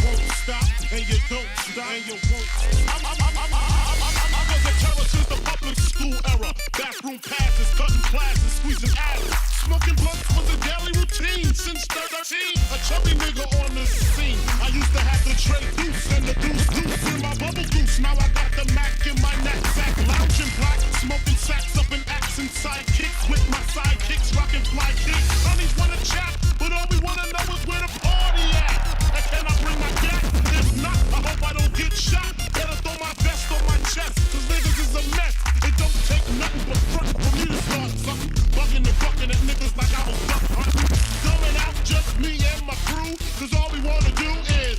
won't stop, and you don't stop, and you won't. I was a terror since the public school era. Bathroom passes, cutting classes, squeezing asses. Smoking blunts was a daily routine since 13. A chubby nigga on the scene. I used to have the tray deuce and the deuce in my bubble goose. Now I got the Mac in my knapsack, lounging black, smoking sacks up in accent sidekicks with my sidekicks, rocking fly kicks. Honeys wanna chat, but all we wanna know is where the party at. And can I bring my gat? If not, I hope I don't get shot. Better throw my vest on my chest, cause niggas is a mess. It don't take nothing but front for me to start something. Bugging and bucking at niggas like I was duck hunting. Going out just me and my crew, cause all we wanna do is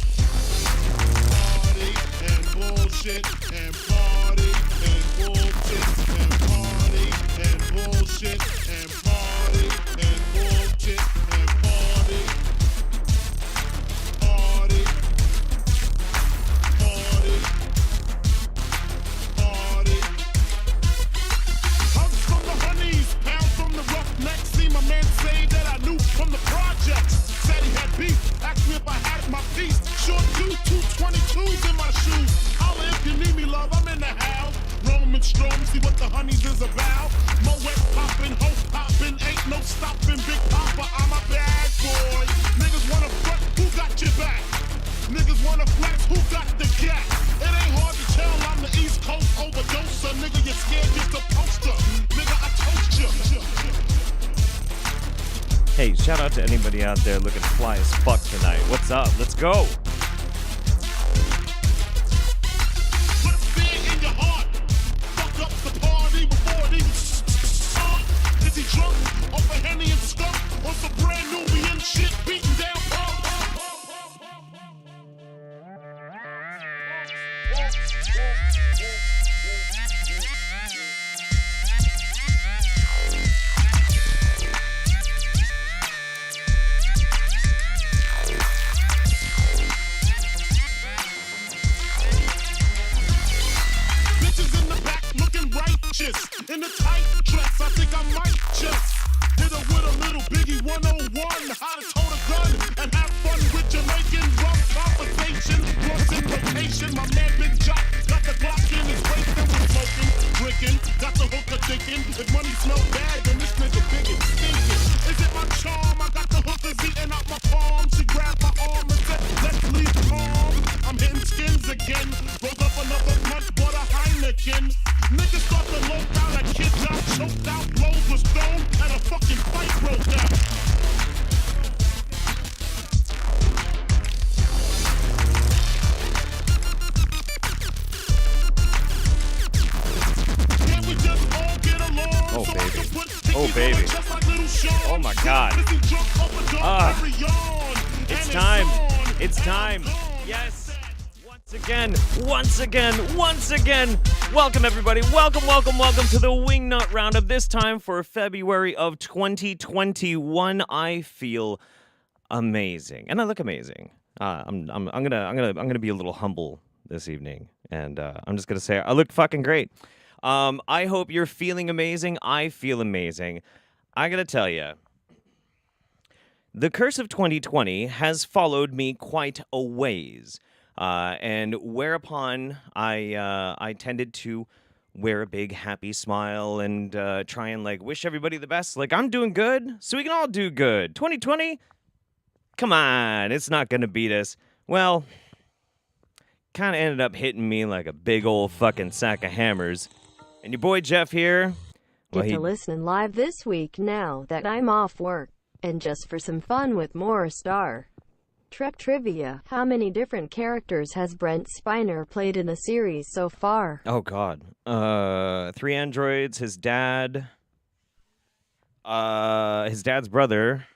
party and bullshit and party and bullshit and party and bullshit and party and bullshit and party. Party. Party. Party. Hugs from the honeys, pounds from the roughnecks. See my man say that I knew from the projects. Said he had beef, asked me if I had my piece. Short 222s in my shoes. Holla if you need me, love, I'm in the house. Roam and stroll, see what the honeys is about. Moet poppin', hope poppin', ain't no stoppin'. Big Papa, I'm a bad boy. Niggas wanna front, who got your back? Niggas wanna flex, who got the gat? It ain't hard to tell, I'm the East Coast overdoser. Nigga, you scared, get the poster. Nigga, I toast ya. Hey, shout out to anybody out there looking fly as fuck tonight. What's up? Let's go. Put fear in your heart. Fuck up the party before it even starts. Is he drunk? Off a Henny and skunk? On some brand Nubian shit beating down pump. In the tight dress, I think I might just hit her with a little Biggie 101. How to tote a gun and have fun with Jamaican rum conversation. Plus in rotation, my man Big Jock got the Glock in his waist and we're smoking, drinking, got the hooker thinking. If money smell bad, then this nigga big and stinking. Is it my charm? I got the hookers eating out my palm. She grabbed my arm and said, let's leave calm. I'm hitting skins again. Rolled up another blunt, bought a Heineken. Niggas start to low down, like kids got choked out, blows were thrown, and a fucking fight broke out. Can't we just all get along? Oh, so baby. I can put Oh, baby. just like little Sean. Oh, my God. It's time. It's time. Yes. Once again. Welcome, everybody. Welcome to the Wingnut Roundup. This time for February of 2021. I feel amazing, and I look amazing. I'm gonna be a little humble this evening, and I'm just gonna say I look fucking great. I hope you're feeling amazing. I feel amazing. I gotta tell you, the curse of 2020 has followed me quite a ways. And whereupon I tended to wear a big happy smile and try and like wish everybody the best. Like, I'm doing good, so we can all do good. 2020, come on, it's not gonna beat us. Well, kind of ended up hitting me like a big old fucking sack of hammers. And your boy Jeff here. Get to listen live this week now that I'm off work, and just for some fun with more Star Trek trivia. How many different characters has Brent Spiner played in the series so far? Oh, God. 3 androids, his dad, his dad's brother.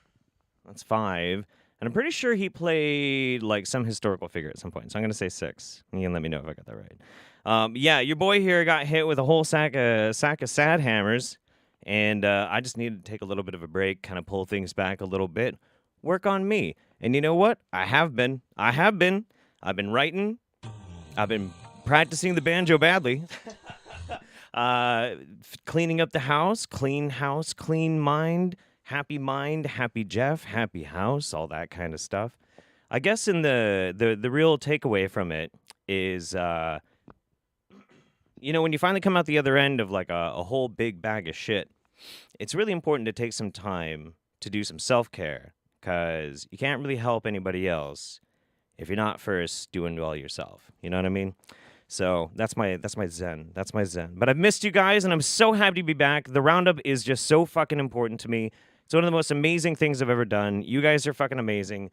That's 5. And I'm pretty sure he played, like, some historical figure at some point. So I'm going to say 6. You can let me know if I got that right. Yeah, your boy here got hit with a whole sack of sad hammers. And I just needed to take a little bit of a break, kind of pull things back a little bit. Work on me. And you know what? I have been. I've been writing. I've been practicing the banjo badly. Cleaning up the house, clean mind, happy Jeff, happy house, all that kind of stuff. I guess in the real takeaway from it is, when you finally come out the other end of like a whole big bag of shit, it's really important to take some time to do some self-care because you can't really help anybody else if you're not first doing well yourself. You know what I mean? So that's my zen. That's my zen. But I've missed you guys, and I'm so happy to be back. The Roundup is just so fucking important to me. It's one of the most amazing things I've ever done. You guys are fucking amazing,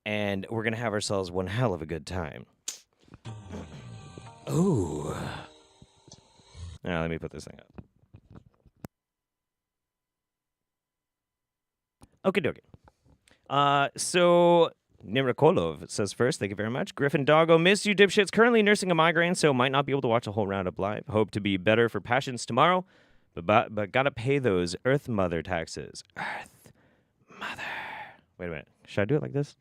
and we're going to have ourselves one hell of a good time. Ooh. Now, let me put this thing up. Okie dokie. So, Nirakolov says first, thank you very much. Griffin Doggo, miss you dipshits. Currently nursing a migraine, so might not be able to watch a whole Roundup live. Hope to be better for Passions tomorrow, but gotta pay those Earth Mother taxes. Earth Mother. Wait a minute. Should I do it like this?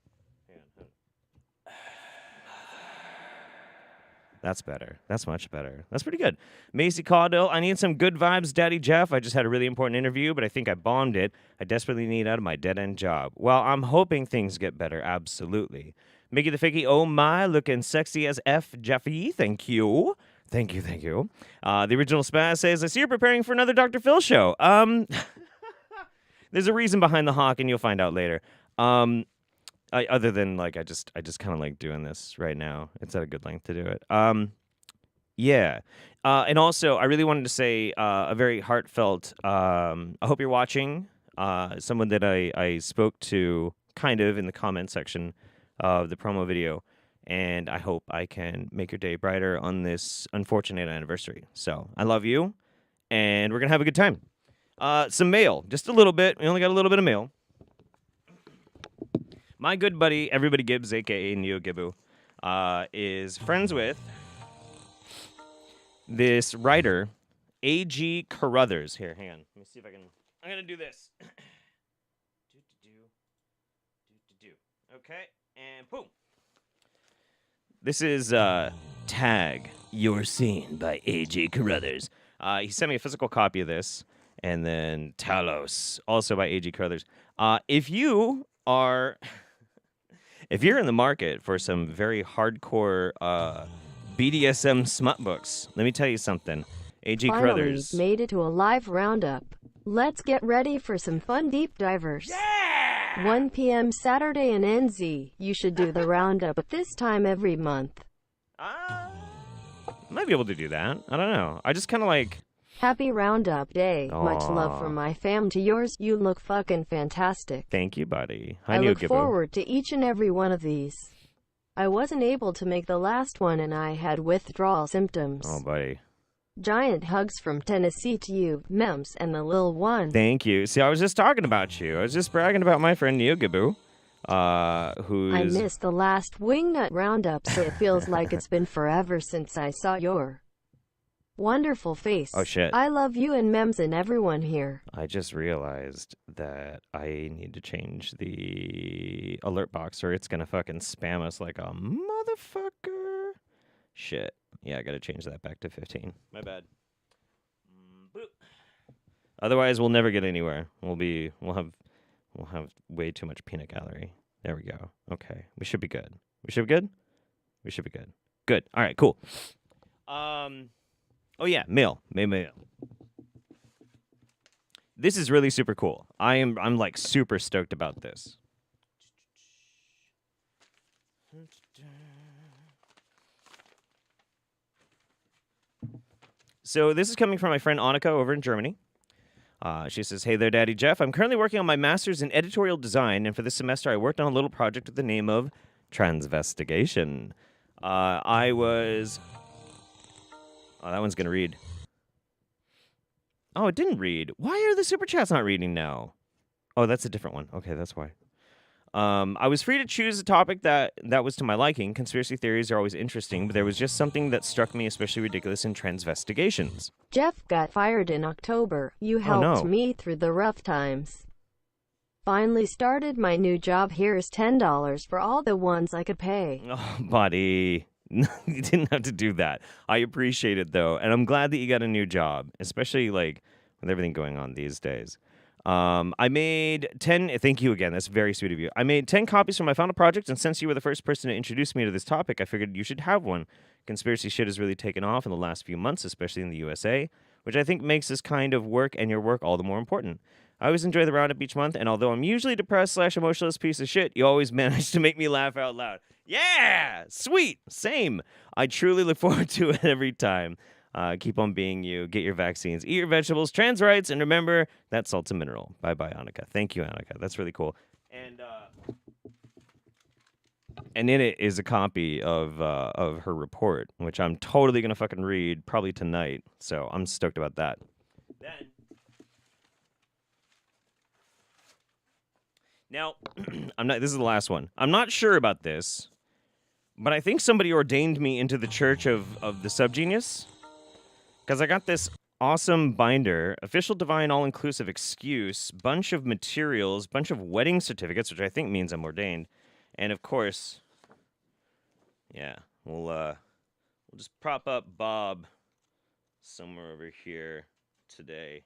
That's better. That's much better. That's pretty good. Macy Caudill, I need some good vibes, Daddy Jeff. I just had a really important interview, but I think I bombed it. I desperately need out of my dead-end job. Well, I'm hoping things get better, absolutely. Mickey the Ficky, oh my, looking sexy as F. Jeffy. Thank you. Thank you, thank you. The original Spaz says, I see you're preparing for another Dr. Phil show. There's a reason behind the hawk, and you'll find out later. Other than like I just kind of like doing this right now. It's at a good length to do it. Yeah. And also I really wanted to say a very heartfelt I hope you're watching. Someone that I spoke to kind of in the comment section of the promo video, and I hope I can make your day brighter on this unfortunate anniversary. So I love you, and we're gonna have a good time. Some mail, just a little bit. We only got a little bit of mail. My good buddy, Everybody Gibbs, a.k.a. Neo Gibbu, is friends with this writer, A.G. Carruthers. Here, hang on. Let me see if I can... I'm going to do this. Okay, and boom. This is Tag, You're Seen by A.G. Carruthers. He sent me a physical copy of this, and then Talos, also by A.G. Carruthers. If you are... If you're in the market for some very hardcore BDSM smut books, let me tell you something. A.G. Carruthers made it to a live roundup. Let's get ready for some fun deep divers. Yeah! 1 p.m. Saturday in NZ. You should do the roundup at this time every month. I might be able to do that. I don't know. I just kind of like... Happy Roundup Day. Aww. Much love from my fam to yours. You look fucking fantastic. Thank you, buddy. I look forward to each and every one of these. I wasn't able to make the last one and I had withdrawal symptoms. Oh, buddy. Giant hugs from Tennessee to you, Mems, and the lil one. Thank you. See, I was just talking about you. I was just bragging about my friend Neogibu, who's... I missed the last Wingnut Roundup, so it feels like it's been forever since I saw your wonderful face. Oh, shit. I love you and Mems and everyone here. I just realized that I need to change the alert box or it's going to fucking spam us like a motherfucker. Shit. Yeah, I got to change that back to 15. My bad. Boop. Otherwise, we'll never get anywhere. We'll have way too much peanut gallery. There we go. Okay. We should be good. We should be good? We should be good. Good. All right, cool. Oh yeah, mail. This is really super cool. I'm like super stoked about this. So this is coming from my friend Annika over in Germany. She says, hey there, Daddy Jeff. I'm currently working on my master's in editorial design, and for this semester I worked on a little project with the name of Transvestigation. Oh, that one's going to read. Oh, it didn't read. Why are the Super Chats not reading now? Oh, that's a different one. Okay, that's why. I was free to choose a topic that was to my liking. Conspiracy theories are always interesting, but there was just something that struck me especially ridiculous in transvestigations. Jeff got fired in October. You helped me through the rough times. Finally started my new job. Here's $10 for all the ones I could pay. Oh, buddy. You didn't have to do that. I appreciate it, though, and I'm glad that you got a new job, especially, like, with everything going on these days. I made 10. Thank you again. That's very sweet of you. I made 10 copies for my final project, and since you were the first person to introduce me to this topic, I figured you should have one. Conspiracy shit has really taken off in the last few months, especially in the USA, which I think makes this kind of work and your work all the more important. I always enjoy the roundup each month, and although I'm usually depressed/emotionless piece of shit, you always manage to make me laugh out loud. Yeah! Sweet! Same. I truly look forward to it every time. Keep on being you. Get your vaccines. Eat your vegetables. Trans rights. And remember, that's salt's a mineral. Bye-bye, Annika. Thank you, Annika. That's really cool. And in it is a copy of her report, which I'm totally going to fucking read probably tonight. So I'm stoked about that. Then... Now, this is the last one. I'm not sure about this, but I think somebody ordained me into the church of the subgenius. Because I got this awesome binder, official divine all-inclusive excuse, bunch of materials, bunch of wedding certificates, which I think means I'm ordained. And of course, yeah, we'll just prop up Bob somewhere over here today.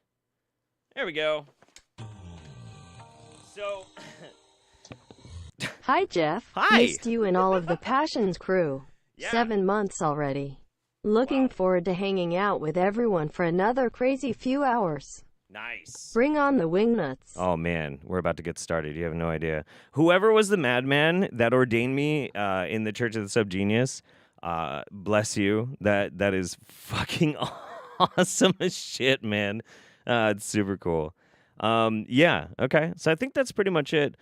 There we go. So... Hi, Jeff. Hi. Missed you and all of the Passions crew. Yeah. 7 months already. Looking forward to hanging out with everyone for another crazy few hours. Nice. Bring on the Wingnuts. Oh, man. We're about to get started. You have no idea. Whoever was the madman that ordained me in the Church of the Subgenius, bless you. That is fucking awesome as shit, man. It's super cool. Yeah, okay. So I think that's pretty much it.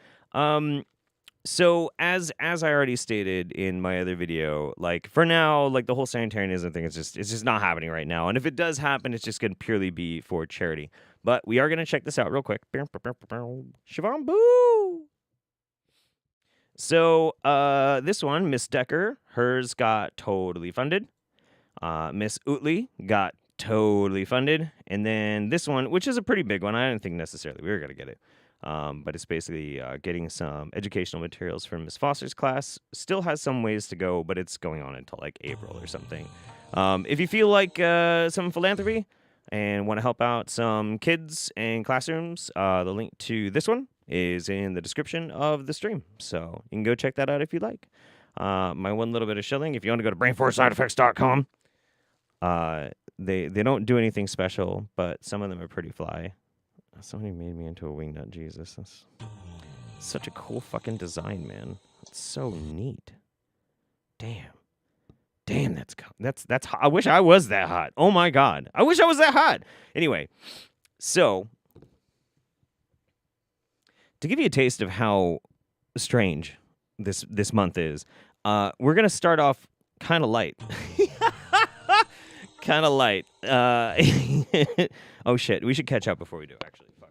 So as I already stated in my other video, like for now, like the whole sanitarianism thing is just not happening right now. And if it does happen, it's just going to purely be for charity. But we are going to check this out real quick. Shivambu. So this one, Miss Decker, hers got totally funded. Miss Utley got totally funded. And then this one, which is a pretty big one. I didn't think necessarily we were going to get it. But it's basically getting some educational materials from Miss Foster's class. Still has some ways to go, but it's going on until like April or something. If you feel like some philanthropy and want to help out some kids and classrooms, the link to this one is in the description of the stream. So you can go check that out if you'd like. My one little bit of shilling, if you want to go to brainforcesideffects.com, they don't do anything special, but some of them are pretty fly. Somebody made me into a wingnut. Jesus, that's such a cool fucking design, man. It's so neat. Damn, that's hot. I wish I was that hot. Oh my god, I wish I was that hot. Anyway, so to give you a taste of how strange this month is, we're gonna start off kind of light. Kind of light. Oh shit, we should catch up before we do, actually. Fuck.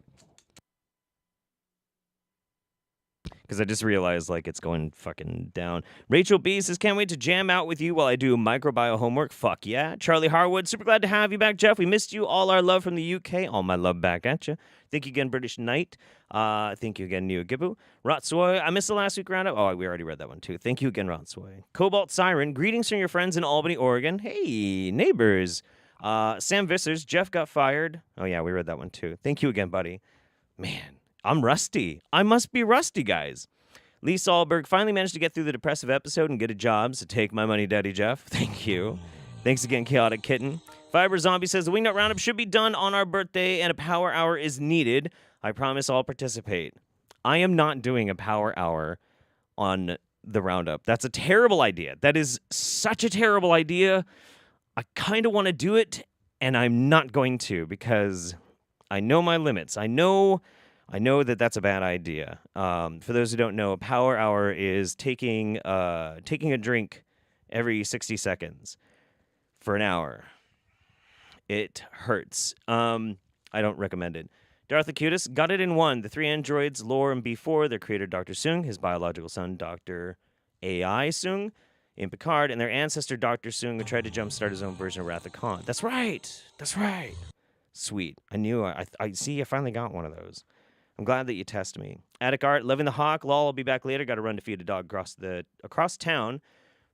Because I just realized, like, it's going fucking down. Rachel B says, can't wait to jam out with you while I do microbiome homework. Fuck yeah. Charlie Harwood, super glad to have you back, Jeff. We missed you. All our love from the UK. All my love back at you. Thank you again, British Knight. Thank you again, Neo Gibu. Rotsoy, I missed the last week roundup. Oh, we already read that one, too. Thank you again, Rotsoy. Cobalt Siren, greetings from your friends in Albany, Oregon. Hey, neighbors. Sam Vissers, Jeff got fired. Oh, yeah, we read that one, too. Thank you again, buddy. Man, I'm rusty. I must be rusty, guys. Lee Sahlberg finally managed to get through the depressive episode and get a job, so take my money, Daddy Jeff. Thank you. Thanks again, Chaotic Kitten. Fiber Zombie says, the Wingnut Roundup should be done on our birthday and a power hour is needed. I promise I'll participate. I am not doing a power hour on the Roundup. That's a terrible idea. That is such a terrible idea. I kind of want to do it, and I'm not going to because I know my limits. I know that that's a bad idea. For those who don't know, a power hour is taking a drink every 60 seconds for an hour. It hurts. I don't recommend it. Darth Acutis got it in one. The 3 androids, Lore and B4, their creator Dr. Sung, his biological son Dr. AI Sung, in Picard, and their ancestor Dr. Sung, who tried to jumpstart his own version of Wrath of Khan. That's right. Sweet. I knew. I see. I finally got one of those. I'm glad that you test me. Attic Art, loving the hawk. Lol, I'll be back later. Got to run to feed a dog across town.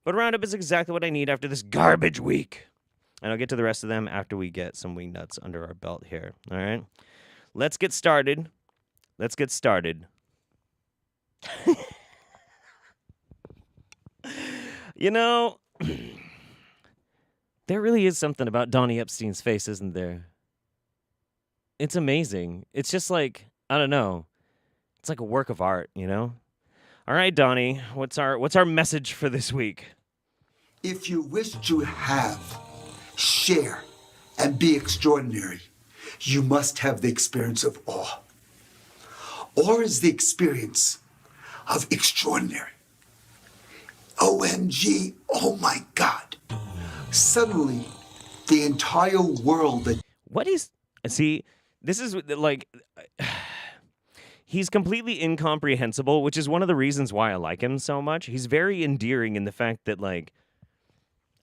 But Roundup is exactly what I need after this garbage week. And I'll get to the rest of them after we get some wingnuts under our belt here. All right? Let's get started let's get started. You know, there really is something about Donnie Epstein's face, isn't there? It's amazing. It's just like, I don't know. It's like a work of art, you know? All right, Donnie, what's our message for this week? If you wish to have, share, and be extraordinary, you must have the experience of awe. Awe is the experience of extraordinary. OMG, oh my God. Suddenly, the entire world... What is... See, this is like... He's completely incomprehensible, which is one of the reasons why I like him so much. He's very endearing in the fact that, like,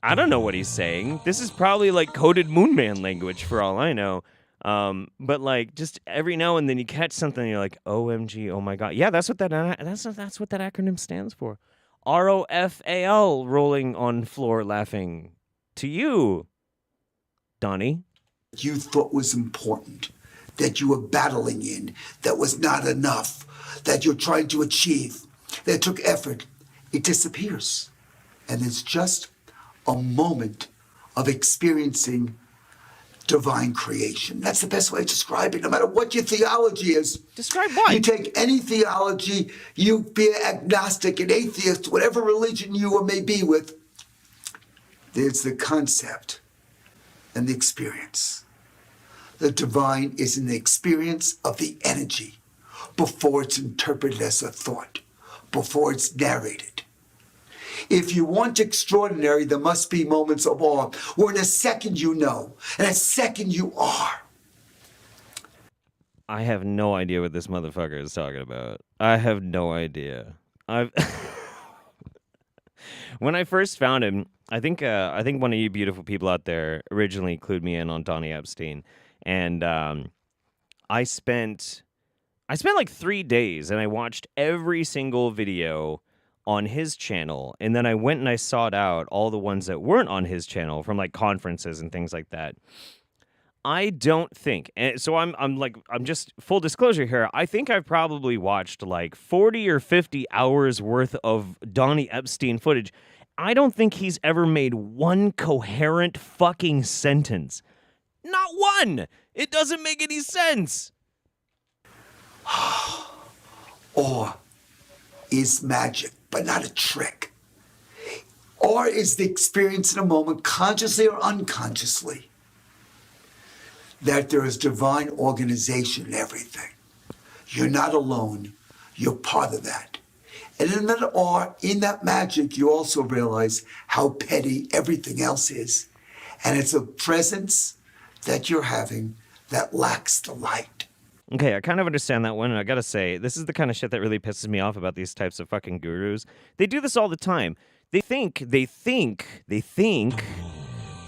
I don't know what he's saying. This is probably, like, coded Moonman language for all I know. But, like, just every now and then you catch something and you're like, OMG, oh my God. Yeah, that's what that acronym stands for. ROFAL, rolling on floor laughing. To you, Donnie. You thought was important, that you were battling in, that was not enough, that you're trying to achieve, that took effort, it disappears. And it's just a moment of experiencing divine creation. That's the best way to describe it, no matter what your theology is. Describe what? You take any theology, you be agnostic, an atheist, whatever religion you may be with, there's the concept and the experience. The divine is in the experience of the energy before it's interpreted as a thought, before it's narrated. If you want extraordinary, there must be moments of awe where in a second you know, in a second you are. I have no idea what this motherfucker is talking about. I have no idea. When I first found him, I think one of you beautiful people out there originally clued me in on Donnie Epstein. And I spent like 3 days and I watched every single video on his channel. And then I went and I sought out all the ones that weren't on his channel from like conferences and things like that. I don't think, and so I'm just full disclosure here. I think I've probably watched like 40 or 50 hours worth of Donnie Epstein footage. I don't think he's ever made one coherent fucking sentence. Not one! It doesn't make any sense! Awe is magic, but not a trick. Awe is the experience in a moment, consciously or unconsciously, that there is divine organization in everything. You're not alone, you're part of that. And in that awe, in that magic, you also realize how petty everything else is. And it's a presence that you're having that lacks the light. Okay, I kind of understand that one, and I gotta say, this is the kind of shit that really pisses me off about these types of fucking gurus. They do this all the time. They think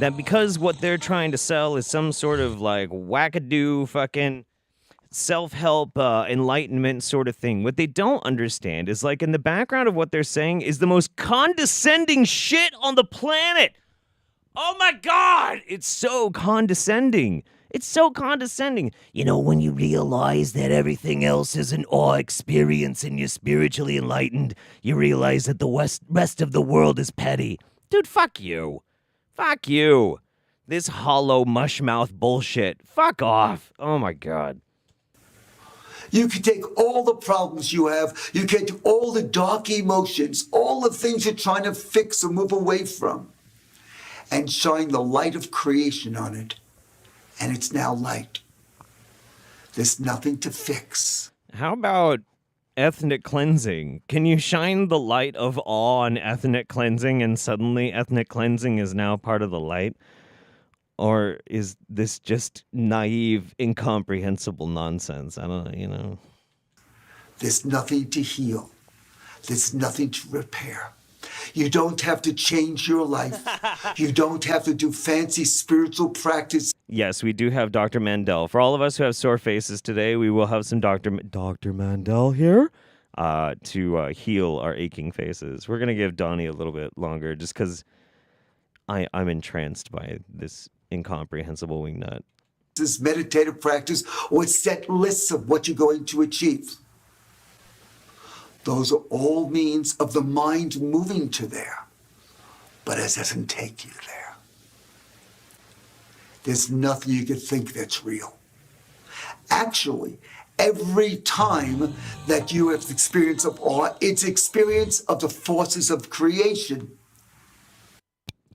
that because what they're trying to sell is some sort of like wackadoo fucking self-help enlightenment sort of thing. What they don't understand is like in the background of what they're saying is the most condescending shit on the planet. Oh my God, it's so condescending. It's so condescending. You know, when you realize that everything else is an awe experience and you're spiritually enlightened, you realize that the rest of the world is petty. Dude, fuck you. Fuck you. This hollow mushmouth bullshit. Fuck off. Oh my God. You can take all the problems you have, you can take all the dark emotions, all the things you're trying to fix or move away from, and shine the light of creation on it. And it's now light. There's nothing to fix. How about ethnic cleansing? Can you shine the light of awe on ethnic cleansing and suddenly ethnic cleansing is now part of the light? Or is this just naive, incomprehensible nonsense? I don't know, you know. There's nothing to heal. There's nothing to repair. You don't have to change your life. You don't have to do fancy spiritual practice. Yes, we do have Dr. Mandel. For all of us who have sore faces today, we will have some Dr. Mandel here to heal our aching faces. We're going to give Donnie a little bit longer just because I'm entranced by this incomprehensible wingnut. meditative practice, or set lists of what you're going to achieve. Those are all means of the mind moving to there, but it doesn't take you there. There's nothing you can think that's real. Actually, every time that you have experience of awe, it's experience of the forces of creation.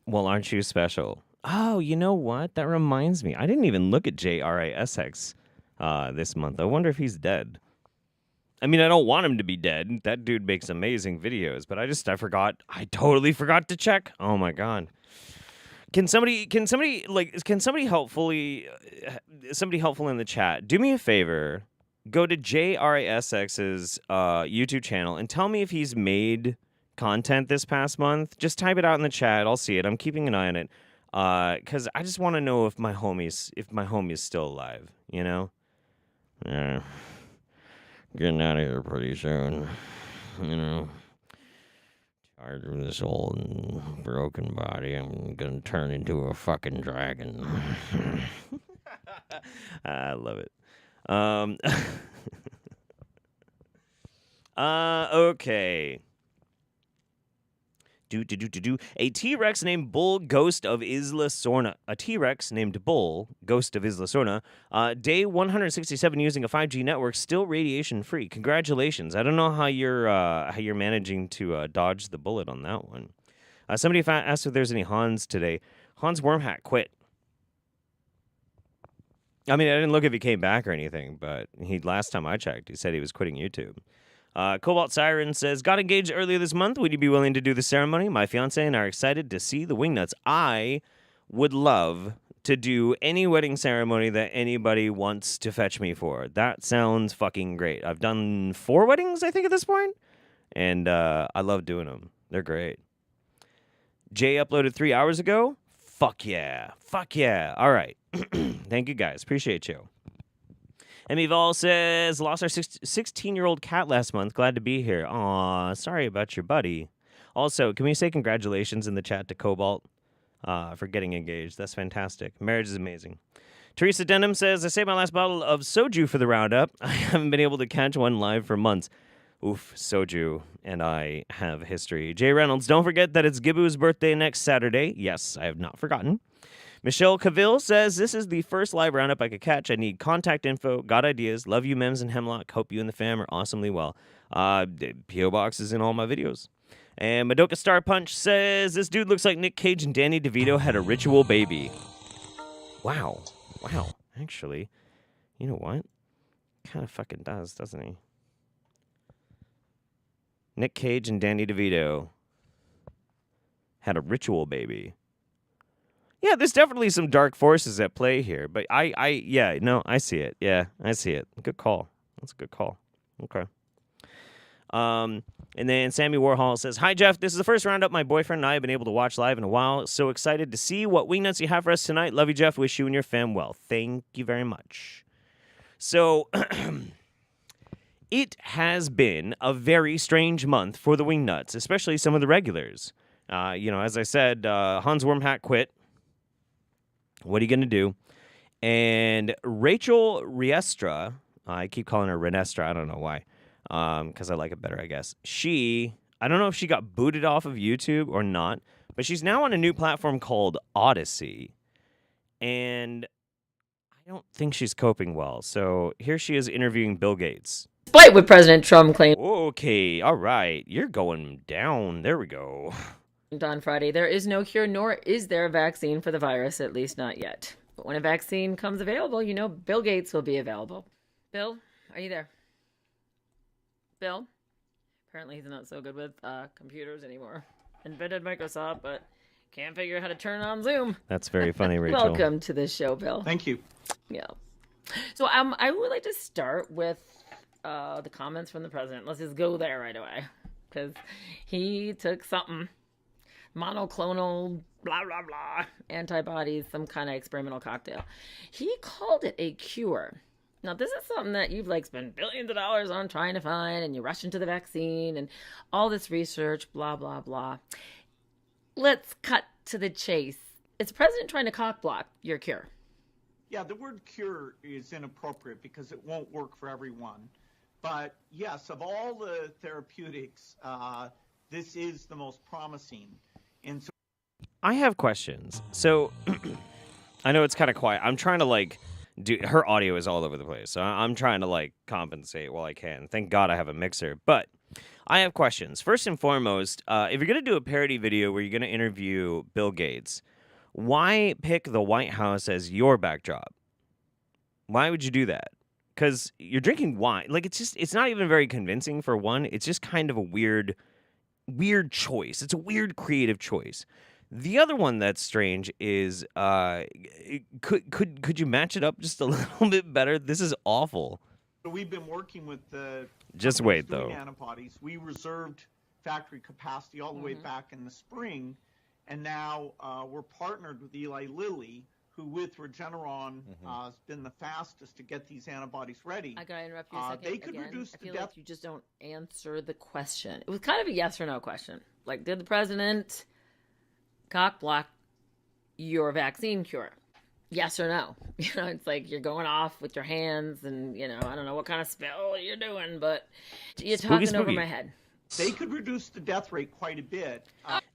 Well, aren't you special? Oh, you know what? That reminds me. I didn't even look at JRISX this month. I wonder if he's dead. I mean, I don't want him to be dead. That dude makes amazing videos, but I forgot. I totally forgot to check. Oh my god. Can somebody helpful in the chat do me a favor? Go to JRISX's YouTube channel and tell me if he's made content this past month. Just type it out in the chat. I'll see it. I'm keeping an eye on it. Because I just want to know if my homie's still alive, you know? Yeah. Getting out of here pretty soon, you know? Tired of this old and broken body. I'm gonna turn into a fucking dragon. I love it. Okay. A T-Rex named Bull, Ghost of Isla Sorna. A T-Rex named Bull, Ghost of Isla Sorna. Day 167 using a 5G network, still radiation free. Congratulations. I don't know how you're managing to dodge the bullet on that one. Somebody asked if there's any Hans today. Hans Wormhat quit. I mean, I didn't look if he came back or anything, but last time I checked, he said he was quitting YouTube. Cobalt Siren says, got engaged earlier this month. Would you be willing to do the ceremony? My fiance and I are excited to see the Wingnuts. I would love to do any wedding ceremony that anybody wants to fetch me for. That sounds fucking great. I've done 4 weddings, I think, at this point, and I love doing them. They're great. Jay uploaded 3 hours ago. Fuck yeah. Fuck yeah. All right. Thank you, guys. Appreciate you. Emival says, lost our 16-year-old cat last month. Glad to be here. Aw, sorry about your buddy. Also, can we say congratulations in the chat to Cobalt for getting engaged? That's fantastic. Marriage is amazing. Teresa Denham says, I saved my last bottle of soju for the roundup. I haven't been able to catch one live for months. Oof, soju and I have history. Jay Reynolds, don't forget that it's Gibu's birthday next Saturday. Yes, I have not forgotten. Michelle Cavill says, this is the first live roundup I could catch. I need contact info, got ideas. Love you, Mems and Hemlock. Hope you and the fam are awesomely well. P.O. Box is in all my videos. And Madoka Star Punch says, this dude looks like Nick Cage and Danny DeVito had a ritual baby. Wow. Actually, you know what? Kind of fucking does, doesn't he? Nick Cage and Danny DeVito had a ritual baby. Yeah, there's definitely some dark forces at play here, but I see it. Yeah, I see it. Good call. That's a good call. Okay. And then Sammy Warhol says, hi, Jeff. This is the first roundup my boyfriend and I have been able to watch live in a while. So excited to see what Wingnuts you have for us tonight. Love you, Jeff. Wish you and your fam well. Thank you very much. So, it has been a very strange month for the Wingnuts, especially some of the regulars. As I said, Hans Wormhat quit. What are you going to do? And Rachel Riestra, I keep calling her Renestra, I don't know why, because I like it better, I guess. I don't know if she got booted off of YouTube or not, but she's now on a new platform called Odyssey. And I don't think she's coping well. So here she is interviewing Bill Gates. Despite what President Trump claimed. Okay, all right. You're going down. There we go. On Friday, there is no cure, nor is there a vaccine for the virus, at least not yet. But when a vaccine comes available, Bill Gates will be available. Bill, are you there? Bill? Apparently he's not so good with computers anymore. Invented Microsoft, but can't figure out how to turn on Zoom. That's very funny, Rachel. Welcome to the show, Bill. Thank you. Yeah. So I would like to start with the comments from the president. Let's just go there right away. Because he took something. Monoclonal, blah, blah, blah, antibodies, some kind of experimental cocktail. He called it a cure. Now, this is something that you've spent billions of dollars on trying to find, and you rush into the vaccine and all this research, blah, blah, blah. Let's cut to the chase. Is the president trying to cock block your cure? Yeah, the word cure is inappropriate because it won't work for everyone. But yes, of all the therapeutics, this is the most promising. And so I have questions. So I know it's kind of quiet. I'm trying to her audio is all over the place. So I'm trying to compensate while I can. Thank God I have a mixer. But I have questions. First and foremost, if you're going to do a parody video where you're going to interview Bill Gates, why pick the White House as your backdrop? Why would you do that? Because you're drinking wine. It's not even very convincing for one. It's just kind of a weird choice. It's a weird creative choice. The other one that's strange is, could you match it up just a little bit better? This is awful. we've been working with the Just companies wait, doing though. antibodies. We reserved factory capacity all the way back in the spring, and now we're partnered with Eli Lilly, who with Regeneron has been the fastest to get these antibodies ready. I gotta interrupt you a second. They could again. reduce I the feel death. like you just don't answer the question. It was kind of a yes or no question. Like, did the president cock block your vaccine cure? Yes or no? You know, it's like you're going off with your hands, and you know, I don't know what kind of spell you're doing, but you're talking over my head. They could reduce the death rate quite a bit.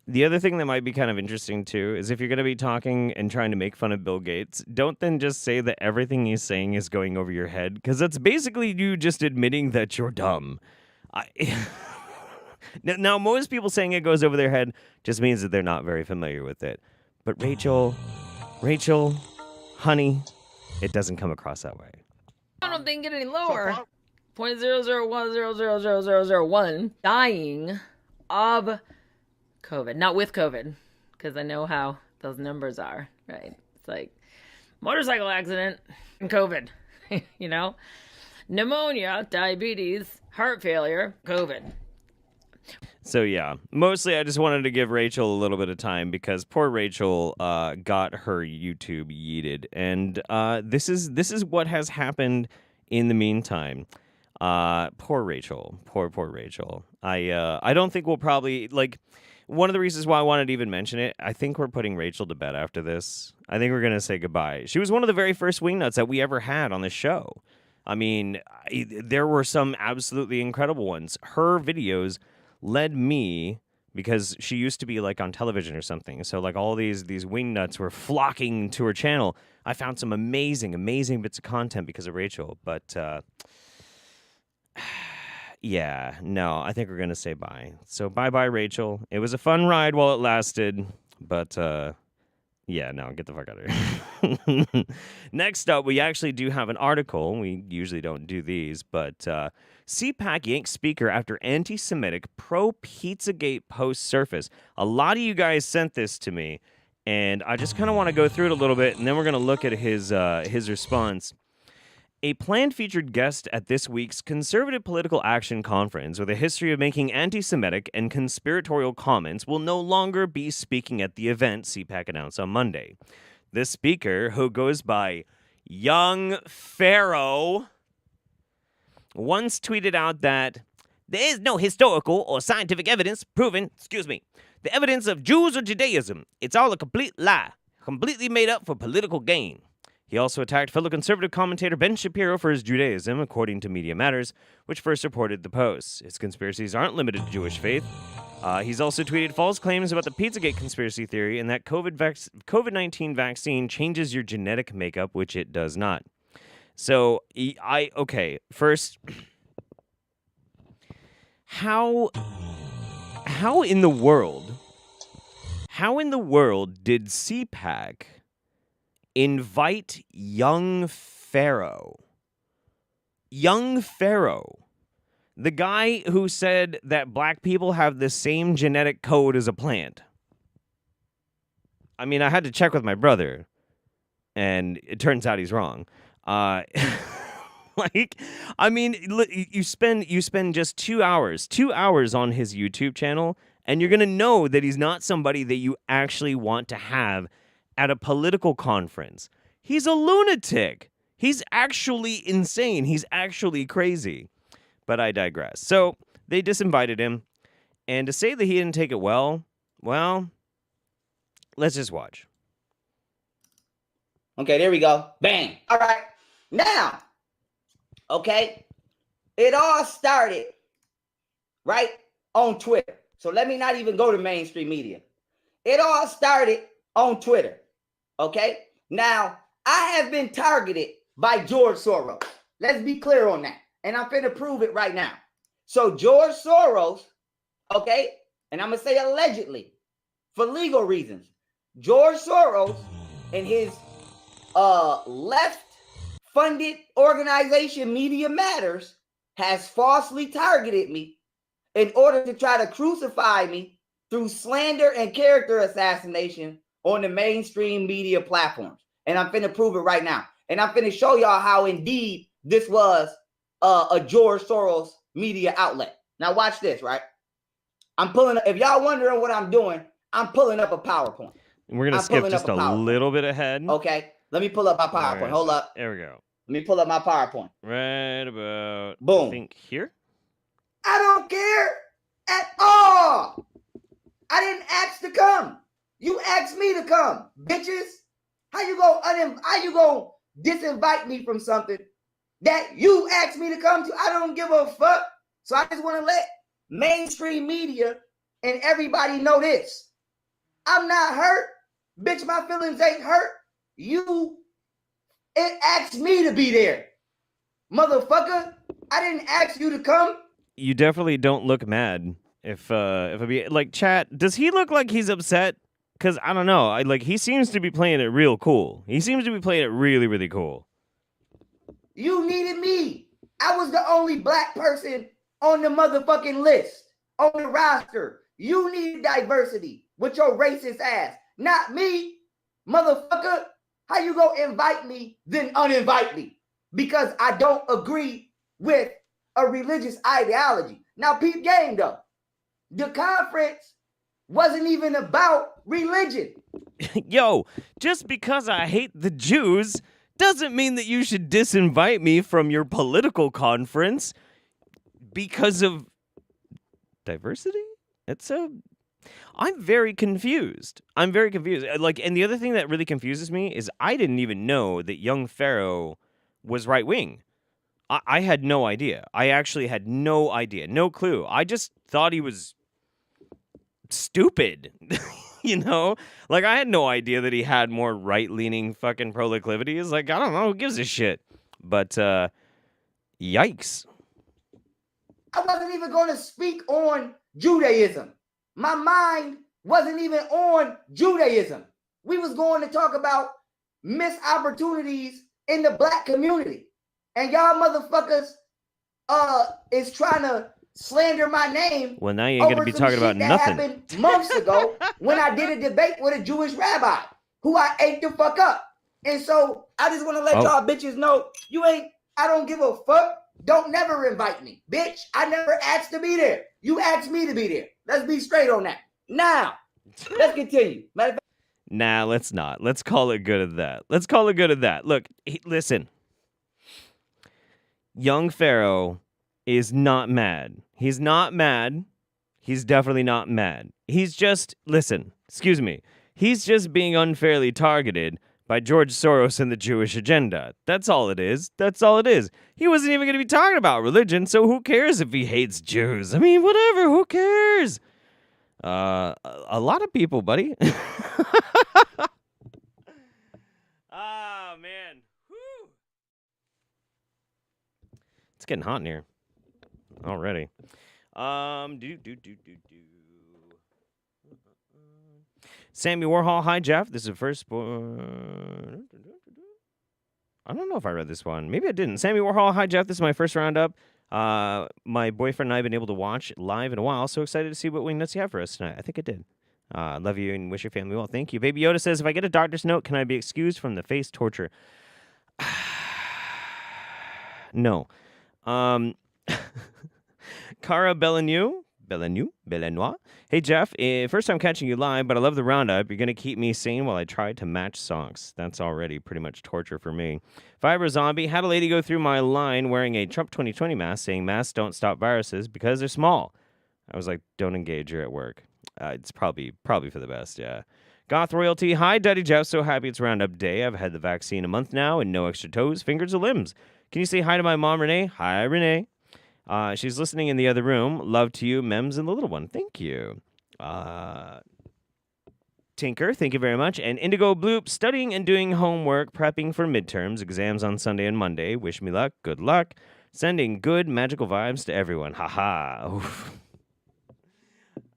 The other thing that might be kind of interesting, too, is if you're going to be talking and trying to make fun of Bill Gates, don't then just say that everything he's saying is going over your head, because that's basically you just admitting that you're dumb. Now, most people saying it goes over their head just means that they're not very familiar with it. But Rachel, honey, it doesn't come across that way. I don't think it any lower. 0.001000001 dying of COVID, not with COVID, because I know how those numbers are, right? It's like motorcycle accident and COVID, you know, pneumonia, diabetes, heart failure, COVID. So yeah, mostly I just wanted to give Rachel a little bit of time because poor Rachel got her YouTube yeeted, and this is what has happened in the meantime. Poor Rachel, poor Rachel. I don't think we'll probably one of the reasons why I wanted to even mention it. I think we're putting Rachel to bed after this. I think we're gonna say goodbye. She was one of the very first Wingnuts that we ever had on the show. I mean, there were some absolutely incredible ones. Her videos led me, because she used to be on television or something. So all these Wingnuts were flocking to her channel. I found some amazing bits of content because of Rachel. But yeah, no, I think we're going to say bye. So bye-bye, Rachel. It was a fun ride while it lasted. But yeah, no, get the fuck out of here. Next up, we actually do have an article. We usually don't do these, but CPAC yanks speaker after anti-Semitic pro-Pizzagate post surface. A lot of you guys sent this to me, and I just kind of want to go through it a little bit, and then we're going to look at his response. A planned featured guest at this week's Conservative Political Action Conference with a history of making anti-Semitic and conspiratorial comments will no longer be speaking at the event, CPAC announced on Monday. This speaker, who goes by Young Pharaoh, once tweeted out that there is no historical or scientific evidence proving, the evidence of Jews or Judaism. It's all a complete lie, completely made up for political gain. He also attacked fellow conservative commentator Ben Shapiro for his Judaism, according to Media Matters, which first reported the post. His conspiracies aren't limited to Jewish faith. He's also tweeted false claims about the Pizzagate conspiracy theory and that COVID-19 vaccine changes your genetic makeup, which it does not. So, first, how in the world did CPAC invite Young Pharaoh? Young Pharaoh, the guy who said that black people have the same genetic code as a plant. I mean, I had to check with my brother, and it turns out he's wrong. You spend just 2 hours on his YouTube channel, and you're going to know that he's not somebody that you actually want to have at a political conference. He's a lunatic. He's actually insane. He's actually crazy. But I digress. So they disinvited him, and to say that he didn't take it well, let's just watch. Okay, there we go. Bang. All right. Now, okay, it all started right on Twitter. So let me not even go to mainstream media. It all started on Twitter. Okay. Now, I have been targeted by George Soros. Let's be clear on that. And I'm finna prove it right now. So George Soros, okay, and I'm gonna say allegedly for legal reasons, George Soros and his left-funded organization Media Matters has falsely targeted me in order to try to crucify me through slander and character assassination on the mainstream media platforms. And I'm finna prove it right now. And I'm finna show y'all how indeed this was a George Soros media outlet. Now watch this, right? I'm pulling up, if y'all wondering what I'm doing, I'm pulling up a PowerPoint. We're going to skip just a little bit ahead. Okay, let me pull up my PowerPoint. Hold up. There we go. Let me pull up my PowerPoint. Right about, boom. I think here? I don't care at all. I didn't ask to come. You asked me to come, bitches. How you gonna disinvite me from something that you asked me to come to? I don't give a fuck. So I just want to let mainstream media and everybody know this. I'm not hurt. Bitch, my feelings ain't hurt. It asked me to be there. Motherfucker, I didn't ask you to come. You definitely don't look mad. If I be like, chat, does he look like he's upset? Because I don't know. He seems to be playing it real cool. He seems to be playing it really, really cool. You needed me. I was the only black person on the motherfucking list, on the roster. You needed diversity with your racist ass. Not me, motherfucker. How you gonna invite me, then uninvite me? Because I don't agree with a religious ideology. Now, peep game, though. The conference wasn't even about religion. Yo, just because I hate the Jews doesn't mean that you should disinvite me from your political conference because of diversity? I'm very confused. And the other thing that really confuses me is I didn't even know that young Pharaoh was right-wing. I had no idea. I actually had no idea. No clue. I just thought he was stupid. You know? I had no idea that he had more right-leaning fucking proclivities. I don't know. Who gives a shit? But, yikes. I wasn't even going to speak on Judaism. My mind wasn't even on Judaism. We was going to talk about missed opportunities in the black community. And y'all motherfuckers is trying to slander my name. Well, now you ain't going to be talking about nothing. That happened months ago when I did a debate with a Jewish rabbi who I ate the fuck up. And so I just want to let y'all bitches know, I don't give a fuck. Don't never invite me. Bitch, I never asked to be there. You asked me to be there. Let's be straight on that. Now, let's continue. Nah, let's not. Let's call it good at that. Look, listen. Young Pharaoh is not mad. He's not mad. He's definitely not mad. He's just, excuse me. He's just being unfairly targeted by George Soros and the Jewish agenda. That's all it is. He wasn't even going to be talking about religion, so who cares if he hates Jews? I mean, whatever, who cares? A lot of people, buddy. Ah, man. Whew. It's getting hot in here already. Sammy Warhol, hi Jeff. This is the first. I don't know if I read this one. Maybe I didn't. Sammy Warhol, hi Jeff. This is my first roundup. My boyfriend and I have been able to watch live in a while. So excited to see what wingnuts you have for us tonight. I think I did. Love you and wish your family well. Thank you. Baby Yoda says, if I get a doctor's note, can I be excused from the face torture? No. Cara Bellenois. Hey, Jeff, first time catching you live, but I love the roundup. You're going to keep me sane while I try to match songs. That's already pretty much torture for me. Fiber Zombie, had a lady go through my line wearing a Trump 2020 mask saying masks don't stop viruses because they're small. I was like, don't engage, you're at work. It's probably for the best, yeah. Goth Royalty, hi, Daddy Jeff. So happy it's Roundup Day. I've had the vaccine a month now and no extra toes, fingers, or limbs. Can you say hi to my mom, Renee? Hi, Renee. She's listening in the other room. Love to you, Mems, and the little one. Thank you. Tinker, thank you very much. And Indigo Bloop, studying and doing homework, prepping for midterms, exams on Sunday and Monday. Wish me luck. Good luck. Sending good magical vibes to everyone. Haha. All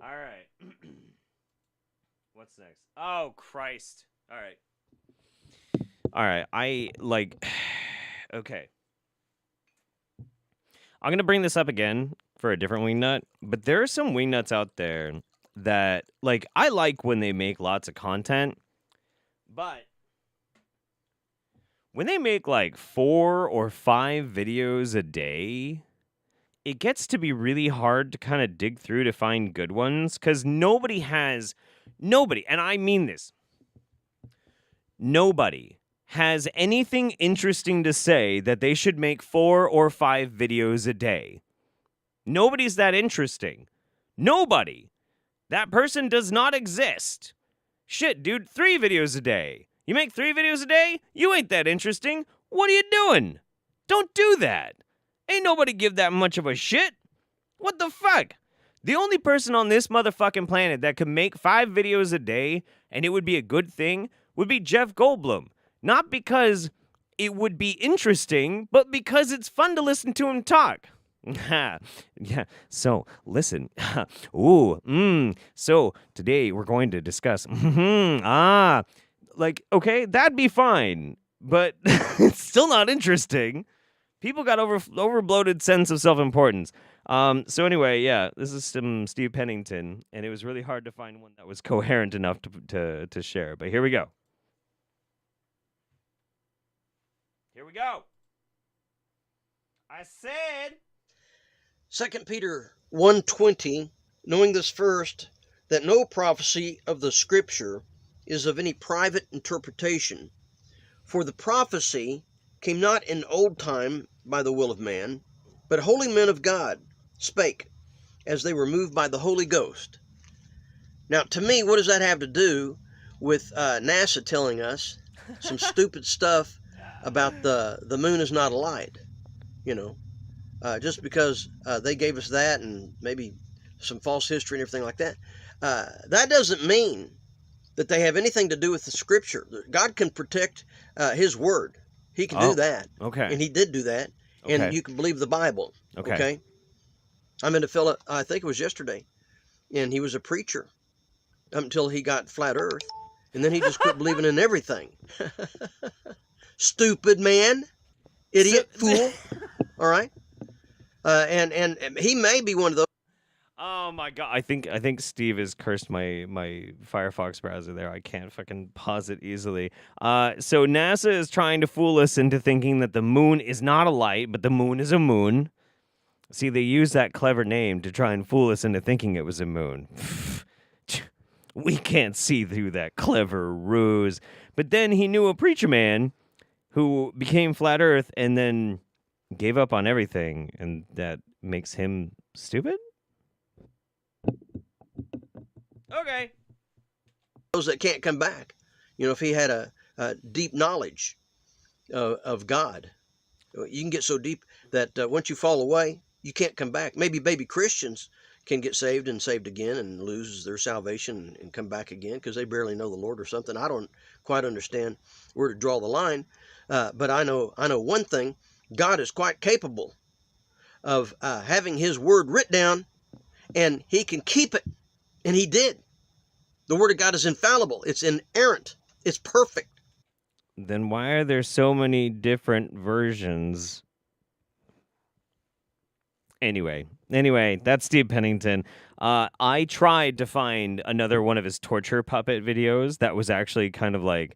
right. What's next? Oh, Christ. All right. Okay. I'm going to bring this up again for a different wingnut, but there are some wingnuts out there that, like, I like when they make lots of content, but when they make like 4 or 5 videos a day, it gets to be really hard to kind of dig through to find good ones, because nobody, and I mean this, nobody has anything interesting to say that they should make 4 or 5 videos a day. Nobody's that interesting. Nobody. That person does not exist. Shit, dude, 3 videos a day. You make 3 videos a day? You ain't that interesting. What are you doing? Don't do that. Ain't nobody give that much of a shit. What the fuck? The only person on this motherfucking planet that could make 5 videos a day and it would be a good thing would be Jeff Goldblum. Not because it would be interesting, but because it's fun to listen to him talk. Yeah, so listen. So today we're going to discuss. Like, okay, that'd be fine, but it's still not interesting. People got overbloated sense of self-importance. So anyway, yeah, this is some Steve Pennington, and it was really hard to find one that was coherent enough to share. But here we go. Here we go. I said... 2 Peter 1:20, knowing this first, that no prophecy of the Scripture is of any private interpretation. For the prophecy came not in old time by the will of man, but holy men of God spake, as they were moved by the Holy Ghost. Now, to me, what does that have to do with NASA telling us some stupid stuff about the moon is not a light? You know, just because they gave us that and maybe some false history and everything like that, that doesn't mean that they have anything to do with the Scripture. God can protect His Word. He can do that. Okay. And He did do that. Okay. And you can believe the Bible. Okay. I met a fella, I think it was yesterday, and he was a preacher up until he got flat Earth, and then he just quit believing in everything. Stupid man, idiot, fool. All right. And he may be one of those. Oh my god! I think Steve has cursed my Firefox browser there. I can't fucking pause it easily. So NASA is trying to fool us into thinking that the moon is not a light, but the moon is a moon. See, they use that clever name to try and fool us into thinking it was a moon. We can't see through that clever ruse. But then he knew a preacher man who became flat Earth and then gave up on everything, and that makes him stupid? Okay. Those that can't come back. You know, if he had a deep knowledge of God, you can get so deep that once you fall away, you can't come back. Maybe baby Christians can get saved and saved again and lose their salvation and come back again because they barely know the Lord or something. I don't quite understand where to draw the line, but I know one thing. God is quite capable of having His Word written down, and He can keep it, and He did. The Word of God is infallible. It's inerrant. It's perfect. Then why are there so many different versions? Anyway, that's Steve Pennington. I tried to find another one of his torture puppet videos that was actually kind of like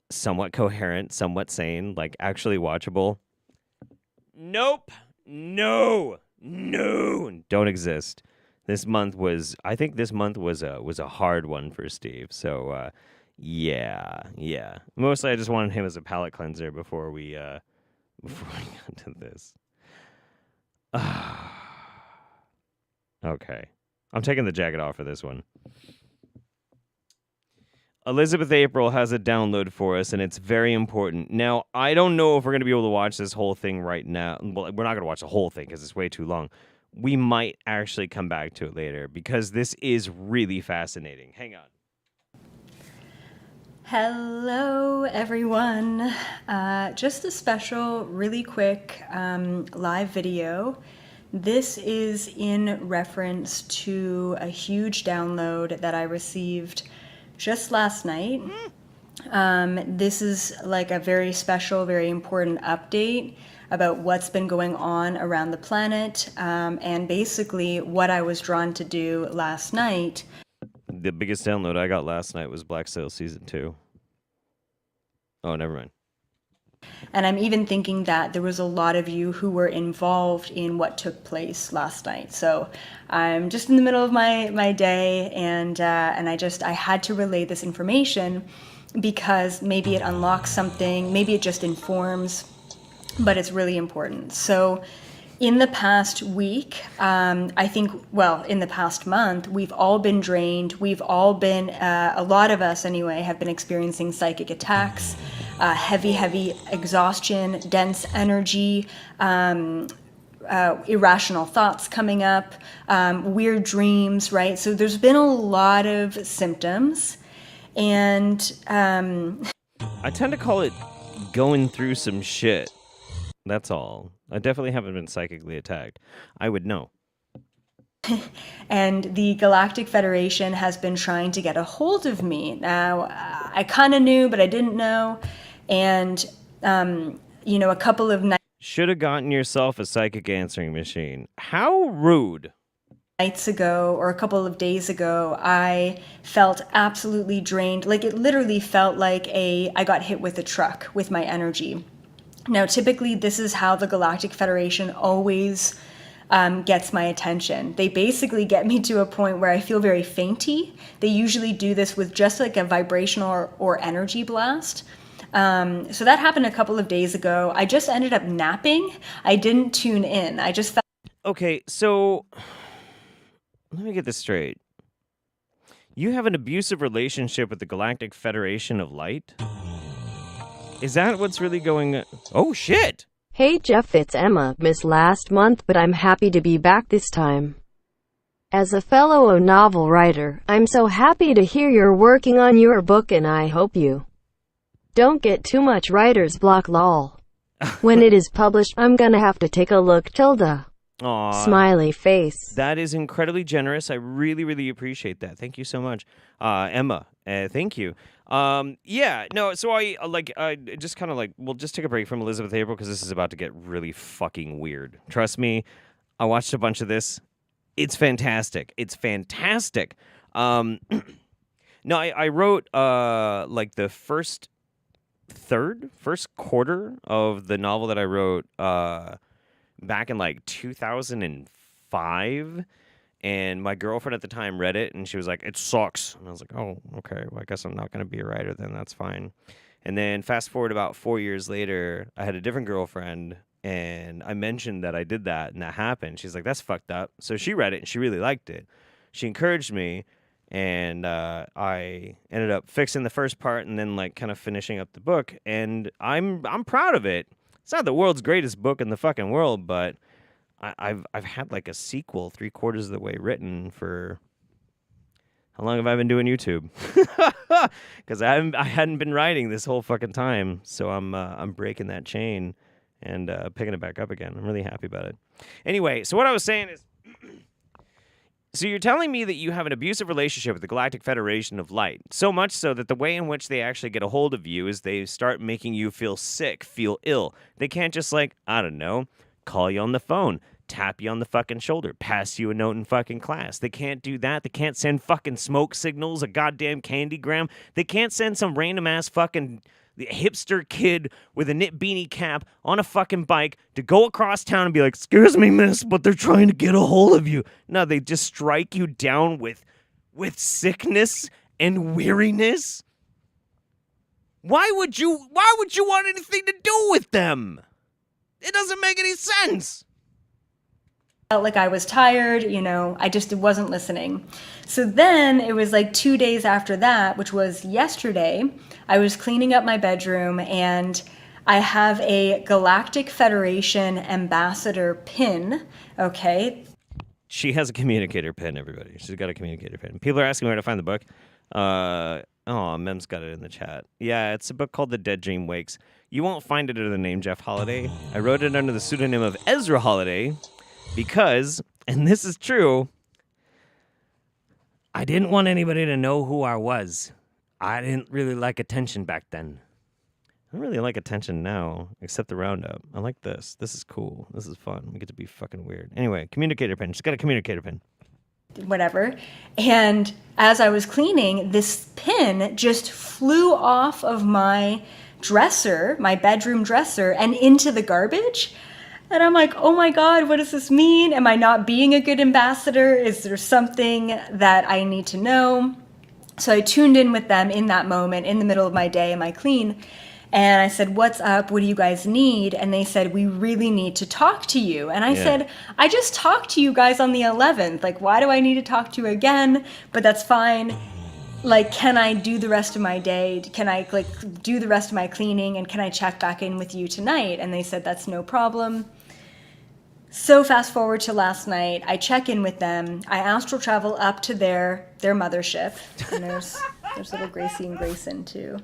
somewhat coherent, somewhat sane, like actually watchable. Nope. No. Don't exist. I think this month was a hard one for Steve. So yeah. Mostly I just wanted him as a palate cleanser before we got to this. Okay. I'm taking the jacket off for this one. Elizabeth April has a download for us, and it's very important. Now, I don't know if we're going to be able to watch this whole thing right now. Well, we're not going to watch the whole thing because it's way too long. We might actually come back to it later because this is really fascinating. Hang on. Hello, everyone. Just a special, really quick live video. This is in reference to a huge download that I received just last night. This is like a very special, very important update about what's been going on around the planet, and basically what I was drawn to do last night. The biggest download I got last night was Black Sail Season 2. Oh, never mind. And I'm even thinking that there was a lot of you who were involved in what took place last night. So I'm just in the middle of my day, and I had to relay this information because maybe it unlocks something, maybe it just informs, but it's really important. So in the past week, I think, well, in the past month, we've all been drained. We've all been, a lot of us anyway, have been experiencing psychic attacks, heavy exhaustion, dense energy, irrational thoughts coming up, weird dreams, right? So there's been a lot of symptoms, and I tend to call it going through some shit. That's all. I definitely haven't been psychically attacked. I would know. And the Galactic Federation has been trying to get a hold of me. Now, I kind of knew, but I didn't know. And, a couple of should have gotten yourself a psychic answering machine. How rude. Nights ago, or a couple of days ago, I felt absolutely drained. Like, it literally felt like I got hit with a truck with my energy. Now, typically, this is how the Galactic Federation always gets my attention. They basically get me to a point where I feel very fainty. They usually do this with just like a vibrational or energy blast. So that happened a couple of days ago. I just ended up napping. I didn't tune in. I just felt... Okay, so let me get this straight. You have an abusive relationship with the Galactic Federation of Light? Is that what's really going on? Oh, shit! Hey Jeff, it's Emma. Missed last month, but I'm happy to be back this time. As a fellow novel writer, I'm so happy to hear you're working on your book, and I hope you don't get too much writer's block, lol. When it is published, I'm gonna have to take a look, tilde. Aww. Smiley face. That is incredibly generous. I really, really appreciate that. Thank you so much. Emma, thank you. Yeah, no, so I just kind of like, we'll just take a break from Elizabeth April because this is about to get really fucking weird. Trust me, I watched a bunch of this. It's fantastic. It's fantastic. No, I wrote, like the first quarter of the novel that I wrote, back in like 2005. And my girlfriend at the time read it, and she was like, it sucks. And I was like, oh, okay, well, I guess I'm not going to be a writer then. That's fine. And then fast forward about 4 years later, I had a different girlfriend, and I mentioned that I did that, and that happened. She's like, that's fucked up. So she read it, and she really liked it. She encouraged me, and I ended up fixing the first part and then like kind of finishing up the book. And I'm proud of it. It's not the world's greatest book in the fucking world, but I've had like a sequel 3/4 of the way written for how long have I been doing YouTube? Because I hadn't been writing this whole fucking time, so I'm breaking that chain and picking it back up again. I'm really happy about it. Anyway, so what I was saying is, so you're telling me that you have an abusive relationship with the Galactic Federation of Light, so much so that the way in which they actually get a hold of you is they start making you feel sick, feel ill. They can't just like, I don't know, call you on the phone, tap you on the fucking shoulder, pass you a note in fucking class. They can't do that. They can't send fucking smoke signals, a goddamn candygram. They can't send some random ass fucking hipster kid with a knit beanie cap on a fucking bike to go across town and be like, excuse me, miss, but they're trying to get a hold of you. No, they just strike you down with sickness and weariness. Why would you want anything to do with them? It doesn't make any sense. felt like I was tired, I just wasn't listening. So then it was like 2 days after that, which was yesterday, I was cleaning up my bedroom and I have a Galactic Federation ambassador pin, okay? She has a communicator pin, everybody. She's got a communicator pin. People are asking where to find the book. Mem's got it in the chat. Yeah, it's a book called The Dead Dream Wakes. You won't find it under the name Jeff Holiday. I wrote it under the pseudonym of Ezra Holiday because, and this is true, I didn't want anybody to know who I was. I didn't really like attention back then. I don't really like attention now, except the Roundup. I like this. This is cool. This is fun. We get to be fucking weird. Anyway, communicator pin. She's got a communicator pin. Whatever. And as I was cleaning, this pin just flew off of my dresser, my bedroom dresser, and into the garbage. And I'm like, oh my God, what does this mean? Am I not being a good ambassador? Is there something that I need to know? So I tuned in with them in that moment, in the middle of my day, my clean. And I said, what's up? What do you guys need? And they said, we really need to talk to you. And I said, I just talked to you guys on the 11th. Like, why do I need to talk to you again? But that's fine. Like, can I do the rest of my day? Can I, do the rest of my cleaning? And can I check back in with you tonight? And they said, that's no problem. So fast forward to last night, I check in with them. I astral travel up to their mothership. And there's little Gracie and Grayson, too.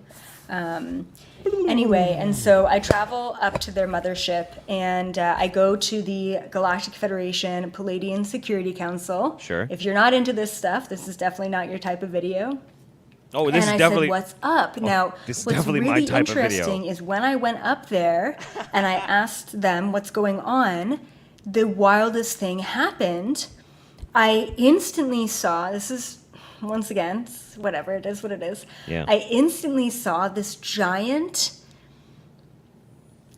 Anyway, and so I travel up to their mothership and I go to the Galactic Federation Palladian Security Council. Sure. If you're not into this stuff, this is definitely not your type of video. Oh, this and is definitely. Said, what's up? Now, this is what's definitely really my type interesting is when I went up there and I asked them what's going on, the wildest thing happened. I instantly saw, this is, once again, whatever, it is what it is. Yeah. I instantly saw this giant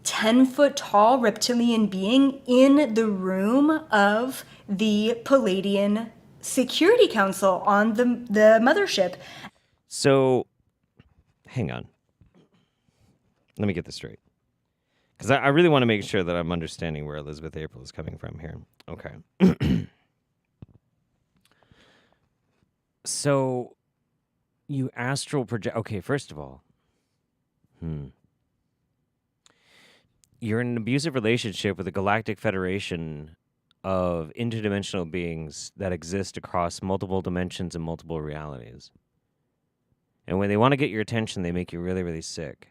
10-foot tall reptilian being in the room of the Palladian Security Council on the mothership. So, hang on. Let me get this straight. Because I really want to make sure that I'm understanding where Elizabeth April is coming from here. Okay. So, you astral project... Okay, first of all. You're in an abusive relationship with a galactic federation of interdimensional beings that exist across multiple dimensions and multiple realities. And when they want to get your attention, they make you really, really sick.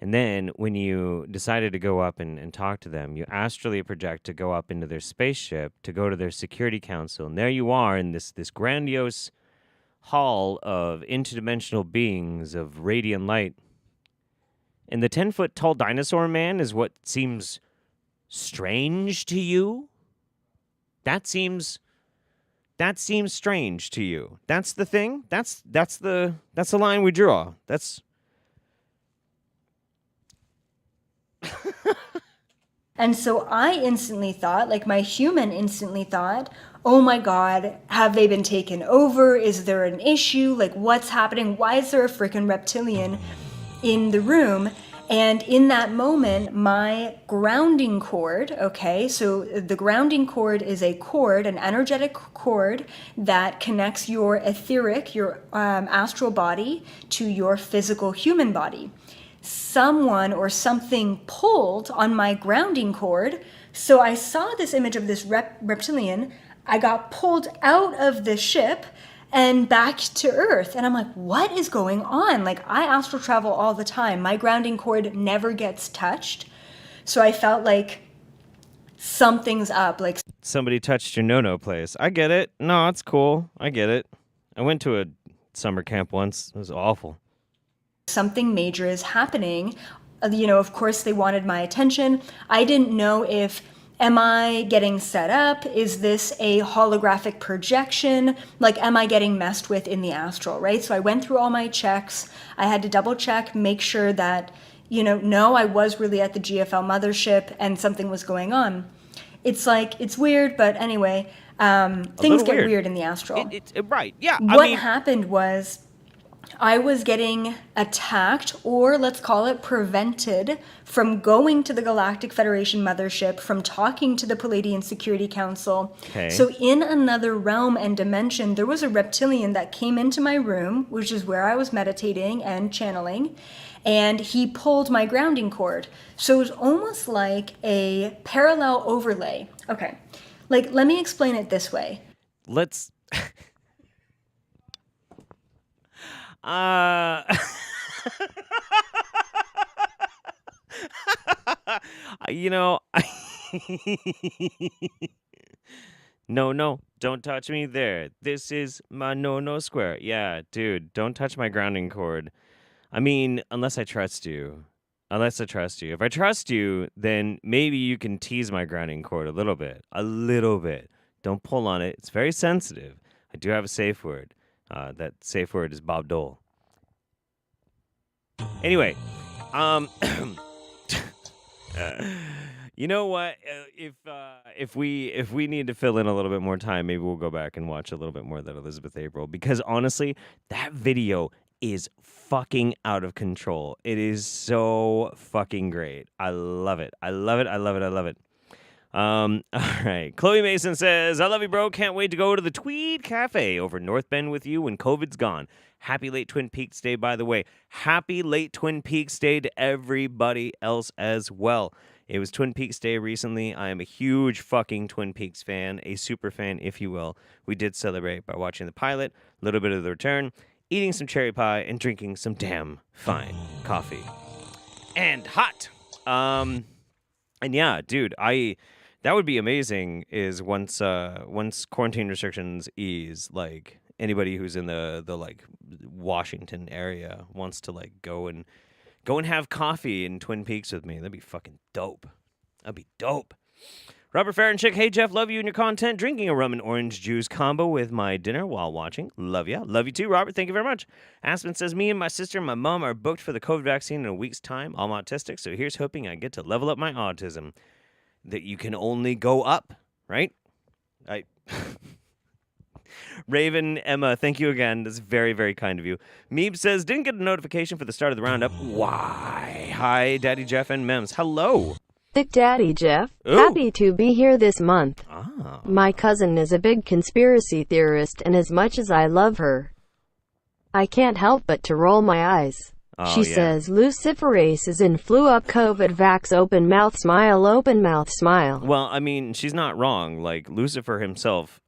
And then, when you decided to go up and talk to them, you astrally project to go up into their spaceship, to go to their security council. And there you are in this grandiose hall of interdimensional beings of radiant light. And the 10-foot tall dinosaur man is what seems strange to you? That seems strange to you. That's the thing? That's the line we draw. That's... And so I instantly thought, like my human instantly thought, oh my God, have they been taken over? Is there an issue? Like, what's happening? Why is there a freaking reptilian in the room? And in that moment, my grounding cord, okay, so the grounding cord is a cord, an energetic cord that connects your etheric, your astral body to your physical human body. Someone or something pulled on my grounding cord. So I saw this image of this reptilian. I got pulled out of the ship and back to Earth. And I'm like, what is going on? Like, I astral travel all the time. My grounding cord never gets touched. So I felt like something's up. Like somebody touched your no-no place. I get it. No, it's cool. I get it. I went to a summer camp once. It was awful. Something major is happening. Of course, they wanted my attention. I didn't know if, am I getting set up? Is this a holographic projection? Like, am I getting messed with in the astral, right? So I went through all my checks. I had to double check, make sure that, no, I was really at the GFL mothership and something was going on. It's like, it's weird, but anyway, things get weird in the astral. Right, yeah. What happened was, I was getting attacked, or let's call it prevented, from going to the Galactic Federation mothership, from talking to the Palladian Security Council. Okay. So in another realm and dimension, there was a reptilian that came into my room, which is where I was meditating and channeling, and he pulled my grounding cord. So it was almost like a parallel overlay. Okay, like, let me explain it this way. Let's... You know, no, don't touch me there. This is my no square. Yeah, dude, don't touch my grounding cord. I mean, unless I trust you. If I trust you, then maybe you can tease my grounding cord a little bit. Don't pull on it. It's very sensitive. I do have a safe word. That safe word is Bob Dole. Anyway, you know what? If we need to fill in a little bit more time, maybe we'll go back and watch a little bit more of that Elizabeth April, because honestly, that video is fucking out of control. It is so fucking great. I love it. All right. Chloe Mason says, I love you, bro. Can't wait to go to the Tweed Cafe over North Bend with you when COVID's gone. Happy late Twin Peaks Day, by the way. Happy late Twin Peaks Day to everybody else as well. It was Twin Peaks Day recently. I am a huge fucking Twin Peaks fan, a super fan, if you will. We did celebrate by watching the pilot, a little bit of the return, eating some cherry pie, and drinking some damn fine coffee. And hot. And yeah, dude, that would be amazing is once quarantine restrictions ease, like anybody who's in the like Washington area wants to like go and have coffee in Twin Peaks with me. That'd be fucking dope. Robert Farronchick, hey Jeff, love you and your content. Drinking a rum and orange juice combo with my dinner while watching. Love you too, Robert. Thank you very much. Aspen says, me and my sister and my mom are booked for the COVID vaccine in a week's time. I'm autistic, so here's hoping I get to level up my autism. That you can only go up, right? Raven, Emma, thank you again. That's very, very kind of you. Meeb says, didn't get a notification for the start of the roundup. Why? Hi, Daddy Jeff and Mems. Hello. Thick Daddy Jeff, Ooh. happy to be here this month. Ah. My cousin is a big conspiracy theorist, and as much as I love her, I can't help but to roll my eyes. Oh, She yeah. says Luciferase is in flew up COVID vax open mouth smile. Well, I mean, she's not wrong. Like, Lucifer himself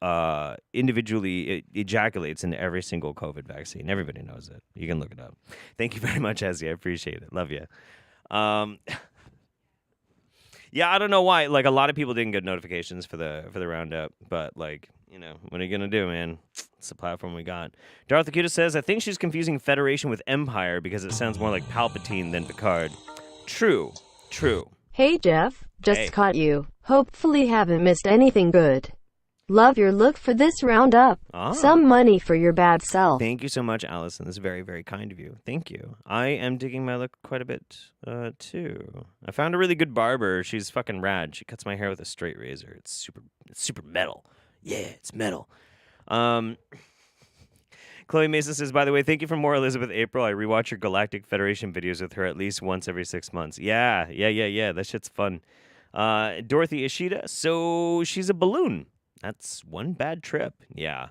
individually ejaculates into every single COVID vaccine. Everybody knows it. You can look it up. Thank you very much, Ezzy. I appreciate it. Love you. Yeah, I don't know why. Like, a lot of people didn't get notifications for the roundup, but like, you know, what are you gonna do, man? It's the platform we got. Darth Akuta says, I think she's confusing Federation with Empire because it sounds more like Palpatine than Picard. True. Hey Jeff, just Hey. caught you. Hopefully haven't missed anything good. Love your look for this roundup. Ah. Some money for your bad self. Thank you so much, Allison. This is very, very kind of you. Thank you. I am digging my look quite a bit, too. I found a really good barber. She's fucking rad. She cuts my hair with a straight razor. It's super metal. Yeah, it's metal. Chloe Mason says, by the way, thank you for more Elizabeth April. I rewatch your Galactic Federation videos with her at least once every 6 months. Yeah. That shit's fun. Dorothy Ishida, so she's a balloon. That's one bad trip. Yeah.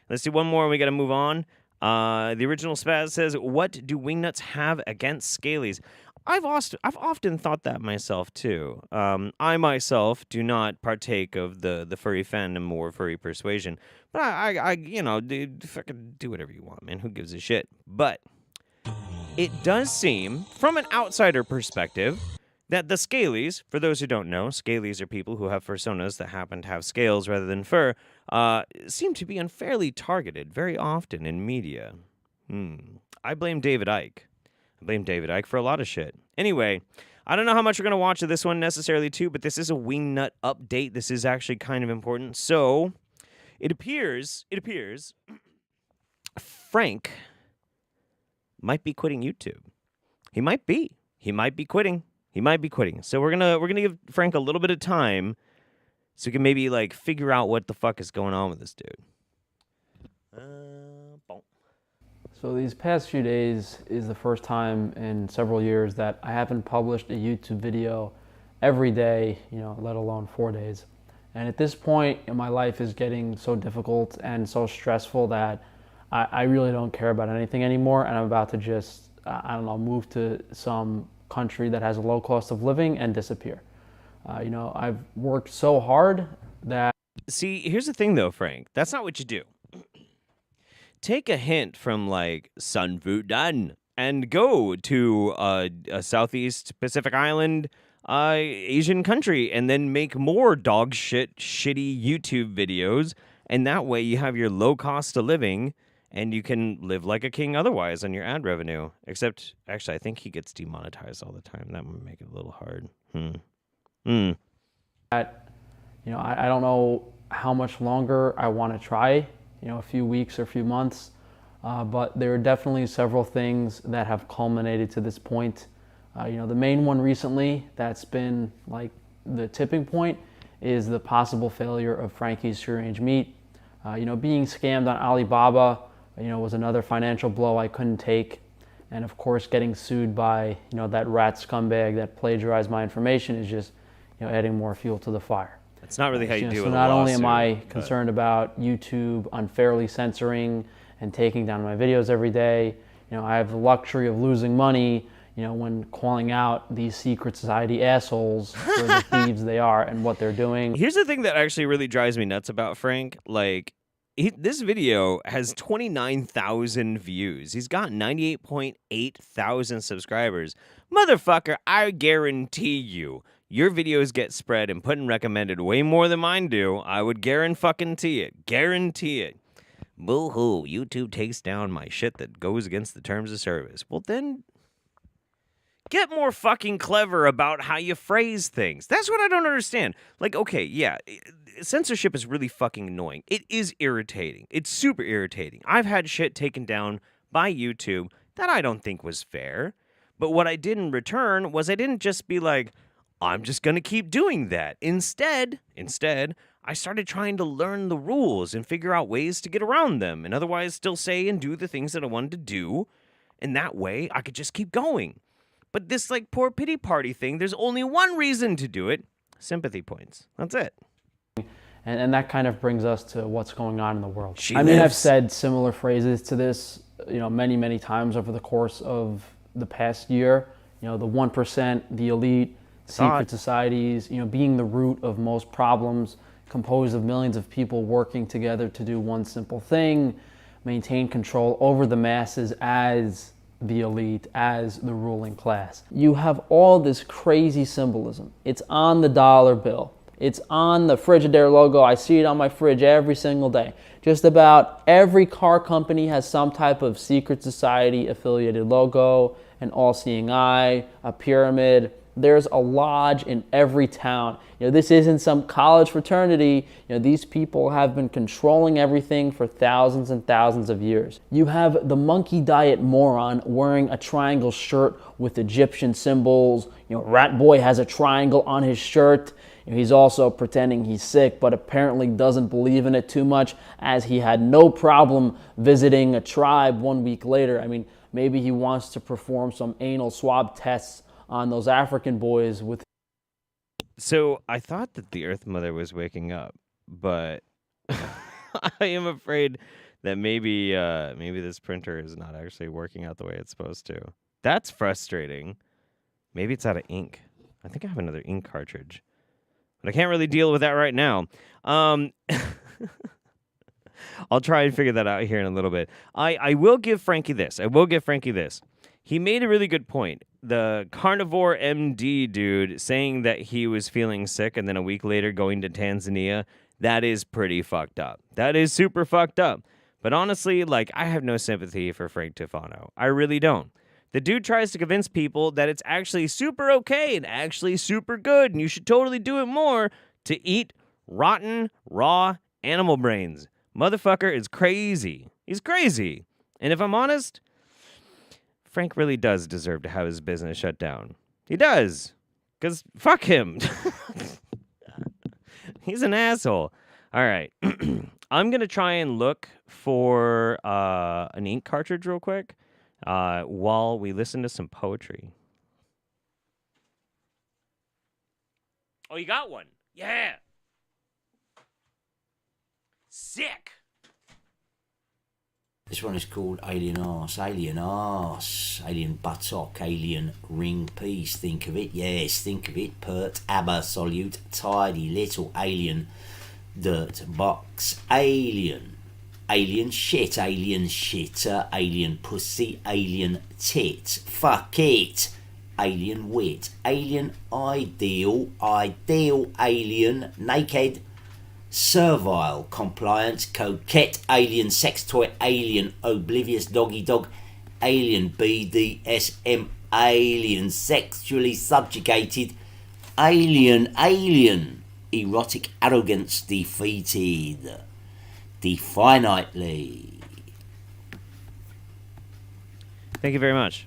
Let's do one more and we got to move on. The original Spaz says, what do wingnuts have against scalies? I've often thought that myself, too. I myself do not partake of the furry fandom or furry persuasion. But I you know, fucking do whatever you want, man. Who gives a shit? But it does seem, from an outsider perspective, that the scalies, for those who don't know, scalies are people who have fursonas that happen to have scales rather than fur, seem to be unfairly targeted very often in media. I blame David Icke. I blame David Icke for a lot of shit. Anyway, I don't know how much we're going to watch of this one necessarily too, but this is a Wingnut update. This is actually kind of important. So, it appears Frank might be quitting YouTube. He might be quitting. So we're gonna give Frank a little bit of time so we can maybe like figure out what the fuck is going on with this dude. So these past few days is the first time in several years that I haven't published a YouTube video every day, let alone 4 days. And at this point in my life is getting so difficult and so stressful that I really don't care about anything anymore, and I'm about to just, move to some country that has a low cost of living and disappear. I've worked so hard that... See, here's the thing though, Frank. That's not what you do. Take a hint from like Sun Fudan and go to a Southeast Pacific Island Asian country and then make more dog shit, shitty YouTube videos. And that way you have your low cost of living and you can live like a king otherwise on your ad revenue. Except, actually, I think he gets demonetized all the time. That would make it a little hard. I don't know how much longer I want to try, a few weeks or a few months, but there are definitely several things that have culminated to this point. The main one recently that's been like the tipping point is the possible failure of Frankie's Free Range Meat. Being scammed on Alibaba, was another financial blow I couldn't take. And of course, getting sued by, that rat scumbag that plagiarized my information is just, adding more fuel to the fire. It's not really how you deal with a lawsuit. So not only am I concerned about YouTube unfairly censoring and taking down my videos every day, I have the luxury of losing money, when calling out these secret society assholes for the thieves they are and what they're doing. Here's the thing that actually really drives me nuts about Frank. Like, this video has 29,000 views. He's got 98.8 thousand subscribers. Motherfucker, I guarantee you, your videos get spread and put in recommended way more than mine do. I would guarantee it. Guarantee it. Boo-hoo, YouTube takes down my shit that goes against the terms of service. Well, then get more fucking clever about how you phrase things. That's what I don't understand. Like, okay, yeah, censorship is really fucking annoying. It is irritating. It's super irritating. I've had shit taken down by YouTube that I don't think was fair. But what I did in return was I didn't just be like, I'm just going to keep doing that. Instead, I started trying to learn the rules and figure out ways to get around them and otherwise still say and do the things that I wanted to do. And that way I could just keep going. But this like poor pity party thing, there's only one reason to do it. Sympathy points. That's it. And that kind of brings us to what's going on in the world. I've said similar phrases to this, many, many times over the course of the past year. The 1%, the elite, secret societies, being the root of most problems, composed of millions of people working together to do one simple thing, maintain control over the masses as the elite, as the ruling class. You have all this crazy symbolism. It's on the dollar bill. It's on the Frigidaire logo. I see it on my fridge every single day. Just about every car company has some type of secret society affiliated logo, an all-seeing eye, a pyramid. There's a lodge in every town. This isn't some college fraternity. These people have been controlling everything for thousands and thousands of years. You have the monkey diet moron wearing a triangle shirt with Egyptian symbols. Rat Boy has a triangle on his shirt. He's also pretending he's sick, but apparently doesn't believe in it too much, as he had no problem visiting a tribe 1 week later. Maybe he wants to perform some anal swab tests on those African boys with... So I thought that the Earth Mother was waking up, but I am afraid that maybe this printer is not actually working out the way it's supposed to. That's frustrating. Maybe it's out of ink. I think I have another ink cartridge, but I can't really deal with that right now. I'll try and figure that out here in a little bit. I will give Frankie this. He made a really good point. The carnivore MD dude saying that he was feeling sick and then a week later going to Tanzania, that is pretty fucked up. That is super fucked up. But honestly, I have no sympathy for Frank Tofano. I really don't. The dude tries to convince people that it's actually super okay and actually super good and you should totally do it more to eat rotten, raw animal brains. Motherfucker is crazy. He's crazy. And if I'm honest, Frank really does deserve to have his business shut down. He does. Because fuck him. He's an asshole. All right. I'm gonna try and look for an ink cartridge real quick while we listen to some poetry. Oh, you got one? Yeah. Sick. This one is called Alien Arse, Alien Arse, Alien Buttock, Alien Ring Piece. Think of it, yes, think of it. Pert, aber, solute, tidy, little alien dirt box. Alien. Alien shit, alien shitter, alien pussy, alien tit. Fuck it. Alien wit, alien ideal, alien naked. Servile, compliant, coquette, alien sex toy, alien oblivious doggy dog, alien BDSM, alien sexually subjugated, alien erotic arrogance defeated, definitely. Thank you very much.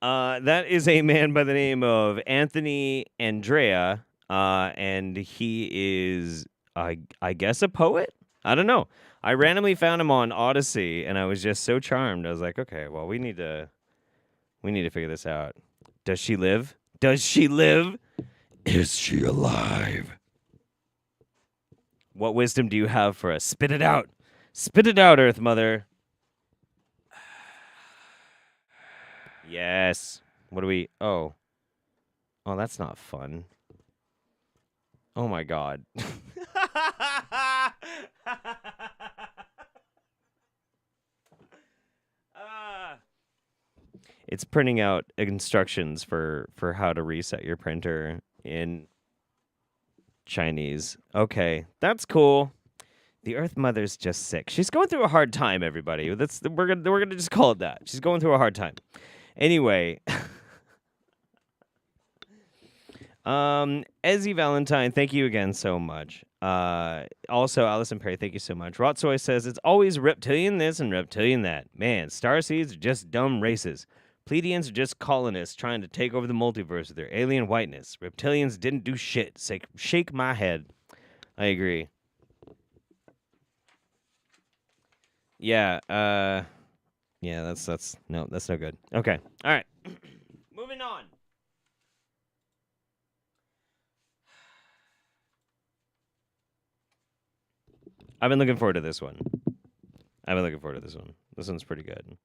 That is a man by the name of Anthony Andrea, and he is, I guess, a poet? I don't know. I randomly found him on Odyssey, and I was just so charmed. I was like, okay, well, we need to figure this out. Does she live? Does she live? Is she alive? What wisdom do you have for us? Spit it out. Spit it out, Earth Mother. Yes. What do we... Oh, that's not fun. Oh, my God. It's printing out instructions for how to reset your printer in Chinese. Okay, that's cool. The Earth Mother's just sick. She's going through a hard time, everybody. We're gonna just call it that. She's going through a hard time. Anyway, Ezzy Valentine, thank you again so much. Also, Allison Perry, thank you so much. Rotsoy says, it's always reptilian this and reptilian that. Man, starseeds are just dumb races. Pleiadians are just colonists trying to take over the multiverse with their alien whiteness. Reptilians didn't do shit. Shake my head. I agree. Yeah, that's no good. Okay. All right. Moving on. I've been looking forward to this one. This one's pretty good.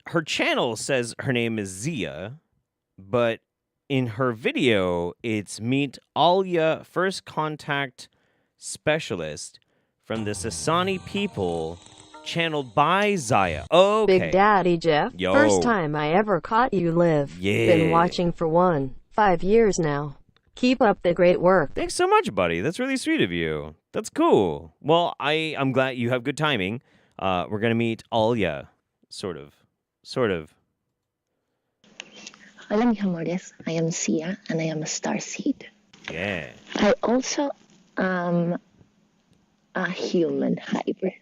Her channel says her name is Zia, but in her video, it's Meet Alia First Contact Specialist from the SASANI people, channeled by Zaya. Okay. Big Daddy Jeff, Yo. First time I ever caught you live. Yeah. Been watching for 5 years now. Keep up the great work. Thanks so much, buddy. That's really sweet of you. That's cool. Well, I'm glad you have good timing. We're going to meet Alia, sort of. Hola, mis amores. I am Sia, and I am a starseed. Yeah. I also am a human hybrid.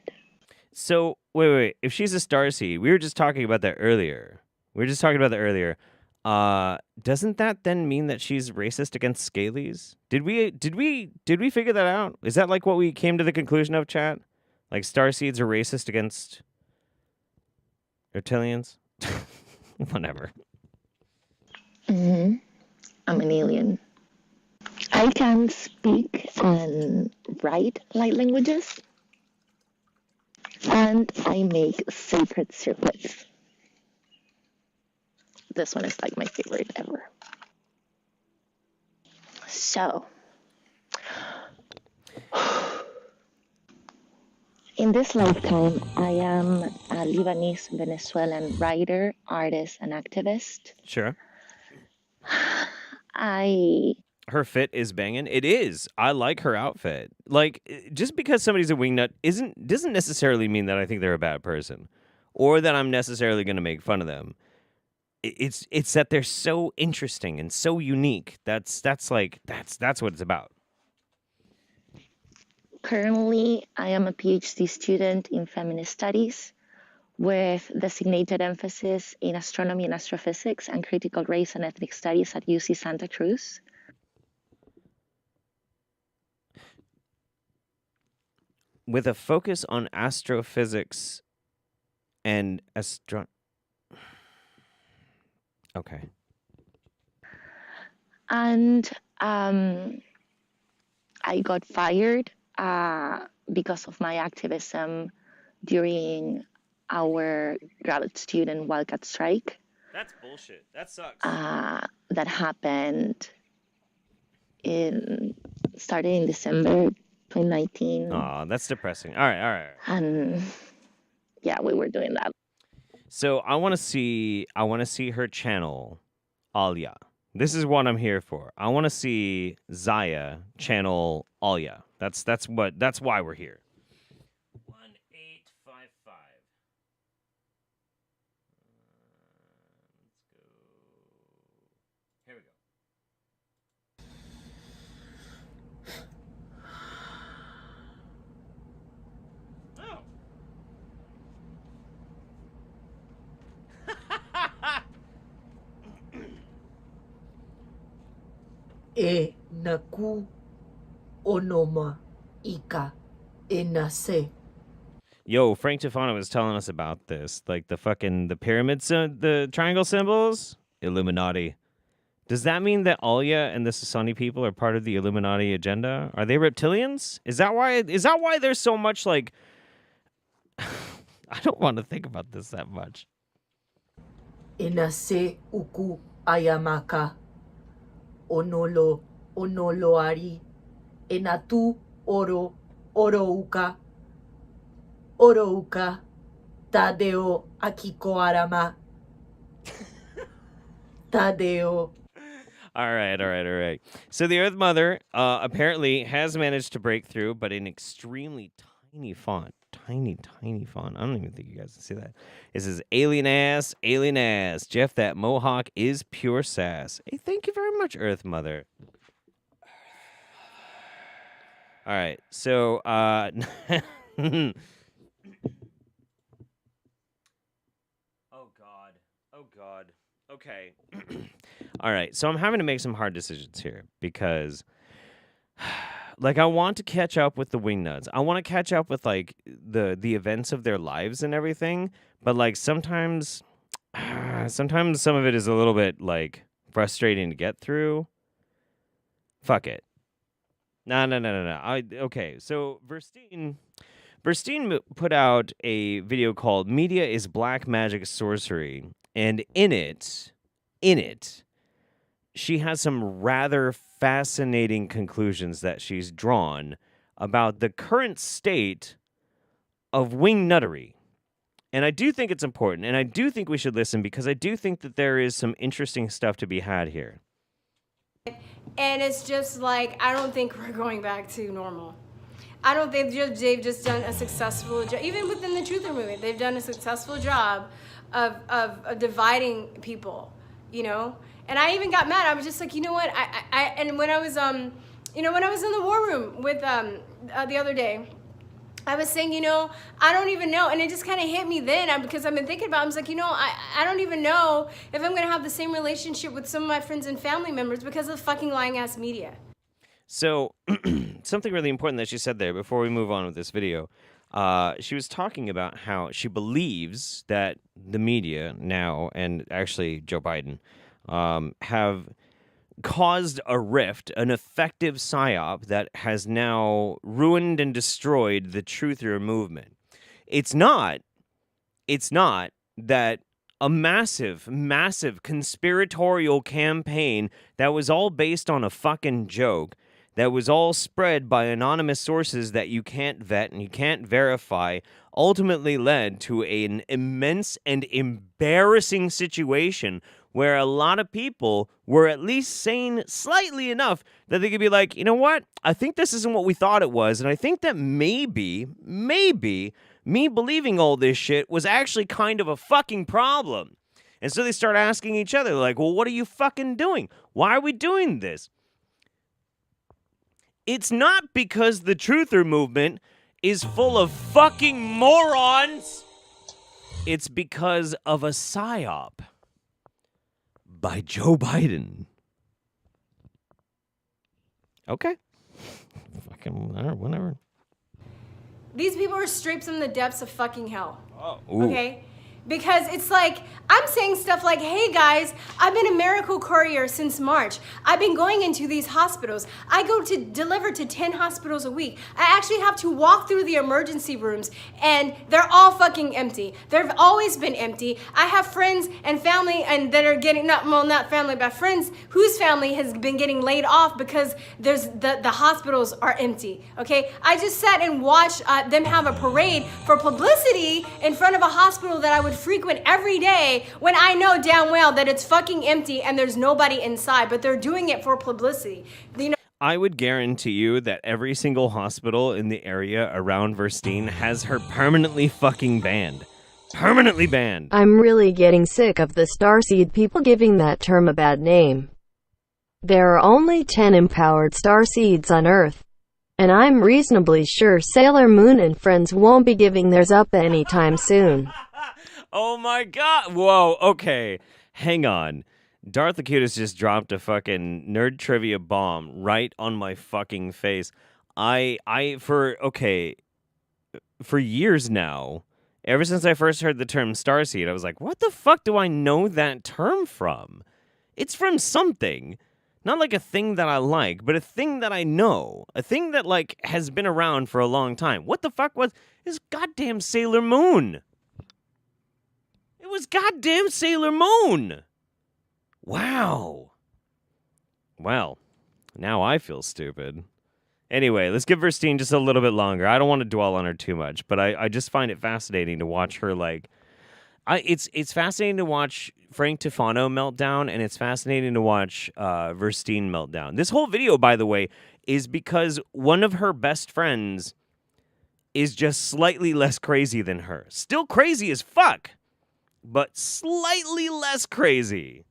So, wait. If she's a starseed, we were just talking about that earlier. Doesn't that then mean that she's racist against scalies? Did we figure that out? Is that like what we came to the conclusion of, chat? Like starseeds are racist against reptilians? Whatever. I'm an alien. I can speak and write light languages, and I make sacred circlets. This one is like my favorite ever. So, in this lifetime, I am a Lebanese Venezuelan writer, artist, and activist. Sure. Her fit is banging. It is. I like her outfit. Like, just because somebody's a wingnut doesn't necessarily mean that I think they're a bad person, or that I'm necessarily going to make fun of them. It's that they're so interesting and so unique. That's what it's about. Currently, I am a PhD student in feminist studies, with designated emphasis in astronomy and astrophysics and critical race and ethnic studies at UC Santa Cruz. With a focus on astrophysics and Okay. And I got fired because of my activism during our graduate student wildcat strike. That's bullshit. That sucks. That happened started in December 2019. Aw, that's depressing. All right. And yeah, we were doing that. So I want to see her channel, Alia. This is what I'm here for. I want to see Zaya channel Alia. That's why we're here. 1855. Let's go. Here we go. E naku onoma ika e nase. Yo, Frank Tofano was telling us about this, like the pyramids, the triangle symbols, Illuminati. Does that mean that Alia and the SASANI people are part of the Illuminati agenda? Are they reptilians? Is that why there's so much like? I don't want to think about this that much. E nase uku ayamaka. Onoloari, enatu orouka, tadeo akiko arama, tadeo. All right. So the Earth Mother apparently has managed to break through, but in extremely tiny font. Tiny font. I don't even think you guys can see that. It says, alien ass. Jeff, that mohawk is pure sass. Hey, thank you very much, Earth Mother. All right, so, oh, God. Okay. All right, so I'm having to make some hard decisions here because... Like, I want to catch up with the Wingnuts. I want to catch up with, like, the events of their lives and everything. But, like, sometimes some of it is a little bit, like, frustrating to get through. Fuck it. No. Okay, so Verstein put out a video called Media is Black Magic Sorcery. And in it, she has some rather fascinating conclusions that she's drawn about the current state of wingnuttery. And I do think it's important, and I do think we should listen because I do think that there is some interesting stuff to be had here. And it's just like, I don't think we're going back to normal. I don't think they've just done a successful job, even within the Truther movement, they've done a successful job of dividing people, you know? And I even got mad. I was just like, you know what? And when I was, when I was in the war room with the other day, I was saying, I don't even know. And it just kind of hit me then because I've been thinking about it. I was like, I don't even know if I'm going to have the same relationship with some of my friends and family members because of the fucking lying ass media. So something really important that she said there before we move on with this video. She was talking about how she believes that the media now, and actually Joe Biden, have caused a rift, an effective psyop that has now ruined and destroyed the truther movement. It's not that a massive conspiratorial campaign that was all based on a fucking joke, that was all spread by anonymous sources that you can't vet and you can't verify, ultimately led to an immense and embarrassing situation where a lot of people were at least sane slightly enough that they could be like, you know what? I think this isn't what we thought it was, and I think that maybe me believing all this shit was actually kind of a fucking problem. And so they start asking each other, like, well, what are you fucking doing? Why are we doing this? It's not because the truther movement is full of fucking morons. it's because of a psyop by Joe Biden. Okay. Fucking whatever. These people are straight from the depths of fucking hell. Oh. Okay? Because it's like, I'm saying stuff like, hey guys, I've been a miracle courier since March. I've been going into these hospitals. I go to deliver to 10 hospitals a week. I actually have to walk through the emergency rooms and they're all fucking empty. They've always been empty. I have friends and family and that are getting, not family, but friends whose family has been getting laid off because there's the hospitals are empty, okay? I just sat and watched them have a parade for publicity in front of a hospital that I would frequent every day when I know damn well that it's fucking empty and there's nobody inside, but they're doing it for publicity. You know, I would guarantee you that every single hospital in the area around Verstein has her permanently fucking banned. Permanently banned. I'm really getting sick of the starseed people giving that term a bad name. There are only 10 empowered starseeds on Earth. And I'm reasonably sure Sailor Moon and friends won't be giving theirs up anytime soon. Oh my god. Whoa, okay. Hang on. Darth Acutus just dropped a fucking nerd trivia bomb right on my fucking face. For years now, ever since I first heard the term starseed, I was like, what the fuck do I know that term from? It's from something. Not like a thing that I like, but a thing that I know. A thing that, like, has been around for a long time. What the fuck was this goddamn Sailor Moon? It was goddamn Sailor Moon. Wow. Well, now I feel stupid. Anyway, let's give Verstein just a little bit longer. I don't want to dwell on her too much, but I just find it fascinating to watch her, like... It's fascinating to watch Frank Tofano melt down, and it's fascinating to watch Verstein melt down. This whole video, by the way, is because one of her best friends is just slightly less crazy than her. Still crazy as fuck, but slightly less crazy.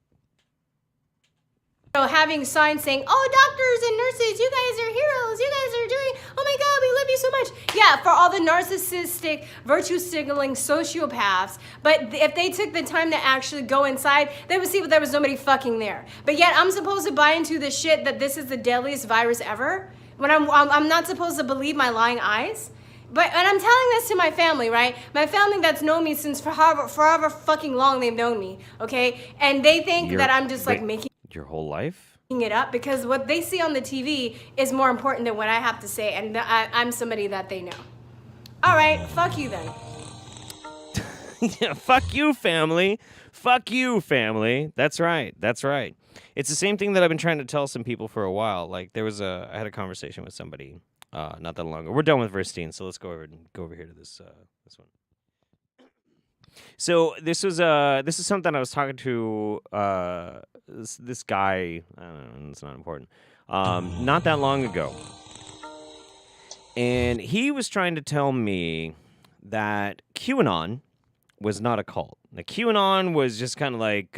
Having signs saying, oh, doctors and nurses, you guys are heroes, you guys are doing, oh my god, we love you so much. Yeah, for all the narcissistic, virtue signaling sociopaths, but if they took the time to actually go inside, they would see that there was nobody fucking there. But yet I'm supposed to buy into the shit that this is the deadliest virus ever, when I'm not supposed to believe my lying eyes? And I'm telling this to my family, right? My family that's known me since forever fucking long they've known me, okay? And they think that I'm just like making your whole life? It up because what they see on the TV is more important than what I have to say, and I'm somebody that they know. All right, fuck you then. Yeah, fuck you, family. Fuck you, family. That's right. That's right. It's the same thing that I've been trying to tell some people for a while. Like I had a conversation with somebody not that long ago. We're done with Verstein, so let's go over here to this one. So this is something I was talking to this guy. I don't know, it's not important. Not that long ago, and he was trying to tell me that QAnon was not a cult. Now, QAnon was just kind of like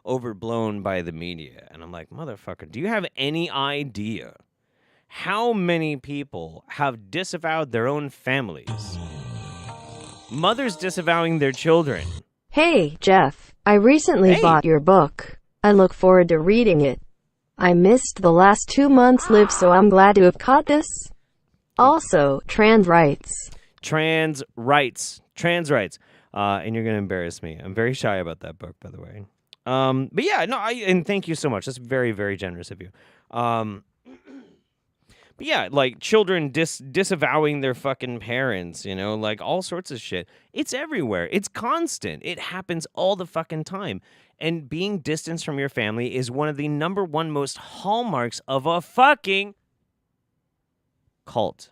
overblown by the media, and I'm like, motherfucker, do you have any idea how many people have disavowed their own families? Mothers disavowing their children. Hey, Jeff. I recently bought your book. I look forward to reading it. I missed the last 2 months live, so I'm glad to have caught this. Also, trans rights. Trans rights. And you're going to embarrass me. I'm very shy about that book, by the way. But yeah, no, and thank you so much. That's very, very generous of you. But yeah, like children disavowing their fucking parents, like all sorts of shit. It's everywhere. It's constant. It happens all the fucking time. And being distanced from your family is one of the number one most hallmarks of a fucking cult.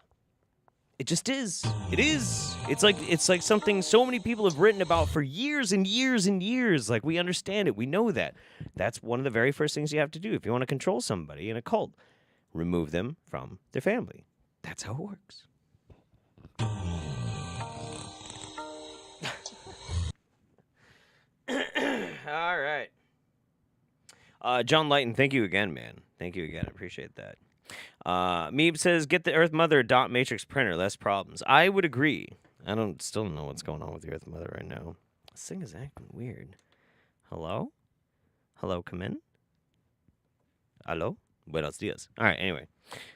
It just is. It is. It's like something so many people have written about for years and years and years. Like, we understand it. We know that. That's one of the very first things you have to do if you want to control somebody in a cult. Remove them from their family. That's how it works. All right. John Lighton, thank you again, man. Thank you again. I appreciate that. Meeb says, get the Earth Mother dot matrix printer. Less problems. I would agree. I still don't know what's going on with the Earth Mother right now. This thing is acting weird. Hello? Hello, come in? Hello? Buenos dias. All right, anyway.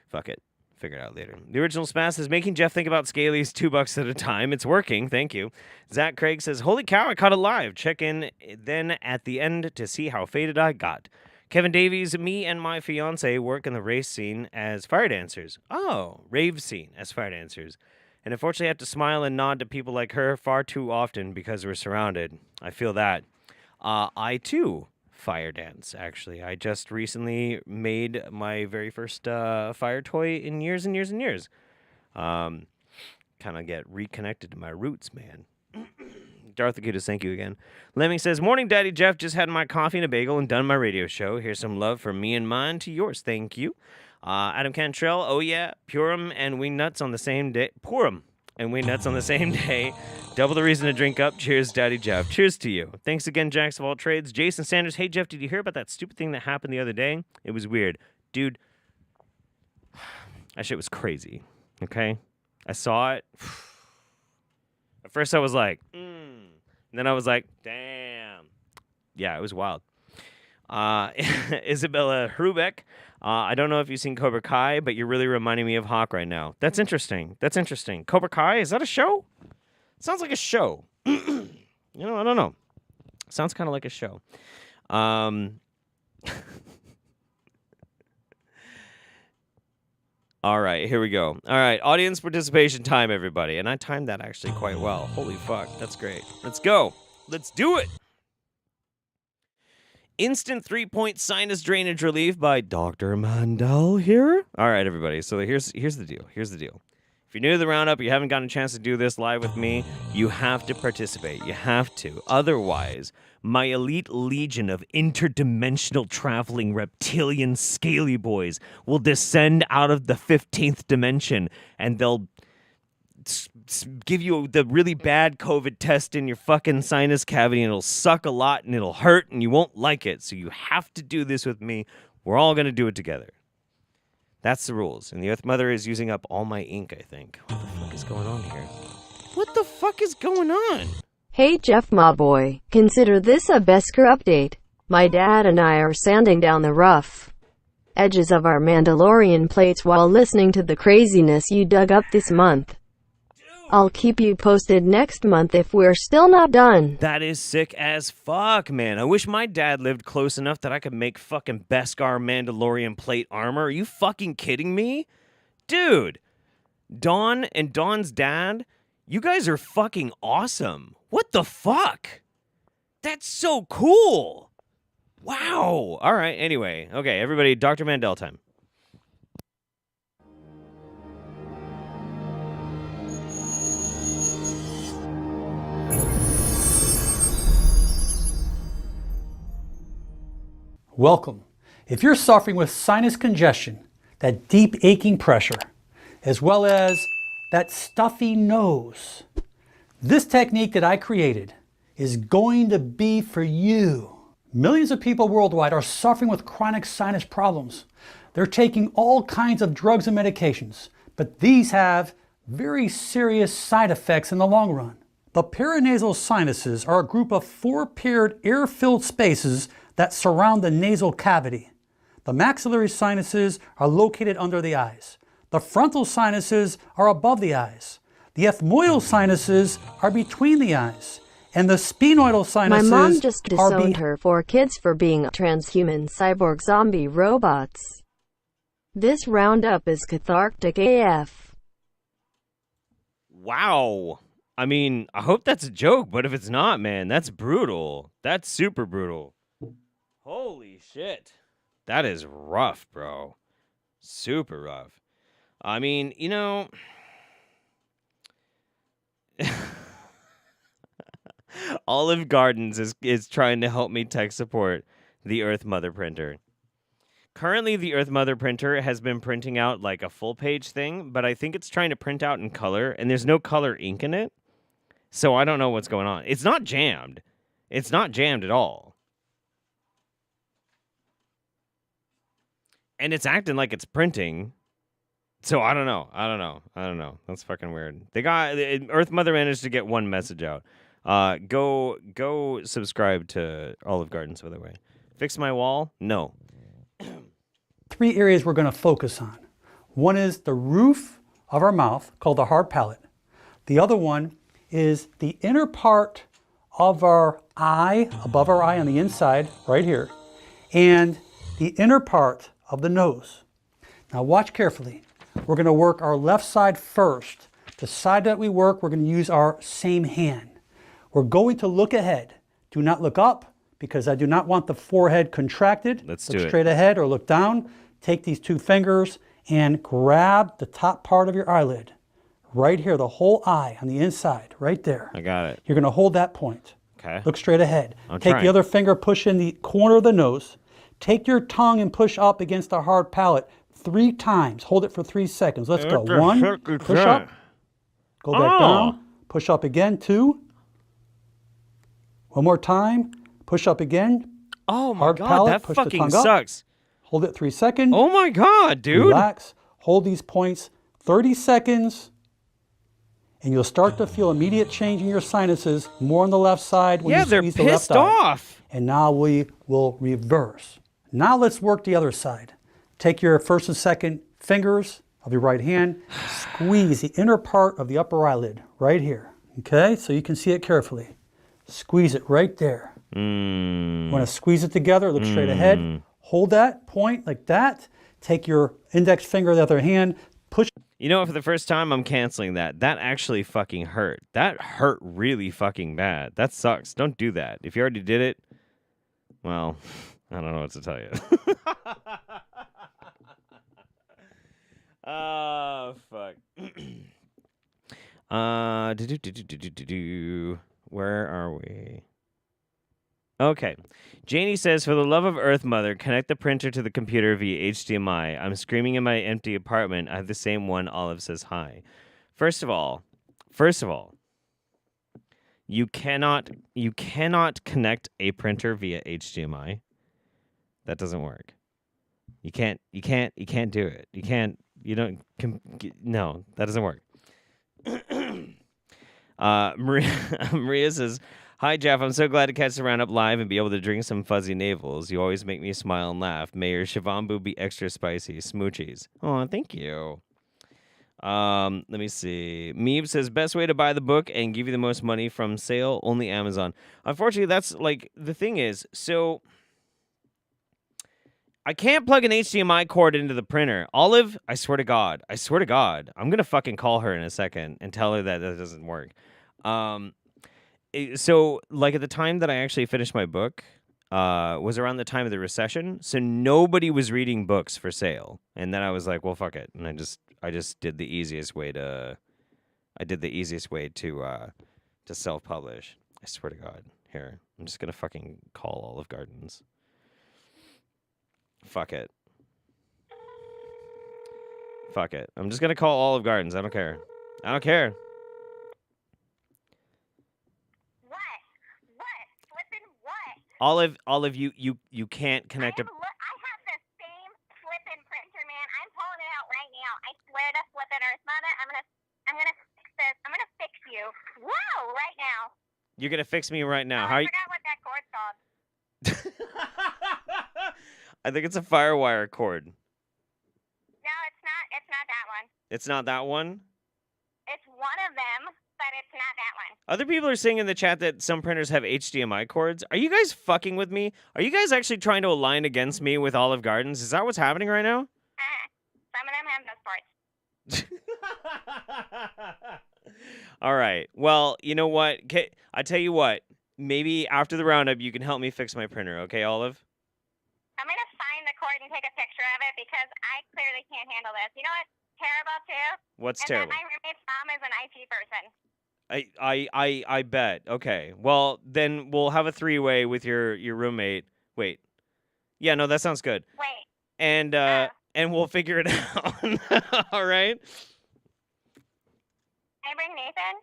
Fuck it. Figure it out later. The original Spaz is making Jeff think about Scaly's $2 at a time. It's working. Thank you. Zach Craig says, holy cow, I caught it live. Check in then at the end to see how faded I got. Kevin Davies, me and my fiance work in the race scene as fire dancers. Oh, rave scene as fire dancers. And unfortunately, I have to smile and nod to people like her far too often because we're surrounded. I feel that. I, too, fire dance, actually. I just recently made my very first fire toy in years and years and years. Kind of get reconnected to my roots, man. Darth Acutis, thank you again. Lemming says, morning, Daddy Jeff. Just had my coffee and a bagel and done my radio show. Here's some love from me and mine to yours. Thank you. Adam Cantrell, oh yeah, Purim and Wingnuts on the same day. Purim and Wingnuts on the same day. Double the reason to drink up. Cheers, Daddy Jeff. Cheers to you. Thanks again, Jacks of all trades. Jason Sanders, hey, Jeff, did you hear about that stupid thing that happened the other day? It was weird. Dude, that shit was crazy, okay? I saw it. At first I was like, And then I was like, damn. Yeah, it was wild. Isabella Hrubeck, I don't know if you've seen Cobra Kai, but you're really reminding me of Hawk right now. That's interesting. Cobra Kai, is that a show? Sounds like a show. I don't know. Sounds kind of like a show. All right, here we go. All right, audience participation time, everybody. And I timed that actually quite well. Holy fuck, that's great. Let's go. Let's do it. Instant 3-point sinus drainage relief by Dr. Mandel here. All right, everybody. So here's the deal. If you're new to the Roundup, you haven't gotten a chance to do this live with me, you have to participate. You have to. Otherwise, my elite legion of interdimensional traveling reptilian scaly boys will descend out of the 15th dimension, and they'll give you the really bad COVID test in your fucking sinus cavity, and it'll suck a lot, and it'll hurt, and you won't like it. So you have to do this with me. We're all going to do it together. That's the rules. And the Earth Mother is using up all my ink, I think. What the fuck is going on here? What the fuck is going on? Hey Jeff, my boy. Consider this a Besker update. My dad and I are sanding down the rough edges of our Mandalorian plates while listening to the craziness you dug up this month. I'll keep you posted next month if we're still not done. That is sick as fuck, man. I wish my dad lived close enough that I could make fucking Beskar Mandalorian plate armor. Are you fucking kidding me? Dude, Dawn and Dawn's dad, you guys are fucking awesome. What the fuck? That's so cool. Wow. All right, anyway. Okay, everybody, Dr. Mandel time. Welcome. If you're suffering with sinus congestion, that deep aching pressure, as well as that stuffy nose, this technique that I created is going to be for you. Millions of people worldwide are suffering with chronic sinus problems. They're taking all kinds of drugs and medications, but these have very serious side effects in the long run. The paranasal sinuses are a group of 4-paired air-filled spaces that surround the nasal cavity. The maxillary sinuses are located under the eyes. The frontal sinuses are above the eyes. The ethmoidal sinuses are between the eyes. And the sphenoidal sinuses My mom just disowned her 4 kids for being transhuman cyborg zombie robots. This roundup is cathartic AF. Wow. I mean, I hope that's a joke, but if it's not, man, that's brutal. That's super brutal. Holy shit. That is rough, bro. Super rough. I mean, you know... Olive Gardens is trying to help me tech support the Earth Mother printer. Currently, the Earth Mother printer has been printing out like a full page thing, but I think it's trying to print out in color, and there's no color ink in it. So I don't know what's going on. It's not jammed. It's not jammed at all. And it's acting like it's printing. So I don't know. That's fucking weird. Earth Mother managed to get one message out. Go subscribe to Olive Gardens, by the way. Fix my wall? No. 3 areas we're going to focus on. One is the roof of our mouth, called the hard palate. The other one is the inner part of our eye, above our eye on the inside, right here, and the inner part of the nose. Now watch carefully. We're going to work our left side first. The side that we work, we're going to use our same hand. We're going to look ahead. Do not look up, because I do not want the forehead contracted. Let's do it. Look straight ahead or look down. Take these 2 fingers and grab the top part of your eyelid. Right here, the whole eye on the inside, right there. I got it. You're going to hold that point. Okay. Look straight ahead. I'm Take trying. the other finger, push in the corner of the nose. Take your tongue and push up against the hard palate 3 times. Hold it for 3 seconds. Let's go. 1, push up. Go back down. Push up again. 2. One more time. Push up again. Oh my hard God, palate. that Push the fucking tongue up. sucks. Hold it 3 seconds. Oh my God, dude. Relax. Hold these points 30 seconds. And you'll start to feel immediate change in your sinuses, more on the left side when you they're squeeze the left pissed eye. off. And now we will reverse. Now let's work the other side. Take your first and second fingers of your right hand, squeeze the inner part of the upper eyelid right here. Okay, so you can see it carefully. Squeeze it right there. You want to squeeze it together, look straight ahead. Hold that point like that. Take your index finger of the other hand, push. You know what, for the first time, I'm canceling that. That actually fucking hurt. That hurt really fucking bad. That sucks. Don't do that. If you already did it, well, I don't know what to tell you. Oh, fuck. Where are we? Okay. Janie says, for the love of Earth Mother, connect the printer to the computer via HDMI. I'm screaming in my empty apartment. I have the same one. Olive says hi. First of all, you cannot connect a printer via HDMI. That doesn't work. You can't do it. No, that doesn't work. Maria says, hi, Jeff. I'm so glad to catch the Roundup live and be able to drink some fuzzy navels. You always make me smile and laugh. May your Shivambu be extra spicy. Smoochies. Oh, thank you. Let me see. Meeb says, best way to buy the book and give you the most money from sale, only Amazon. Unfortunately, that's like, the thing is, so I can't plug an HDMI cord into the printer. Olive, I swear to God, I'm going to fucking call her in a second and tell her that doesn't work. So, like, at the time that I actually finished my book, was around the time of the recession, so nobody was reading books for sale. And then I was like, well, fuck it. And I just did the easiest way to self-publish. I swear to God. Here, I'm just going to fucking call Olive Gardens. Fuck it. I'm just going to call Olive Gardens. I don't care. Olive, you can't connect a... I have the same flippin' printer, man. I'm pulling it out right now. I swear to flippin' Earth Mother, I'm gonna fix this. I'm gonna fix you. Whoa, right now. You're gonna fix me right now. I forgot what that cord's called. I think it's a Firewire cord. No, it's not. It's not that one. It's not that one? It's one of them, but it's not that one. Other people are saying in the chat that some printers have HDMI cords. Are you guys fucking with me? Are you guys actually trying to align against me with Olive Gardens? Is that what's happening right now? Some of them have those cords. All right. Well, you know what? I tell you what. Maybe after the roundup, you can help me fix my printer. Okay, Olive? I'm going to find the cord and take a picture of it because I clearly can't handle this. You know what's terrible, too? What's and terrible? That my roommate's mom is an IT person. I bet. Okay. Well, then we'll have a three-way with your roommate. Wait. Yeah, no, that sounds good. Wait. And we'll figure it out. All right? Can I bring Nathan?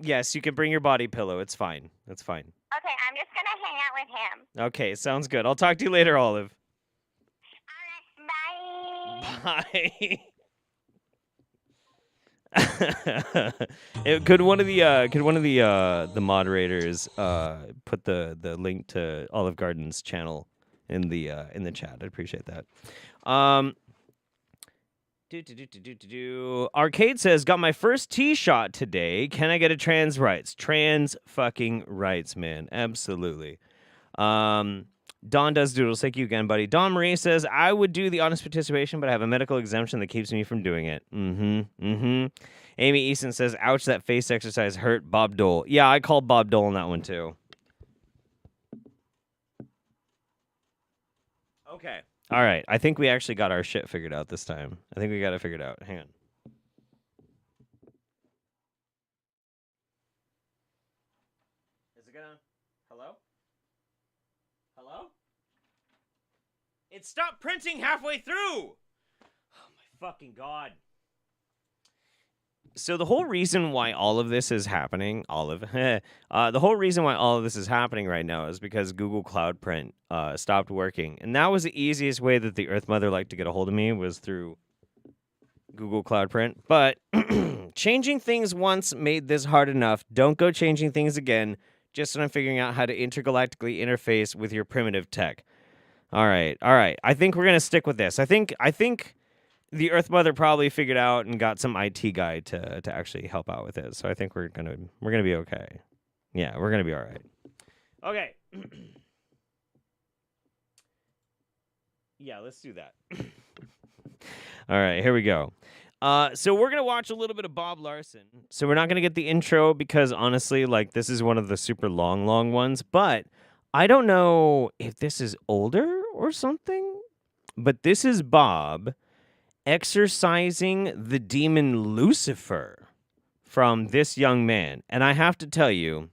Yes, you can bring your body pillow. It's fine. That's fine. Okay, I'm just going to hang out with him. Okay, sounds good. I'll talk to you later, Olive. All right, bye. Bye. Could one of the moderators put the link to Olive Garden's channel in the chat? I'd appreciate that. Arcade says, got my first T shot today. Can I get a trans rights? Trans fucking rights, man. Absolutely. Don does doodles. Thank you again, buddy. Don Marie says, I would do the honest participation, but I have a medical exemption that keeps me from doing it. Amy Easton says, ouch, that face exercise hurt. Bob Dole. Yeah, I called Bob Dole on that one, too. Okay. All right. I think we actually got our shit figured out this time. I think we got it figured out. Hang on. Is it gonna... Hello? Hello? It stopped printing halfway through! Oh my fucking god. So the whole reason why all of this is happening, the whole reason why all of this is happening right now is because Google Cloud Print stopped working. And that was the easiest way that the Earth Mother liked to get a hold of me, was through Google Cloud Print. But changing things once made this hard enough. Don't go changing things again, just when I'm figuring out how to intergalactically interface with your primitive tech. All right. I think we're going to stick with this. I think the Earth Mother probably figured out and got some IT guy to actually help out with it. So I think we're gonna be okay. Yeah, we're gonna be all right. Okay. Yeah, let's do that. All right, here we go. So we're gonna watch a little bit of Bob Larson. So we're not gonna get the intro because honestly, like, this is one of the super long ones. But I don't know if this is older or something. But this is Bob exorcising the demon Lucifer from this young man. And I have to tell you,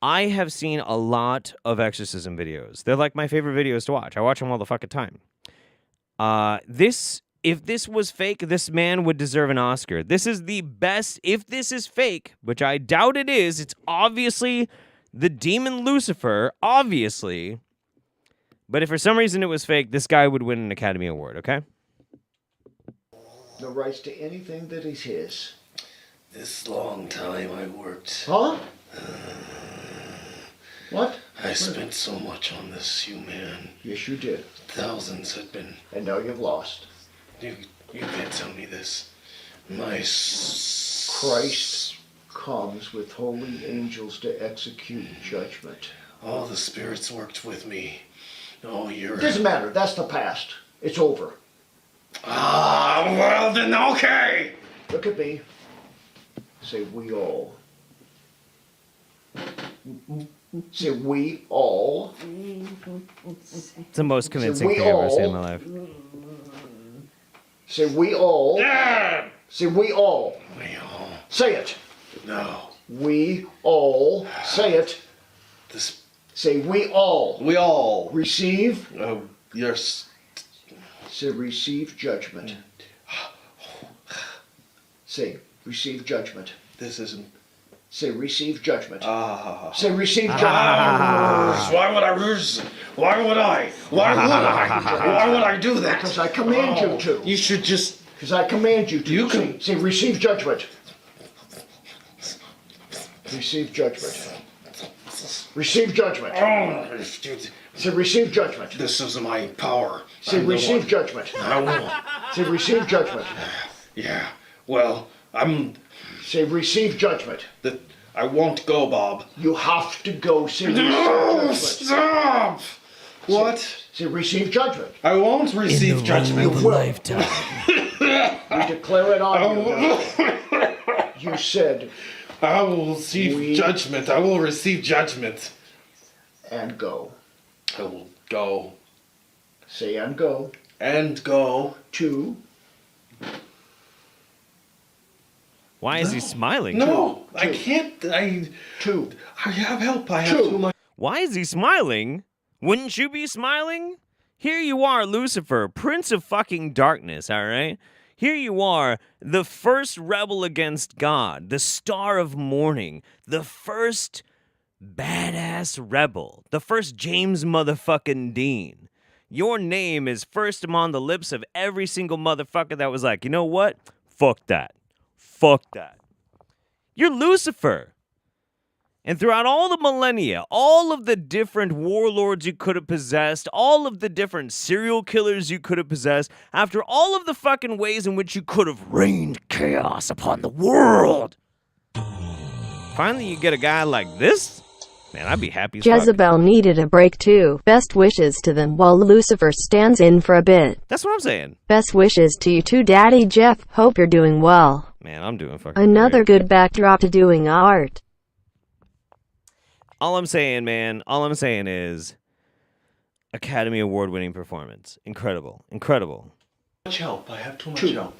I have seen a lot of exorcism videos. They're like my favorite videos to watch. I watch them all the fucking time. If this was fake, this man would deserve an Oscar. This is the best. If this is fake, which I doubt it is, it's obviously the demon Lucifer, obviously. But if for some reason it was fake, this guy would win an Academy Award, okay? No rights to anything that is his. This long time I worked. Huh? What? I spent so much on this, you man. Yes, you did. Thousands had been. And now you've lost. You can't tell me this. Christ comes with holy angels to execute judgment. All the spirits worked with me. Oh, It doesn't matter. That's the past. It's over. Ah, well then, okay. Look at me. Say we all. Say we all. It's the most convincing thing I've ever seen in my life. Say we all. Yeah. Say we all. We all. Say it. No. We all. Say it. This. Say we all. We all. Receive. Oh, yes. Say receive judgment. Say receive judgment. This isn't. Say receive judgment. Say receive judgment. Why would I lose? Why would I? Why would I do that? Because I command you to. You should just. Because I command you to. You can. Say receive judgment. Receive judgment. Receive judgment. Say receive judgment. This is my power. Say receive judgment. I will. Say receive judgment. Yeah. Well, I'm. Say receive judgment. That I won't go, Bob. You have to go. Say receive No! judgment. Stop! What? Say receive judgment. I won't receive judgment. You will. We declare it on you. You said. I will receive judgment. I will receive judgment. And go. I will go. Say and go. And go. To. Why is he smiling? No, I can't. I have help. I have too much. Why is he smiling? Wouldn't you be smiling? Here you are, Lucifer, Prince of fucking Darkness, all right? Here you are, the first rebel against God, the Star of Morning, the first badass rebel, the first James motherfucking Dean. Your name is first among the lips of every single motherfucker that was like, you know what? Fuck that. Fuck that. You're Lucifer. And throughout all the millennia, all of the different warlords you could have possessed, all of the different serial killers you could have possessed, after all of the fucking ways in which you could have rained chaos upon the world, finally you get a guy like this? Man, I'd be happy as fuck. Jezebel needed a break too. Best wishes to them while Lucifer stands in for a bit. That's what I'm saying. Best wishes to you too, Daddy Jeff. Hope you're doing well. Man, I'm doing fucking Another great. good backdrop to doing art. All I'm saying, man, all I'm saying is Academy Award-winning performance. Incredible. Incredible. Much help. I have too much 2. help.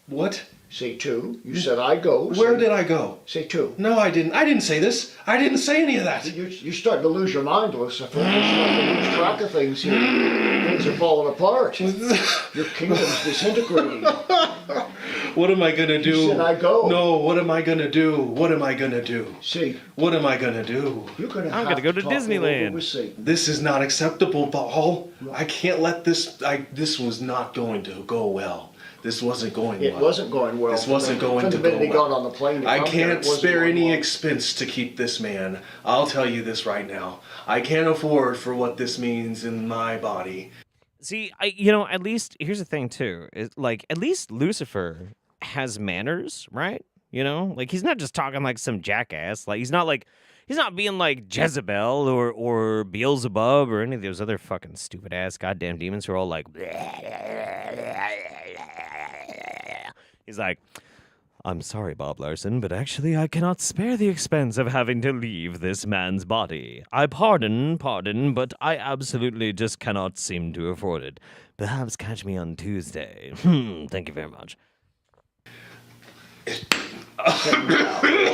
What? Say 2. You said I go. Where did I go? Say 2. No, I didn't. I didn't say this. I didn't say any of that. You're starting to lose your mind, Lucifer. You're starting to lose track of things here. Things are falling apart. Your kingdom's disintegrating. What am I gonna do? You said I go. No, what am I gonna do? What am I gonna do? See. What am I gonna do? You're gonna I'm gonna go to Disneyland. This is not acceptable, Paul. I can't let this. This was not going to go well. This wasn't going well. It wasn't going well. This wasn't going to From the go minute he well. got on the plane to I come here, it can't wasn't spare going any well. expense to keep this man. I'll tell you this right now. I can't afford for what this means in my body. See, at least, here's the thing, too. At least Lucifer has manners, right? Like, he's not just talking like some jackass. Like, he's not being like Jezebel or Beelzebub or any of those other fucking stupid-ass goddamn demons who are all like... He's like, I'm sorry, Bob Larson, but actually I cannot spare the expense of having to leave this man's body. I pardon, but I absolutely just cannot seem to afford it. Perhaps catch me on Tuesday. Thank you very much.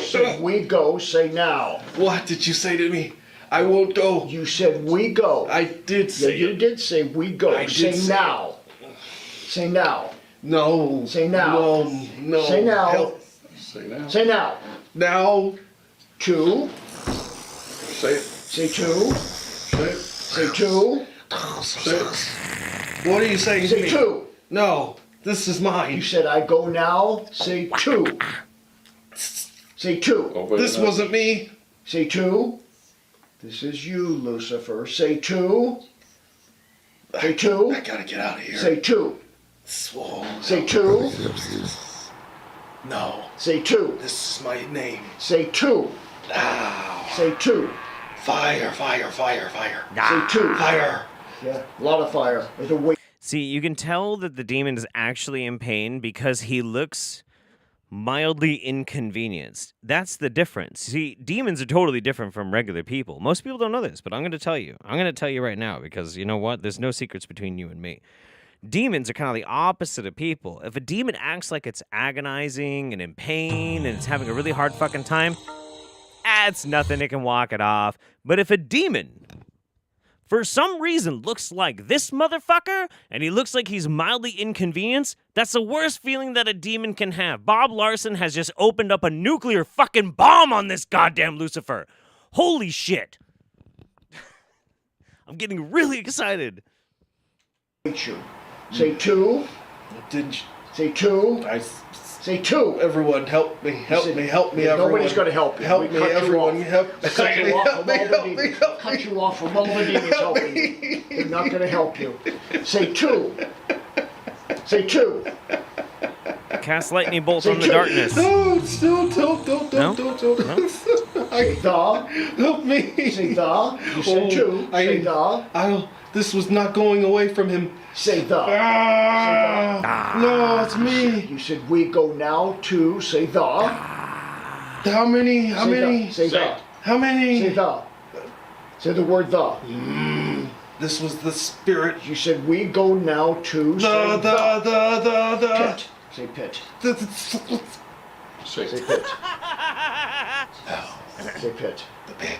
Say we go, say now. What did you say to me? I won't go. You said we go. I did say You did say we go. I say did say now. Say now. No. Say now. No. Say now. Help. Say now. Say now. Now. 2. Say it. Say 2. Say it. Say 2. Say it. What are you saying to me? Say 2. No. This is mine. You said I go now. Say 2. Say 2. This wasn't me. Say 2. This is you, Lucifer. Say 2. Say 2. I gotta get out of here. Say 2. Whoa. Say 2. No. Say 2. This is my name. Say 2. Ow. Say 2. Fire. Say 2. Fire. Yeah, a lot of fire. There's a weight. See, you can tell that the demon is actually in pain because he looks mildly inconvenienced. That's the difference. See, demons are totally different from regular people. Most people don't know this, but I'm going to tell you. I'm going to tell you right now because you know what? There's no secrets between you and me. Demons are kind of the opposite of people. If a demon acts like it's agonizing and in pain and it's having a really hard fucking time, it's nothing. It can walk it off. But if a demon, for some reason, looks like this motherfucker, and he looks like he's mildly inconvenienced, that's the worst feeling that a demon can have. Bob Larson has just opened up a nuclear fucking bomb on this goddamn Lucifer. Holy shit. I'm getting really excited. Say 2. Did you? Say 2. Say 2. Everyone, help me, help me, everyone. Nobody's going to help you. Help me, everyone. Help me, Cut you off from all the help me, demons. help Cut you off from all the demons helping you. They're not going to help you. Say 2. Say 2. Cast lightning bolt Say on the 2. darkness. No, don't. No? Help me. Say the. You said 2. Say the. This was not going away from him. Say the. No, it's me. You said we go now to. Say the. How many? Say the. How many? Say the. Say the word the. This was the spirit. You said we go now to. The. Pit. Say pit. Say pit. Say pit. The pit.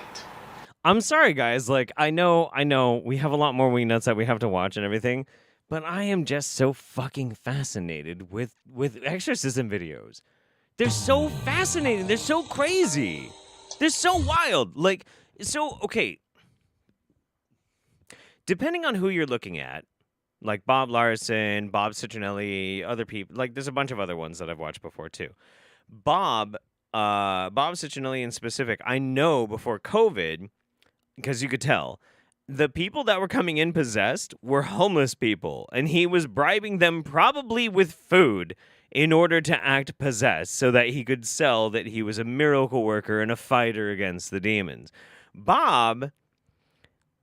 I'm sorry, guys. Like, I know, we have a lot more Wingnuts that we have to watch and everything, but I am just so fucking fascinated with exorcism videos. They're so fascinating. They're so crazy. They're so wild. Like, so, okay. Depending on who you're looking at, Like Bob Larson, Bob Citronelli, other people. Like there's a bunch of other ones that I've watched before too. Bob Citronelli in specific, I know before COVID, because you could tell, the people that were coming in possessed were homeless people, and he was bribing them probably with food in order to act possessed so that he could sell that he was a miracle worker and a fighter against the demons. Bob,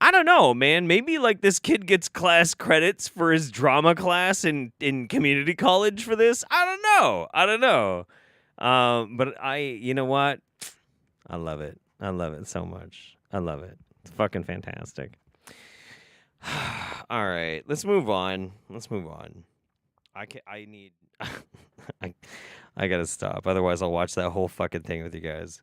I don't know, man. Maybe like this kid gets class credits for his drama class in community college for this. I don't know. But you know what? I love it. I love it so much. I love it. It's fucking fantastic. All right, let's move on. I gotta stop. Otherwise, I'll watch that whole fucking thing with you guys.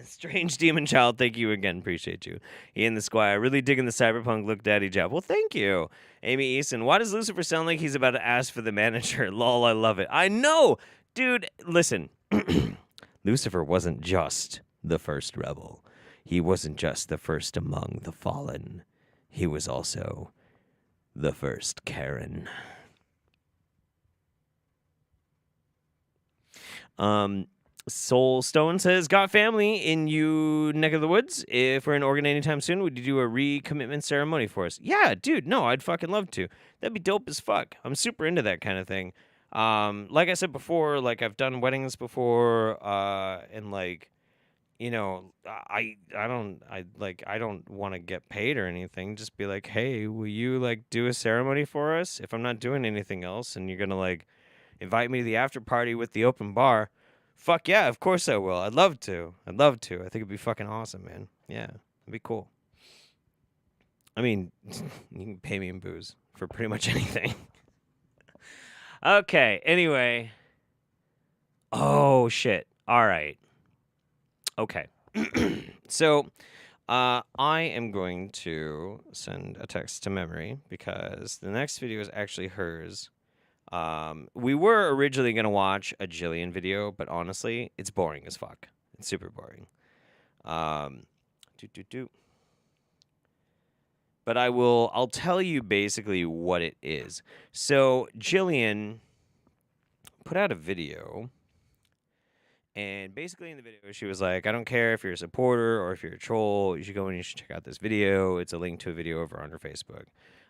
Strange Demon Child, thank you again. Appreciate you. Ian the Squire, really digging the cyberpunk look daddy job. Well, thank you. Amy Easton, why does Lucifer sound like he's about to ask for the manager? Lol, I love it. I know. Dude, listen. Lucifer wasn't just the first rebel. He wasn't just the first among the fallen. He was also the first Karen. Soulstone says, got family in you neck of the woods. If we're in Oregon anytime soon, would you do a recommitment ceremony for us? Yeah, dude, no, I'd fucking love to. That'd be dope as fuck. I'm super into that kind of thing. Like I said before, like I've done weddings before, and like, you know, I don't want to get paid or anything. Just be like, hey, will you like do a ceremony for us? If I'm not doing anything else and you're gonna like invite me to the after party with the open bar, fuck yeah, of course I will. I'd love to. I think it'd be fucking awesome, man. Yeah, it'd be cool. I mean, you can pay me in booze for pretty much anything. Okay, anyway. Oh, shit. All right. Okay. So, I am going to send a text to Memory because the next video is actually hers. We were originally going to watch a Jillian video, but honestly, it's boring as fuck. It's super boring. But I'll tell you basically what it is. So Jillian put out a video, and basically in the video she was like, I don't care if you're a supporter or if you're a troll, you should go and you should check out this video. It's a link to a video over on her Facebook.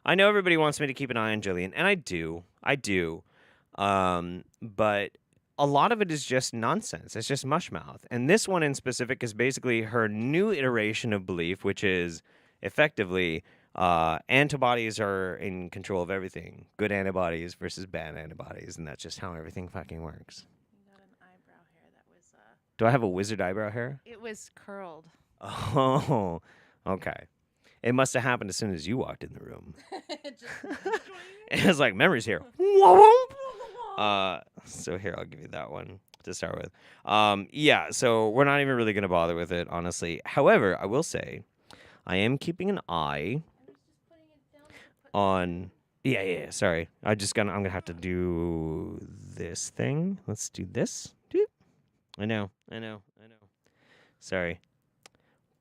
I know everybody wants me to keep an eye on Jillian, and I do. But a lot of it is just nonsense. It's just mushmouth. And this one in specific is basically her new iteration of belief, which is effectively antibodies are in control of everything. Good antibodies versus bad antibodies, and that's just how everything fucking works. You got an eyebrow hair that was... Do I have a wizard eyebrow hair? It was curled. Oh, okay. It must have happened as soon as you walked in the room. It was like, Memory's here. So here, I'll give you that one to start with. Yeah, so we're not even really going to bother with it, honestly. However, I will say, I am keeping an eye on... Yeah, sorry. I'm going to have to do this thing. Let's do this. I know. Sorry.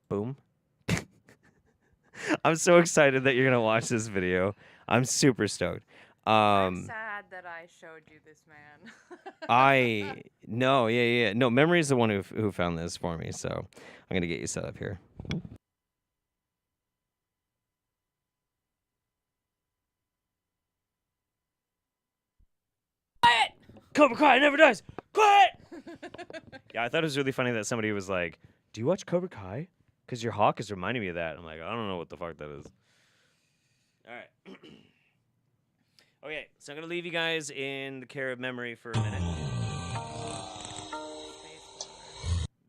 Boom. I'm so excited that you're going to watch this video. I'm super stoked. I'm sad that I showed you this man. No, Memory's the one who found this for me, so I'm going to get you set up here. Quiet! Cobra Kai never dies! Quiet! Yeah, I thought it was really funny that somebody was like, do you watch Cobra Kai? Because your hawk is reminding me of that. I'm like, I don't know what the fuck that is. All right. Okay, so I'm going to leave you guys in the care of Memory for a minute.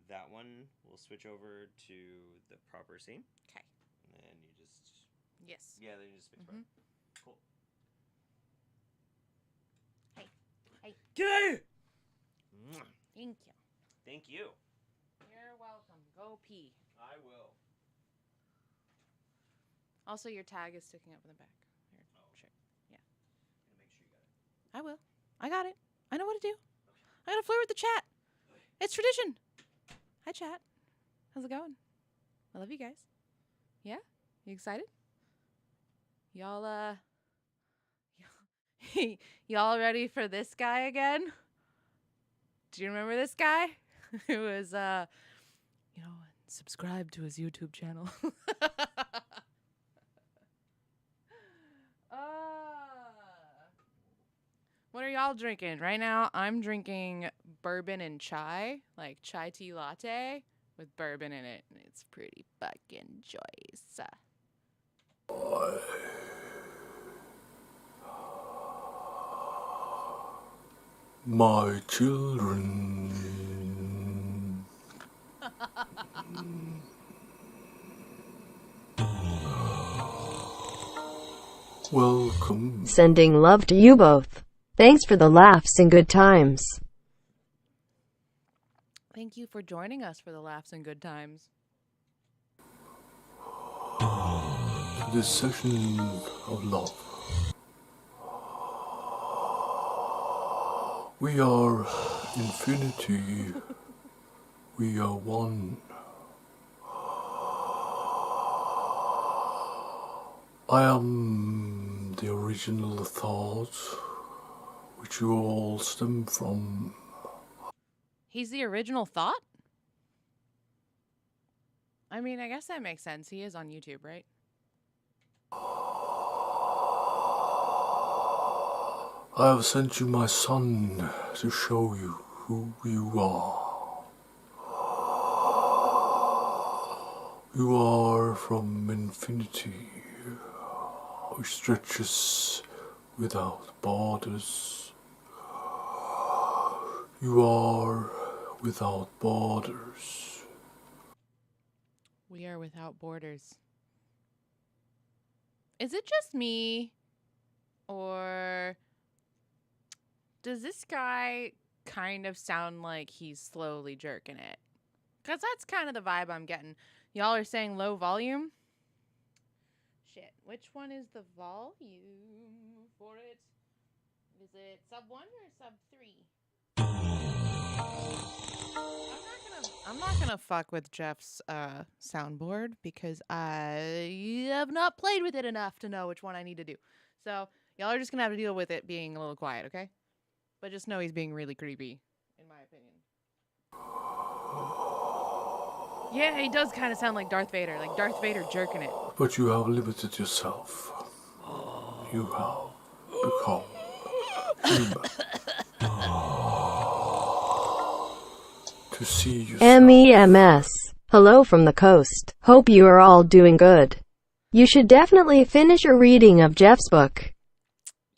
That one, we'll switch over to the proper scene. Okay. And you just... Yes. Yeah, then you just space bar. Cool. Hey. Gay! Thank you. Thank you. You're welcome. Go pee. I will. Also, your tag is sticking up in the back. Here, check. Yeah. Make sure you got it. I will. I got it. I know what to do. I gotta flirt with the chat. It's tradition. Hi, chat. How's it going? I love you guys. Yeah? You excited? Y'all, y'all ready for this guy again? Do you remember this guy? Who was, subscribe to his YouTube channel. What are y'all drinking? Right now, I'm drinking bourbon and chai, like chai tea latte with bourbon in it. And it's pretty fucking choice. My children. Welcome. Sending love to you both. Thanks for the laughs and good times. Thank you for joining us for the laughs and good times. This session of love. We are infinity. We are one. I am the original thought which you all stem from. He's the original thought? I mean, I guess that makes sense. He is on YouTube, right? I have sent you my son to show you who you are. You are from infinity, which stretches without borders. You are without borders. We are without borders. Is it just me? Or does this guy kind of sound like he's slowly jerking it? Because that's kind of the vibe I'm getting. Y'all are saying low volume? Shit, which one is the volume for it? Is it sub 1 or sub 3? I'm not gonna fuck with Jeff's soundboard because I have not played with it enough to know which one I need to do. So y'all are just gonna have to deal with it being a little quiet, okay? But just know he's being really creepy, in my opinion. Yeah, he does kind of sound like Darth Vader jerking it. But you have limited yourself. You have become human. To see yourself. MEMS. Hello from the coast. Hope you are all doing good. You should definitely finish your reading of Jeff's book.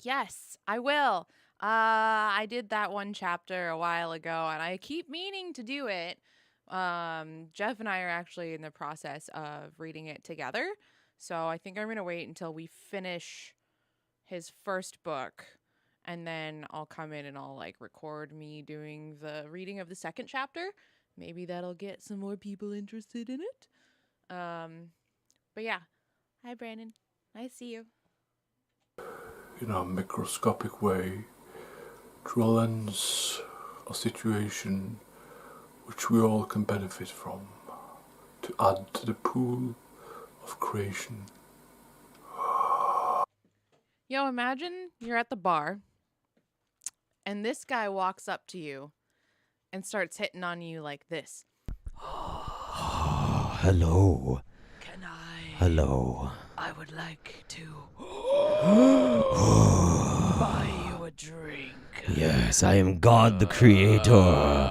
Yes, I will. I did that one chapter a while ago, and I keep meaning to do it. Jeff and I are actually in the process of reading it together, so I think I'm going to wait until we finish his first book, and then I'll come in and I'll, like, record me doing the reading of the second chapter. Maybe that'll get some more people interested in it. But yeah. Hi, Brandon. Nice to see you. In a microscopic way, through a lens, a situation which we all can benefit from, to add to the pool of creation. Yo, imagine you're at the bar, and this guy walks up to you and starts hitting on you like this. Hello. Can I? Hello. I would like to buy you a drink. Yes, I am God the Creator.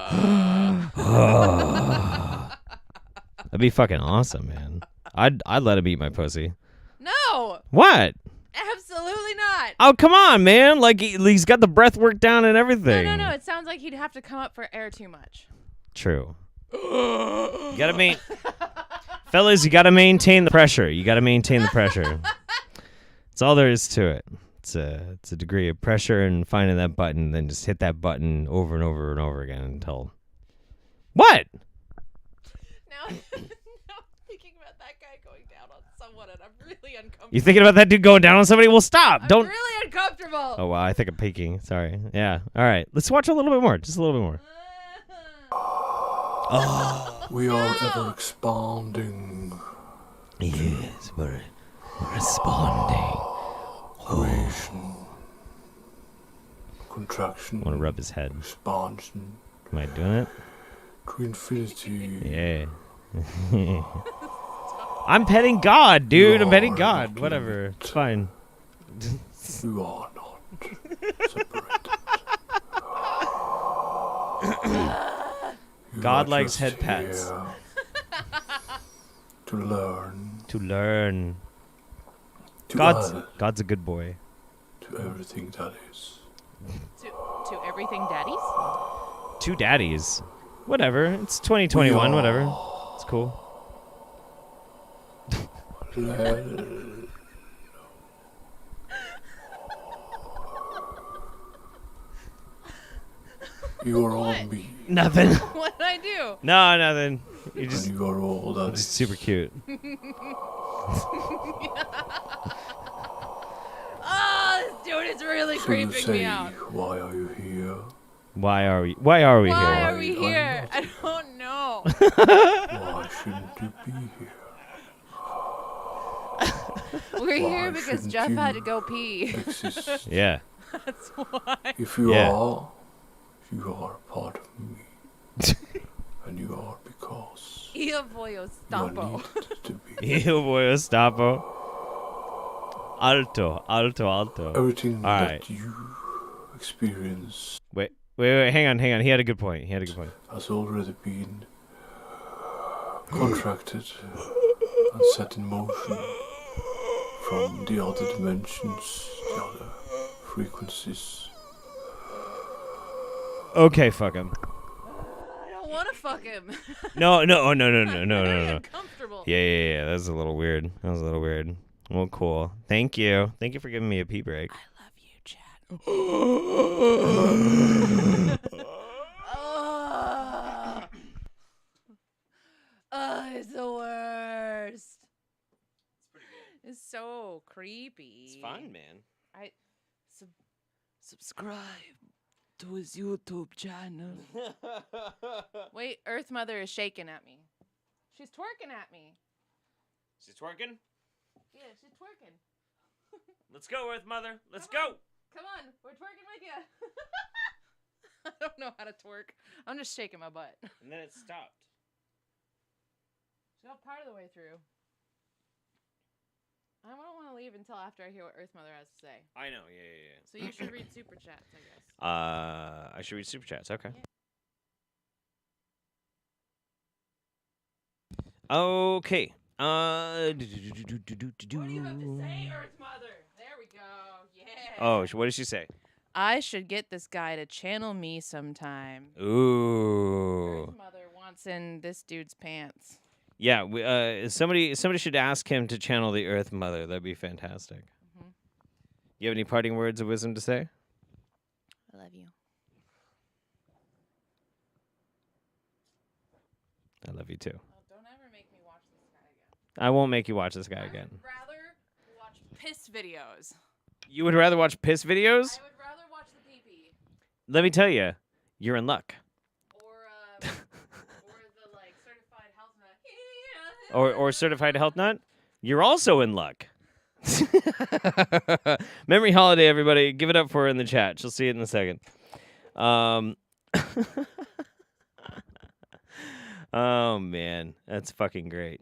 That'd be fucking awesome, man. I'd let him eat my pussy. No! What? Absolutely not. Oh, come on, man. Like, he's got the breath work down and everything. No. It sounds like he'd have to come up for air too much. True. You gotta fellas, you gotta maintain the pressure. That's all there is to it. It's a degree of pressure and finding that button, then just hit that button over and over and over again until... What? Now I'm thinking about that guy going down on someone, and I'm really uncomfortable. You thinking about that dude going down on somebody? Well, stop. I'm really uncomfortable. Oh, wow. I think I'm peeking. Sorry. Yeah. All right. Let's watch a little bit more. Just a little bit more. We are ever expanding. Yes, we're responding. motion. Want to rub his head. Expansion. Am I doing it? To infinity. Yeah. I'm petting God, dude. I'm petting God. Whatever. It's fine. You are not God likes head pats. To learn. To learn. To God's a good boy. To everything that is. To everything daddies? Two daddies. Whatever. It's 2021. Whatever. It's cool. You are all me. Nothing. What did I do? No, nothing. You just. And you are all that just super cute. Oh, this dude is really So you creeping say, me out. why are you here? Why are we here? Why are we here? I don't know. Why shouldn't you be here? We're here Why because shouldn't Jeff you had to go pee. exist? Yeah. That's why. If you Yeah. are a part of me. And you are because Io voglio you stoppo. are needed to be. Io voglio stoppo. Alto, alto, alto. Everything All that right. you experience Wait. Hang on. He had a good point. has already been contracted and set in motion from the other dimensions, the other frequencies. Okay, fuck him. I don't want to fuck him. No. Uncomfortable. Yeah. That was a little weird. Well, cool. Thank you for giving me a pee break. I love you, Chad. It's the worst. It's pretty good. It's so creepy. It's fun, man. I subscribe to his YouTube channel. Wait, Earth Mother is shaking at me. She's twerking at me. She's twerking? Yeah, she's twerking. Let's go, Earth Mother. Let's go. Come on, we're twerking with you. I don't know how to twerk. I'm just shaking my butt. And then it stopped. She got part of the way through. I don't want to leave until after I hear what Earth Mother has to say. I know, yeah. So you should read super chats, I guess. I should read super chats. Okay. Yeah. Okay. What do you have to say, Earth Mother? There we go. Yeah. Oh, what did she say? I should get this guy to channel me sometime. Ooh. Earth Mother wants in this dude's pants. Yeah. Somebody should ask him to channel the Earth Mother. That'd be fantastic. Mm-hmm. You have any parting words of wisdom to say? I love you. I love you too. Oh, don't ever make me watch this guy again. I won't make you watch this guy again. I would rather watch piss videos. You would rather watch piss videos? I would rather watch the pee-pee. Let me tell you, you're in luck. Or the like certified health nut. Or certified health nut, you're also in luck. Memory holiday, everybody. Give it up for her in the chat. She'll see it in a second. Oh, man. That's fucking great.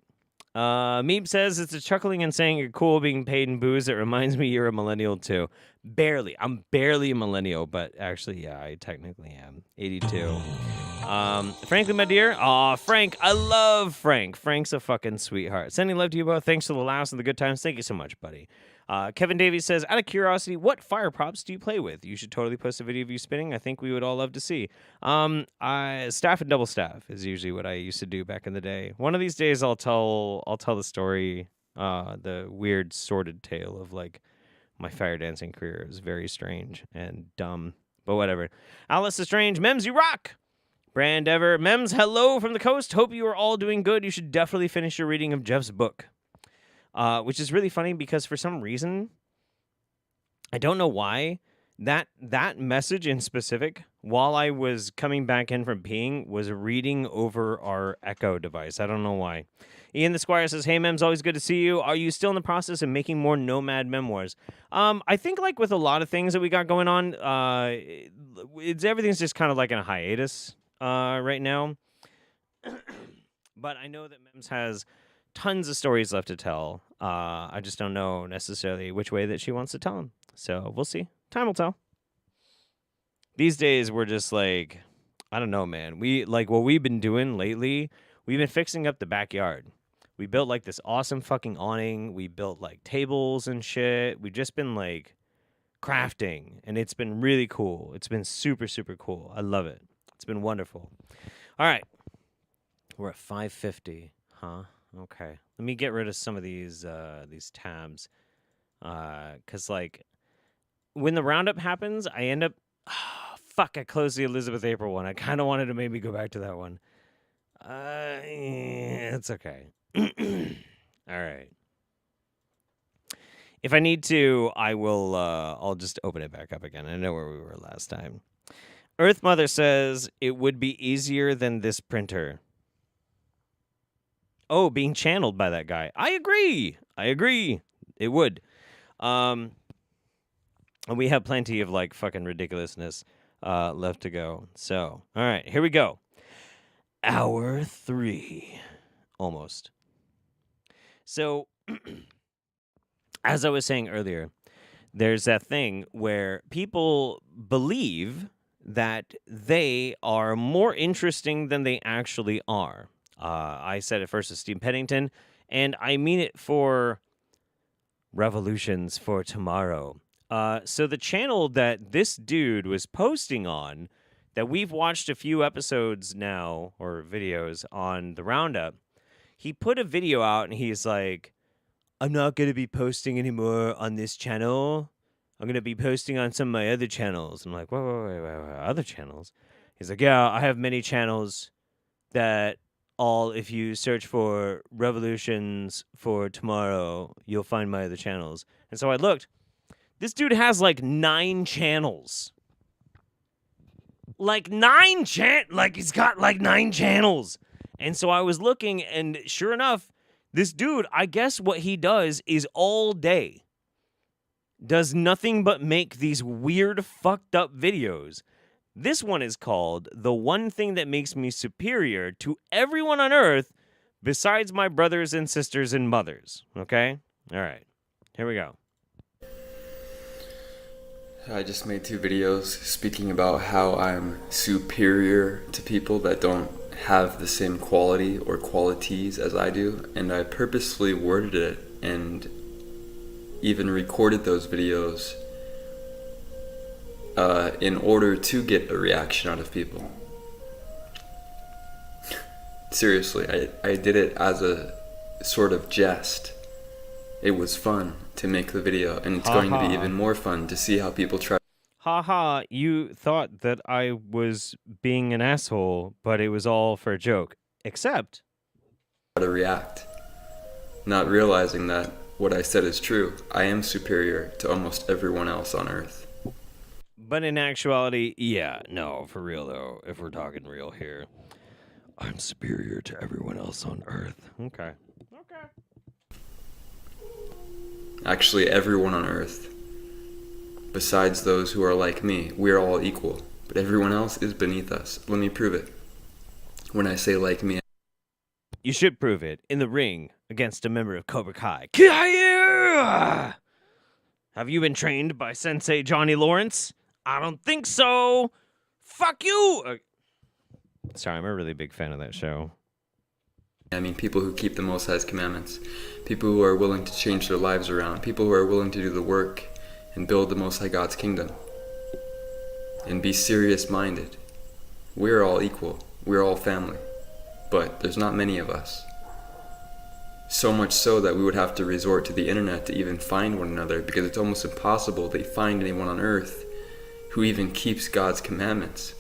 Meep says, it's a chuckling and saying you're cool being paid in booze. It reminds me you're a millennial, too. Barely. I'm barely a millennial, but actually, yeah, I technically am. 82. Frankly, my dear. Aw, Frank. I love Frank. Frank's a fucking sweetheart. Sending love to you both. Thanks for the laughs and the good times. Thank you so much, buddy. Kevin Davies says, out of curiosity, what fire props do you play with? You should totally post a video of you spinning. I think we would all love to see. Staff and double staff is usually what I used to do back in the day. One of these days I'll tell the story, the weird sordid tale of like my fire dancing career. It was very strange and dumb, but whatever. Alice is strange. Mems, you rock. Brand Ever. Mems, hello from the coast. Hope you are all doing good. You should definitely finish your reading of Jeff's book. Which is really funny because for some reason, I don't know why, that message in specific, while I was coming back in from peeing, was reading over our Echo device. I don't know why. Ian the Squire says, "Hey, Mems, always good to see you. Are you still in the process of making more Nomad memoirs?" I think like with a lot of things that we got going on, everything's just kind of like in a hiatus right now. But I know that Mems has tons of stories left to tell. I just don't know necessarily which way that she wants to tell them. So we'll see. Time will tell. These days, we're just like, I don't know, man. What we've been doing lately, we've been fixing up the backyard. We built like this awesome fucking awning. We built like tables and shit. We've just been like crafting, and it's been really cool. It's been super, super cool. I love it. It's been wonderful. All right. We're at 5:50, huh? Okay. Let me get rid of some of these tabs. 'Cause like when the roundup happens, I end up I closed the Elizabeth April one. I kind of wanted to maybe go back to that one. It's okay. All right. If I need to, I will I'll just open it back up again. I know where we were last time. Earth Mother says it would be easier than this printer. Oh, being channeled by that guy. I agree. It would. And we have plenty of like fucking ridiculousness left to go. So, all right, here we go. Hour 3. Almost. So, as I was saying earlier, there's that thing where people believe that they are more interesting than they actually are. I said it first to Steve Pennington, and I mean it for Revolutions for Tomorrow. So the channel that this dude was posting on, that we've watched a few episodes now, or videos on the Roundup, he put a video out and he's like, I'm not going to be posting anymore on this channel. I'm going to be posting on some of my other channels. I'm like, wait, other channels? He's like, yeah, I have many channels that if you search for Revolutions for Tomorrow, you'll find my other channels. And so I looked. This dude has like 9 channels. Like he's got like 9 channels. And so I was looking, and sure enough, this dude, I guess what he does is all day does nothing but make these weird, fucked up videos. This one is called The One Thing That Makes Me Superior to Everyone on Earth Besides My Brothers and Sisters and Mothers. Okay? All right. Here we go. I just made 2 videos speaking about how I'm superior to people that don't have the same quality or qualities as I do, and I purposefully worded it and even recorded those videos in order to get a reaction out of people. Seriously, I did it as a sort of jest. It was fun to make the video, and it's going to be even more fun to see how people try. Haha, you thought that I was being an asshole, but it was all for a joke. Except to react, not realizing that what I said is true. I am superior to almost everyone else on Earth. But in actuality, yeah, no, for real though, if we're talking real here, I'm superior to everyone else on Earth. Okay. Actually, everyone on Earth, besides those who are like me, we're all equal. But everyone else is beneath us. Let me prove it. When I say like me, you should prove it in the ring against a member of Cobra Kai. Have you been trained by Sensei Johnny Lawrence? I don't think so. Fuck you. Sorry, I'm a really big fan of that show. I mean people who keep the Most High's commandments, people who are willing to change their lives around, people who are willing to do the work and build the Most High God's kingdom and be serious-minded. We're all equal. We're all family. But there's not many of us. So much so that we would have to resort to the internet to even find one another, because it's almost impossible to find anyone on Earth who even keeps God's commandments.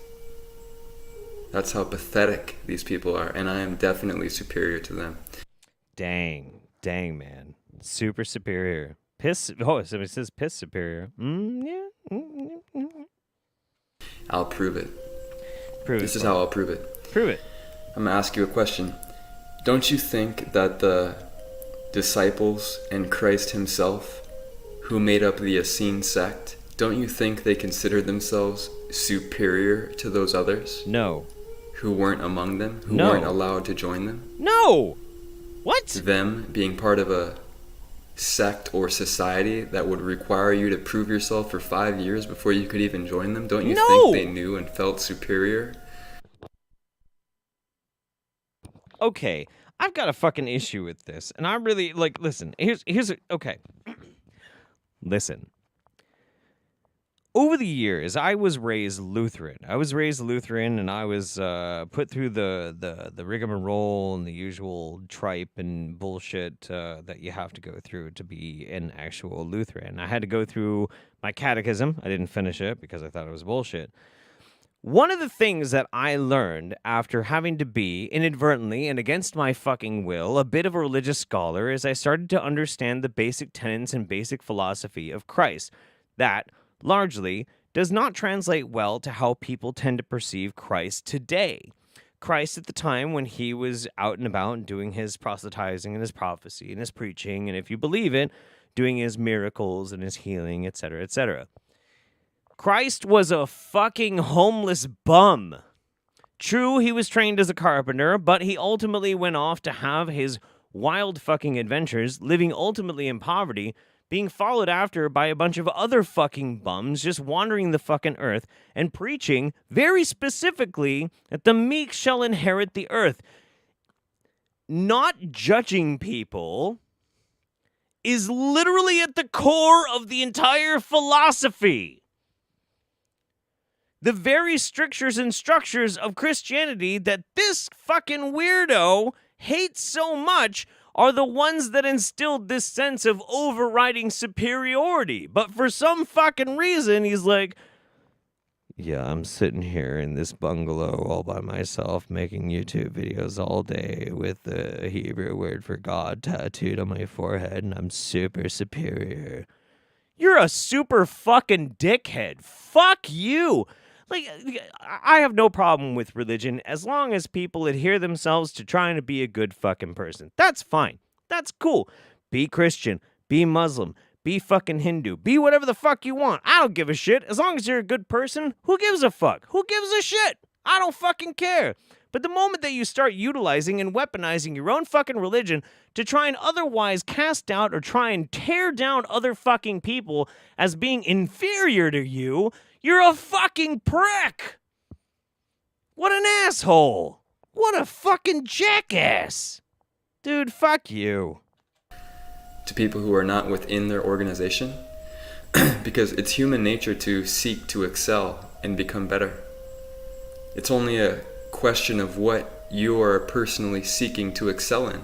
That's how pathetic these people are, and I am definitely superior to them. Dang, man. Super superior. Piss. Oh, somebody says piss superior. Yeah. I'll prove it. Prove this it. Is how I'll prove it. Prove it. I'm going to ask you a question. Don't you think that the disciples and Christ himself, who made up the Essene sect, don't you think they considered themselves superior to those others? No. Who weren't among them? Who No. weren't allowed to join them? No! What? Them being part of a sect or society that would require you to prove yourself for 5 years before you could even join them? Don't you No! think they knew and felt superior? Okay, I've got a fucking issue with this, and I really like. Listen, okay. Listen. Over the years, I was raised Lutheran. And I was put through the rigmarole and the usual tripe and bullshit that you have to go through to be an actual Lutheran. I had to go through my catechism. I didn't finish it because I thought it was bullshit. One of the things that I learned after having to be, inadvertently and against my fucking will, a bit of a religious scholar is I started to understand the basic tenets and basic philosophy of Christ. That, largely, does not translate well to how people tend to perceive Christ today. Christ at the time when he was out and about doing his proselytizing and his prophecy and his preaching, and if you believe it, doing his miracles and his healing, etc., etc. Christ was a fucking homeless bum. True, he was trained as a carpenter, but he ultimately went off to have his wild fucking adventures, living ultimately in poverty, being followed after by a bunch of other fucking bums just wandering the fucking earth and preaching very specifically that the meek shall inherit the earth. Not judging people is literally at the core of the entire philosophy. The very strictures and structures of Christianity that this fucking weirdo hates so much are the ones that instilled this sense of overriding superiority. But for some fucking reason, he's like, yeah, I'm sitting here in this bungalow all by myself making YouTube videos all day with the Hebrew word for God tattooed on my forehead, and I'm super superior. You're a super fucking dickhead. Fuck you. Like, I have no problem with religion as long as people adhere themselves to trying to be a good fucking person. That's fine. That's cool. Be Christian. Be Muslim. Be fucking Hindu. Be whatever the fuck you want. I don't give a shit. As long as you're a good person, who gives a fuck? Who gives a shit? I don't fucking care. But the moment that you start utilizing and weaponizing your own fucking religion to try and otherwise cast out or try and tear down other fucking people as being inferior to you, you're a fucking prick. What an asshole. What a fucking jackass. Dude, fuck you. To people who are not within their organization, because it's human nature to seek to excel and become better. It's only a question of what you are personally seeking to excel in.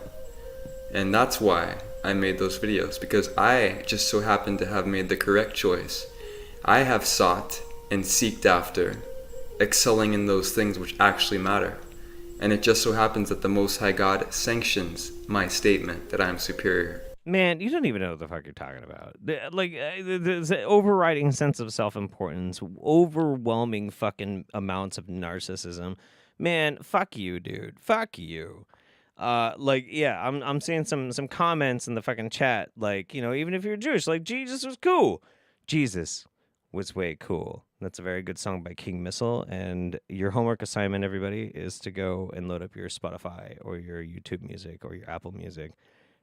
And that's why I made those videos, because I just so happen to have made the correct choice. I have sought and seeked after excelling in those things which actually matter. And it just so happens that the Most High God sanctions my statement that I am superior. Man, you don't even know what the fuck you're talking about. The overriding sense of self-importance, overwhelming fucking amounts of narcissism. Man, fuck you, dude. Fuck you. I'm seeing some comments in the fucking chat, like, you know, even if you're Jewish, like, Jesus was cool. Jesus was way cool. That's a very good song by King Missile, and your homework assignment, everybody, is to go and load up your Spotify or your YouTube Music or your Apple Music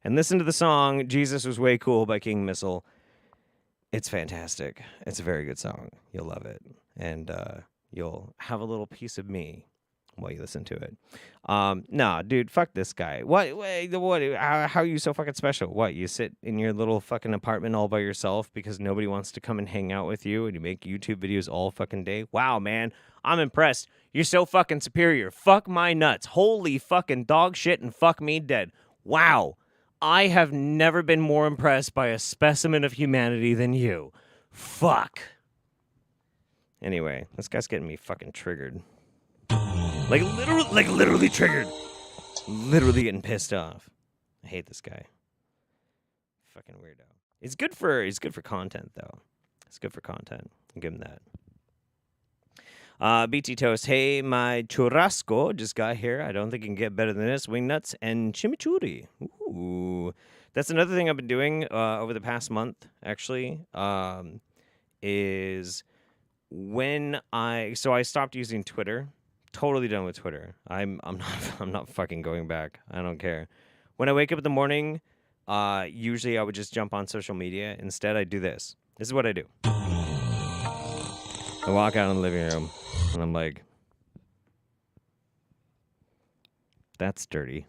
and listen to the song Jesus Was Way Cool by King Missile. It's fantastic. It's a very good song. You'll love it, and you'll have a little piece of me while you listen to it. Nah, dude, fuck this guy. What? How are you so fucking special? What, you sit in your little fucking apartment all by yourself because nobody wants to come and hang out with you and you make YouTube videos all fucking day? Wow, man, I'm impressed. You're so fucking superior. Fuck my nuts. Holy fucking dog shit and fuck me dead. Wow. I have never been more impressed by a specimen of humanity than you. Fuck. Anyway, this guy's getting me fucking triggered. Like literally triggered. Literally getting pissed off. I hate this guy. Fucking weirdo. He's good for content though. It's good for content. I'll give him that. BT Toast, hey, my churrasco just got here. I don't think you can get better than this. Wingnuts and chimichurri. Ooh. That's another thing I've been doing over the past month, actually, is when I stopped using Twitter. Totally done with Twitter. I'm not fucking going back. I don't care. When I wake up in the morning, usually I would just jump on social media. Instead, I do this. This is what I do. I walk out in the living room, and I'm like, that's dirty.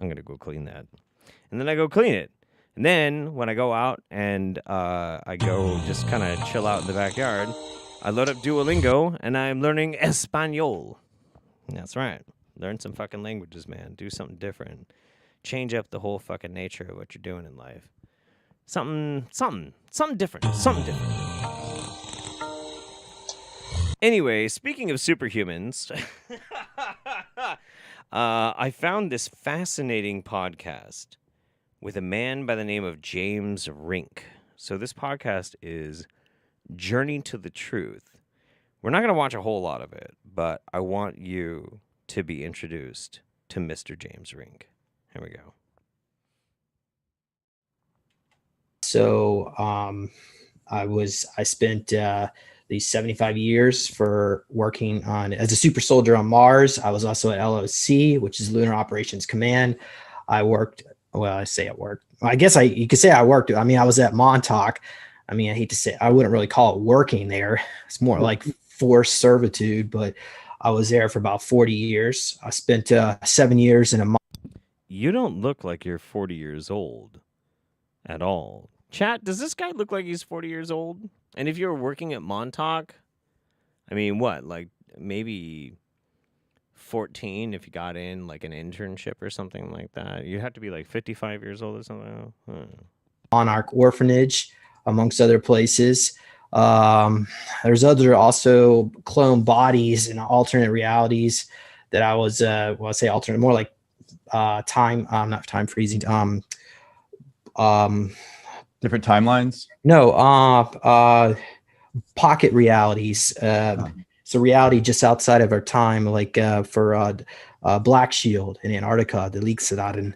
I'm going to go clean that. And then I go clean it. And then when I go out and I go just kind of chill out in the backyard, I load up Duolingo, and I'm learning Espanol. That's right. Learn some fucking languages, man. Do something different. Change up the whole fucking nature of what you're doing in life. Something different. Something different. Anyway, speaking of superhumans, I found this fascinating podcast with a man by the name of James Rink. So this podcast is Journey to the Truth. We're not going to watch a whole lot of it, but I want you to be introduced to Mr. James Rink. Here we go. So I spent these 75 years for working on as a super soldier on Mars. I was also at LOC, which is Lunar Operations Command. I worked, well, I say I worked. I guess you could say I worked. I mean, I was at Montauk. I mean, I hate to say, I wouldn't really call it working there. It's more like forced servitude, but I was there for about 40 years. I spent 7 years in a. You don't look like you're 40 years old at all. Chat, does this guy look like he's 40 years old? And if you're working at Montauk, I mean, what, like maybe 14 if you got in like an internship or something like that? You'd have to be like 55 years old or something. Monarch Orphanage, amongst other places. There's other also clone bodies and alternate realities that I was, well, I say alternate, more like not time freezing. Different timelines? No, pocket realities. It's a reality just outside of our time, like for Black Shield in Antarctica, the Leaksedaden.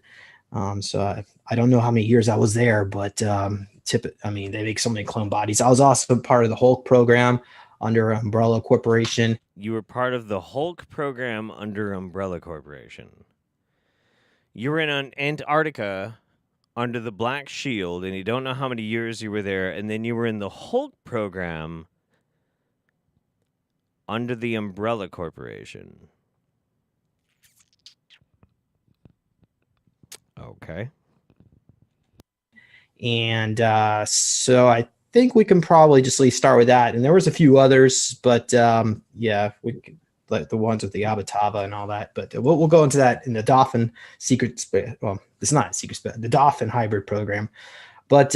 So I don't know how many years I was there, but I mean, they make so many clone bodies. I was also part of the Hulk program under Umbrella Corporation. You were part of the Hulk program under Umbrella Corporation. You were in Antarctica under the Black Shield, and you don't know how many years you were there, and then you were in the Hulk program under the Umbrella Corporation. Okay. And so I think we can probably just start with that. And there was a few others, but yeah, we could, like the ones with the Abatava and all that. But we'll go into that in the Dolphin secret. Well, it's not a secret, the Dolphin hybrid program. But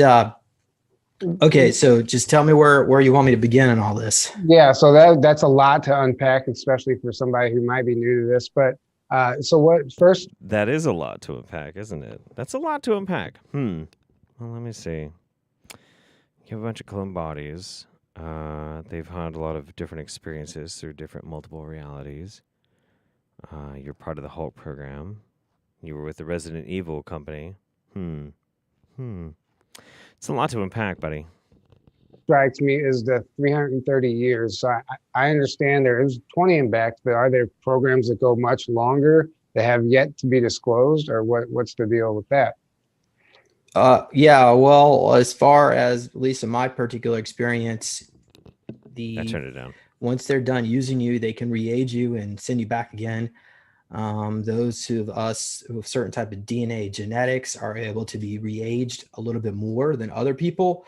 okay, so just tell me where you want me to begin on all this. Yeah, so that's a lot to unpack, especially for somebody who might be new to this. But so what first? That is a lot to unpack, isn't it? That's a lot to unpack. Well, let me see. You have a bunch of clone bodies. They've had a lot of different experiences through different multiple realities. You're part of the Hulk program. You were with the Resident Evil company. It's a lot to unpack, buddy. Strikes me is the 330 years. So I understand there is 20 in back, but are there programs that go much longer that have yet to be disclosed, or what's the deal with that? Yeah, well, as far as at least in my particular experience, I turned it down. Once they're done using you, they can re-age you and send you back again. Those who have certain type of DNA genetics are able to be re-aged a little bit more than other people.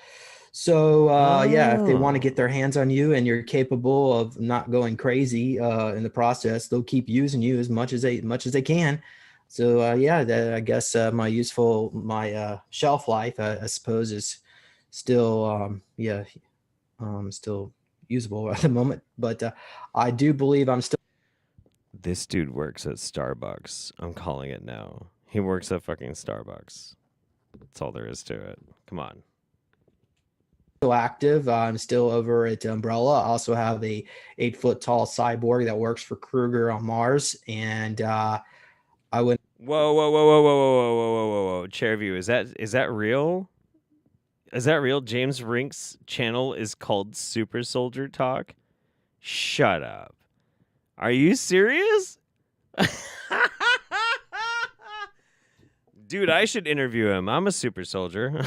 So yeah, if they want to get their hands on you and you're capable of not going crazy in the process, they'll keep using you as much as they can. So yeah, I guess my shelf life, I suppose, is still still usable at the moment. But I do believe I'm still. This dude works at Starbucks. I'm calling it now. He works at fucking Starbucks. That's all there is to it. Come on. still active. I'm still over at Umbrella. I also have a 8-foot tall cyborg that works for Kruger on Mars. And I would. Whoa. Chairview, is that real? Is that real? James Rink's channel is called Super Soldier Talk? Shut up. Are you serious? Dude, I should interview him. I'm a super soldier.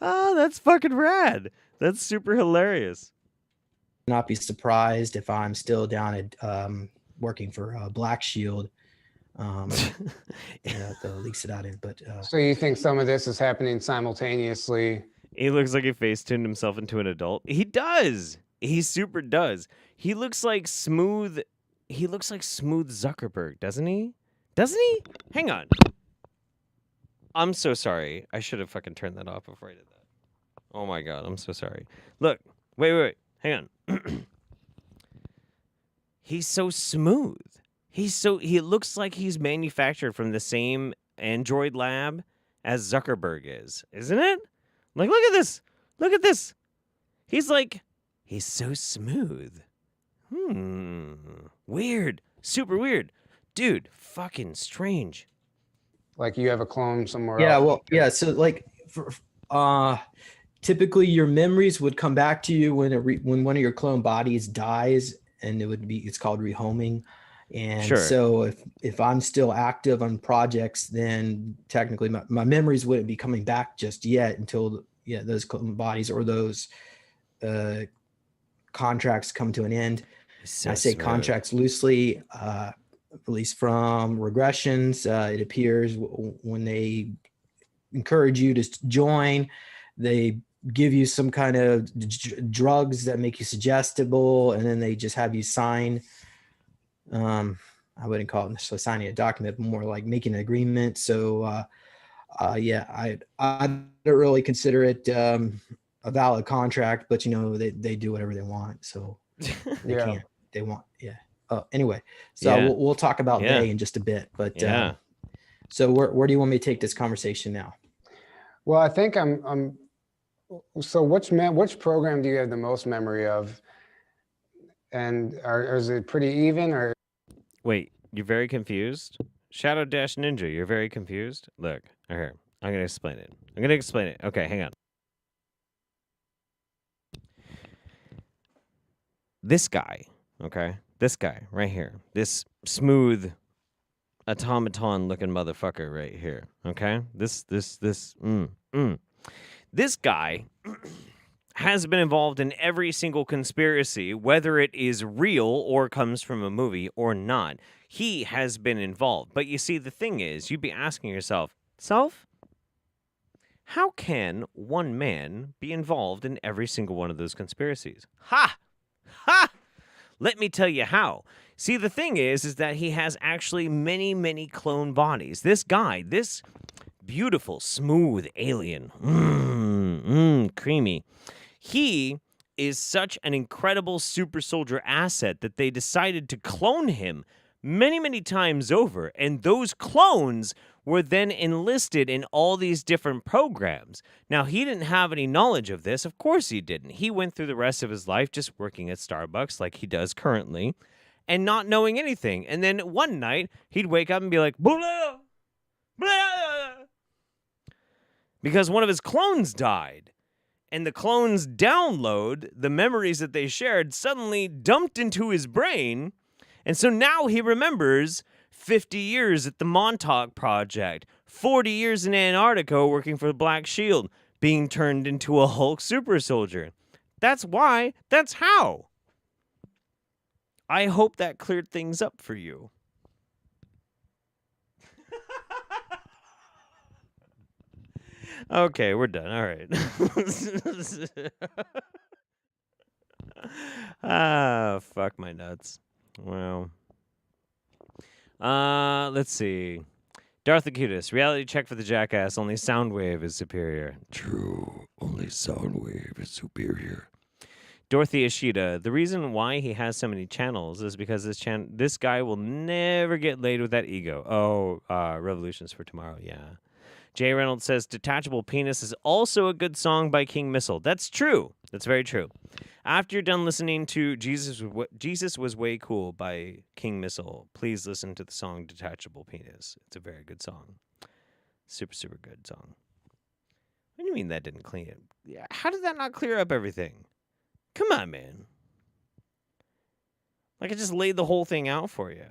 Oh, that's fucking rad. That's super hilarious. Not be surprised if I'm still down at working for Black Shield. The leaks it out in, but So you think some of this is happening simultaneously? He looks like he face-tuned himself into an adult. He does. He super does. He looks like smooth Zuckerberg, doesn't he? Hang on. I'm so sorry. I should have fucking turned that off before I did that. Oh my god, I'm so sorry. Look, wait. Hang on. He's so smooth. He looks like he's manufactured from the same Android lab as Zuckerberg is, isn't it? Like, look at this. Look at this. He's so smooth. Weird. Super weird. Dude, fucking strange. Like you have a clone somewhere yeah, else? well, yeah. So like, typically your memories would come back to you when one of your clone bodies dies, and it's called rehoming. And Sure. So if I'm still active on projects, then technically my memories wouldn't be coming back just yet until those clone bodies or those contracts come to an end. So I say smooth. contracts loosely, at least from regressions. It appears when they encourage you to join, they give you some kind of drugs that make you suggestible, and then they just have you sign. I wouldn't call it necessarily signing a document, but more like making an agreement. So, I don't really consider it a valid contract, but they do whatever they want. So they can't. They want. Yeah. Anyway, so we'll talk about they in just a bit. But so where do you want me to take this conversation now? Well, I think I'm. So which program do you have the most memory of? And is it pretty even or? Wait, you're very confused? Shadow Dash Ninja, you're very confused? Look, here, I'm going to explain it. Okay, hang on. This guy right here, this smooth automaton-looking motherfucker right here, okay? This guy has been involved in every single conspiracy, whether it is real or comes from a movie or not. He has been involved. But you see, the thing is, you'd be asking yourself, how can one man be involved in every single one of those conspiracies? Ha! Let me tell you how. See, the thing is that he has actually many, many clone bodies. This guy, this beautiful, smooth alien, creamy. He is such an incredible super soldier asset that they decided to clone him many, many times over. And those clones were then enlisted in all these different programs. Now, he didn't have any knowledge of this. Of course he didn't. He went through the rest of his life just working at Starbucks like he does currently and not knowing anything. And then one night, he'd wake up and be like, blah, blah, because one of his clones died. And the clones download the memories that they shared suddenly dumped into his brain. And so now he remembers 50 years at the Montauk Project, 40 years in Antarctica working for the Black Shield, being turned into a Hulk super soldier. That's why. That's how. I hope that cleared things up for you. Okay, we're done. All right. Fuck my nuts. Wow. Let's see. Darth Acutus, reality check for the jackass. Only Soundwave is superior. True. Only Soundwave is superior. Dorothy Ishida, the reason why he has so many channels is because this guy will never get laid with that ego. Oh, Revolutions for Tomorrow, yeah. Jay Reynolds says Detachable Penis is also a good song by King Missile. That's true. That's very true. After you're done listening to Jesus Was Way Cool by King Missile, please listen to the song Detachable Penis. It's a very good song. Super, super good song. What do you mean that didn't clean it? Yeah, how did that not clear up everything? Come on, man. Like I just laid the whole thing out for you.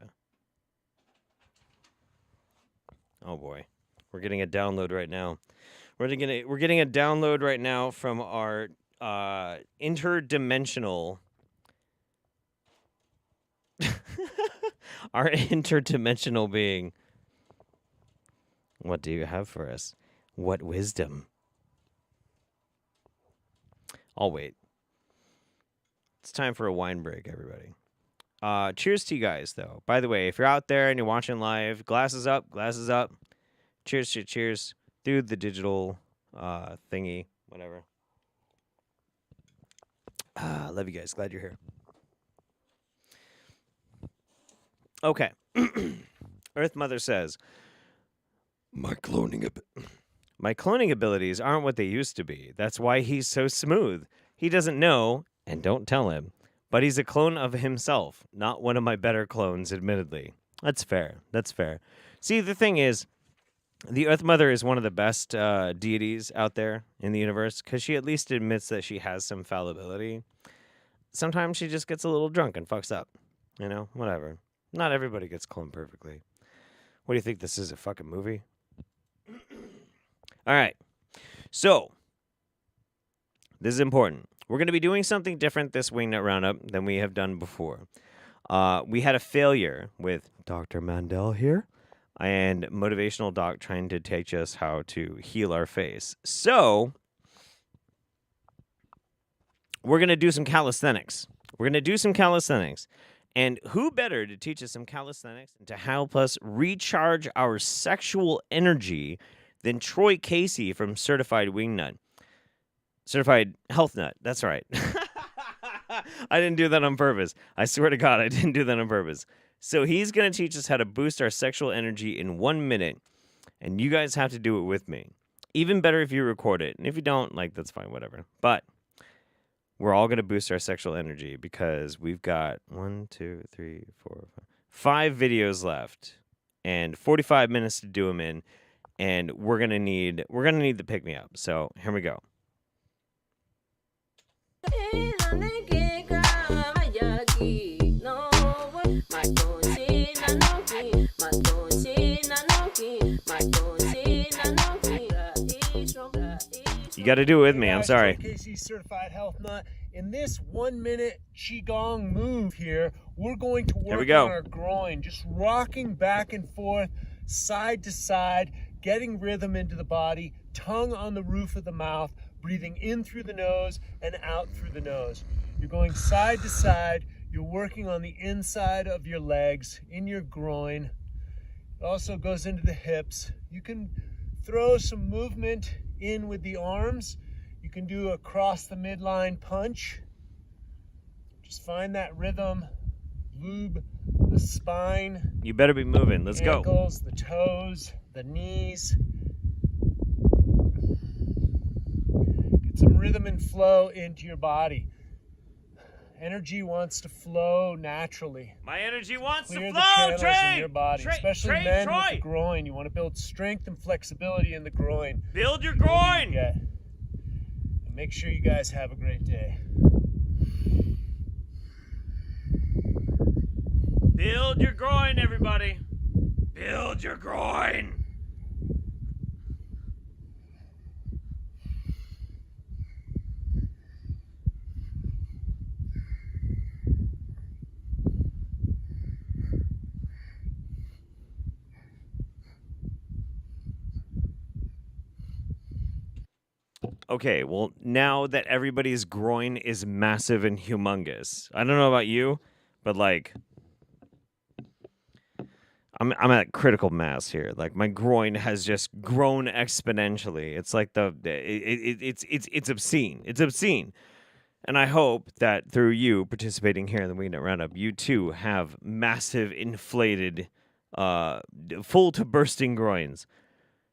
Oh boy. We're getting a download right now. We're getting a download right now from our interdimensional our interdimensional being. What do you have for us? What wisdom? I'll wait. It's time for a wine break, everybody. Cheers to you guys, though. By the way, if you're out there and you're watching live, glasses up, glasses up. Cheers, cheers. Do the digital thingy, whatever. Love you guys. Glad you're here. Okay. Earth Mother says, My cloning abilities aren't what they used to be. That's why he's so smooth. He doesn't know, and don't tell him, but he's a clone of himself, not one of my better clones, admittedly. That's fair. That's fair. See, the thing is, the Earth Mother is one of the best deities out there in the universe because she at least admits that she has some fallibility. Sometimes she just gets a little drunk and fucks up. You know, whatever. Not everybody gets cloned perfectly. What do you think this is, a fucking movie? All right. So, this is important. We're going to be doing something different this Wingnut Roundup than we have done before. We had a failure with Dr. Mandel here and Motivational Doc trying to teach us how to heal our face. So, we're going to do some calisthenics. And who better to teach us some calisthenics and to help us recharge our sexual energy than Troy Casey from Certified Health Nut. That's right. I didn't do that on purpose. I swear to God, I didn't do that on purpose. So he's going to teach us how to boost our sexual energy in 1 minute. And you guys have to do it with me. Even better if you record it. And if you don't, like, that's fine, whatever. But we're all going to boost our sexual energy because we've got 5 videos left and 45 minutes to do them in. And we're gonna need the pick me up. So here we go. You got to do it with me. I'm sorry. Casey Certified Health Nut. In this 1 minute qigong move here, we're going to work on our groin, just rocking back and forth, side to side. Getting rhythm into the body, tongue on the roof of the mouth, breathing in through the nose and out through the nose. You're going side to side. You're working on the inside of your legs, in your groin. It also goes into the hips. You can throw some movement in with the arms. You can do a cross the midline punch. Just find that rhythm. Lube the spine. You better be moving. Let's go. Ankles, the toes, the knees. Get some rhythm and flow into your body. Energy wants to flow naturally. My energy wants Clear to the flow, channels Trey! in your body, especially Trey, men Troy! with the groin. You want to build strength and flexibility in the groin. Build your groin! And make sure you guys have a great day. Build your groin, everybody. Build your groin. Okay, well, now that everybody's groin is massive and humongous, I don't know about you, but like, I'm at critical mass here. Like my groin has just grown exponentially. It's like it's obscene. It's obscene. And I hope that through you participating here in the Wingnut Roundup, you too have massive, inflated, full to bursting groins.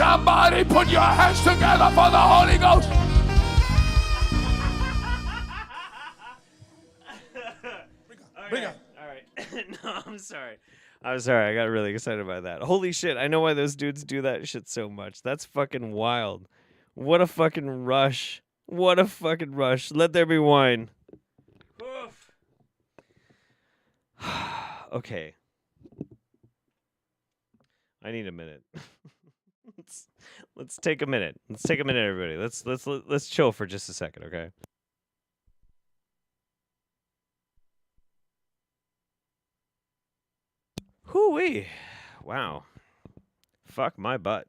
Somebody put your hands together for the Holy Ghost. All right. No, I'm sorry. I got really excited by that. Holy shit. I know why those dudes do that shit so much. That's fucking wild. What a fucking rush. What a fucking rush. Let there be wine. Oof. Okay. I need a minute. Let's take a minute. Let's take a minute, everybody. Let's chill for just a second, okay? Hoo-wee. Wow. Fuck my butt.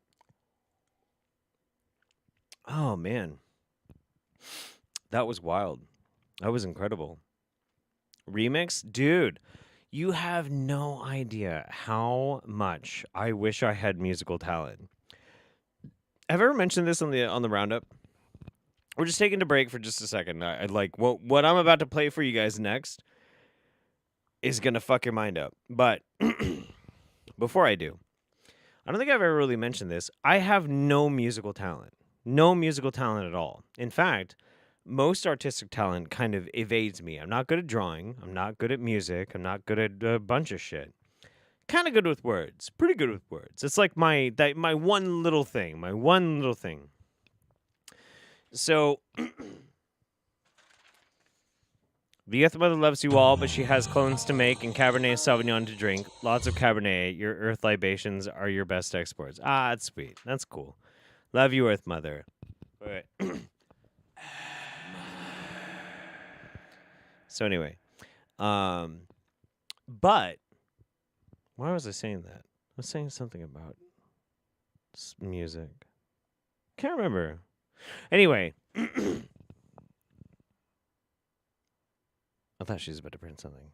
Oh, man. That was wild. That was incredible. Remix? Dude, you have no idea how much I wish I had musical talent. Have I ever mentioned this on the Roundup? We're just taking a break for just a second. I'd like what I'm about to play for you guys next is going to fuck your mind up. But before I do, I don't think I've ever really mentioned this. I have no musical talent. No musical talent at all. In fact, most artistic talent kind of evades me. I'm not good at drawing. I'm not good at music. I'm not good at a bunch of shit. Kind of good with words. Pretty good with words. It's like my one little thing. My one little thing. So, the Earth Mother loves you all, but she has clones to make and Cabernet Sauvignon to drink. Lots of Cabernet. Your Earth libations are your best exports. Ah, that's sweet. That's cool. Love you, Earth Mother. But so anyway, but why was I saying that? I was saying something about music. Can't remember. Anyway, I thought she was about to print something.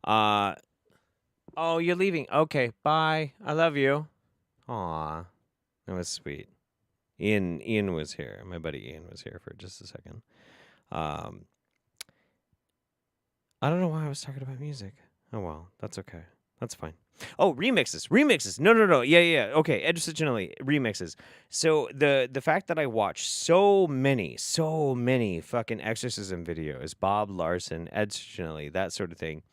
Oh, you're leaving. Okay, bye. I love you. Aw, that was sweet. Ian was here. My buddy Ian was here for just a second. I don't know why I was talking about music. Oh, well, that's okay. That's fine. Oh, remixes. No. Yeah. Okay, Edgercicinelli remixes. So the fact that I watch so many fucking exorcism videos, Bob Larson, Edgercicinelli, that sort of thing,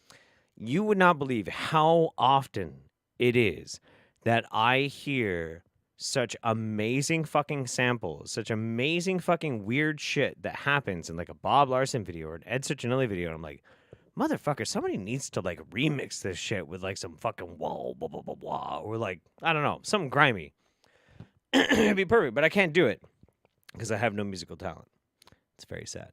you would not believe how often it is that I hear such amazing fucking samples, such amazing fucking weird shit that happens in like a Bob Larson video or an Edgercicinelli video, and I'm like, motherfucker, somebody needs to like remix this shit with like some fucking whoa, blah, blah, blah, blah, or like, I don't know, something grimy. It'd be perfect, but I can't do it because I have no musical talent. It's very sad.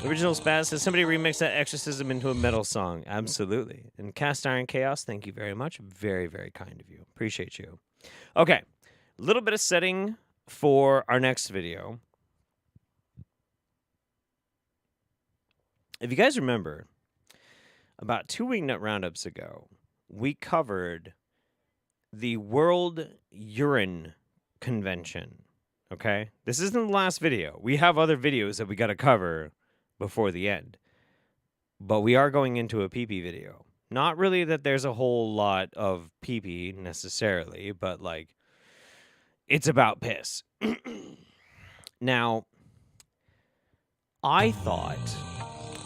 Original Spaz says, somebody remix that exorcism into a metal song. Absolutely. And Cast Iron Chaos, thank you very much. Very, very kind of you. Appreciate you. Okay. A little bit of setting for our next video. If you guys remember, about 2 Wingnut Roundups ago, we covered the World Urine Convention. Okay? This isn't the last video. We have other videos that we got to cover before the end. But we are going into a pee-pee video. Not really that there's a whole lot of pee-pee necessarily, but like, it's about piss. Now, I thought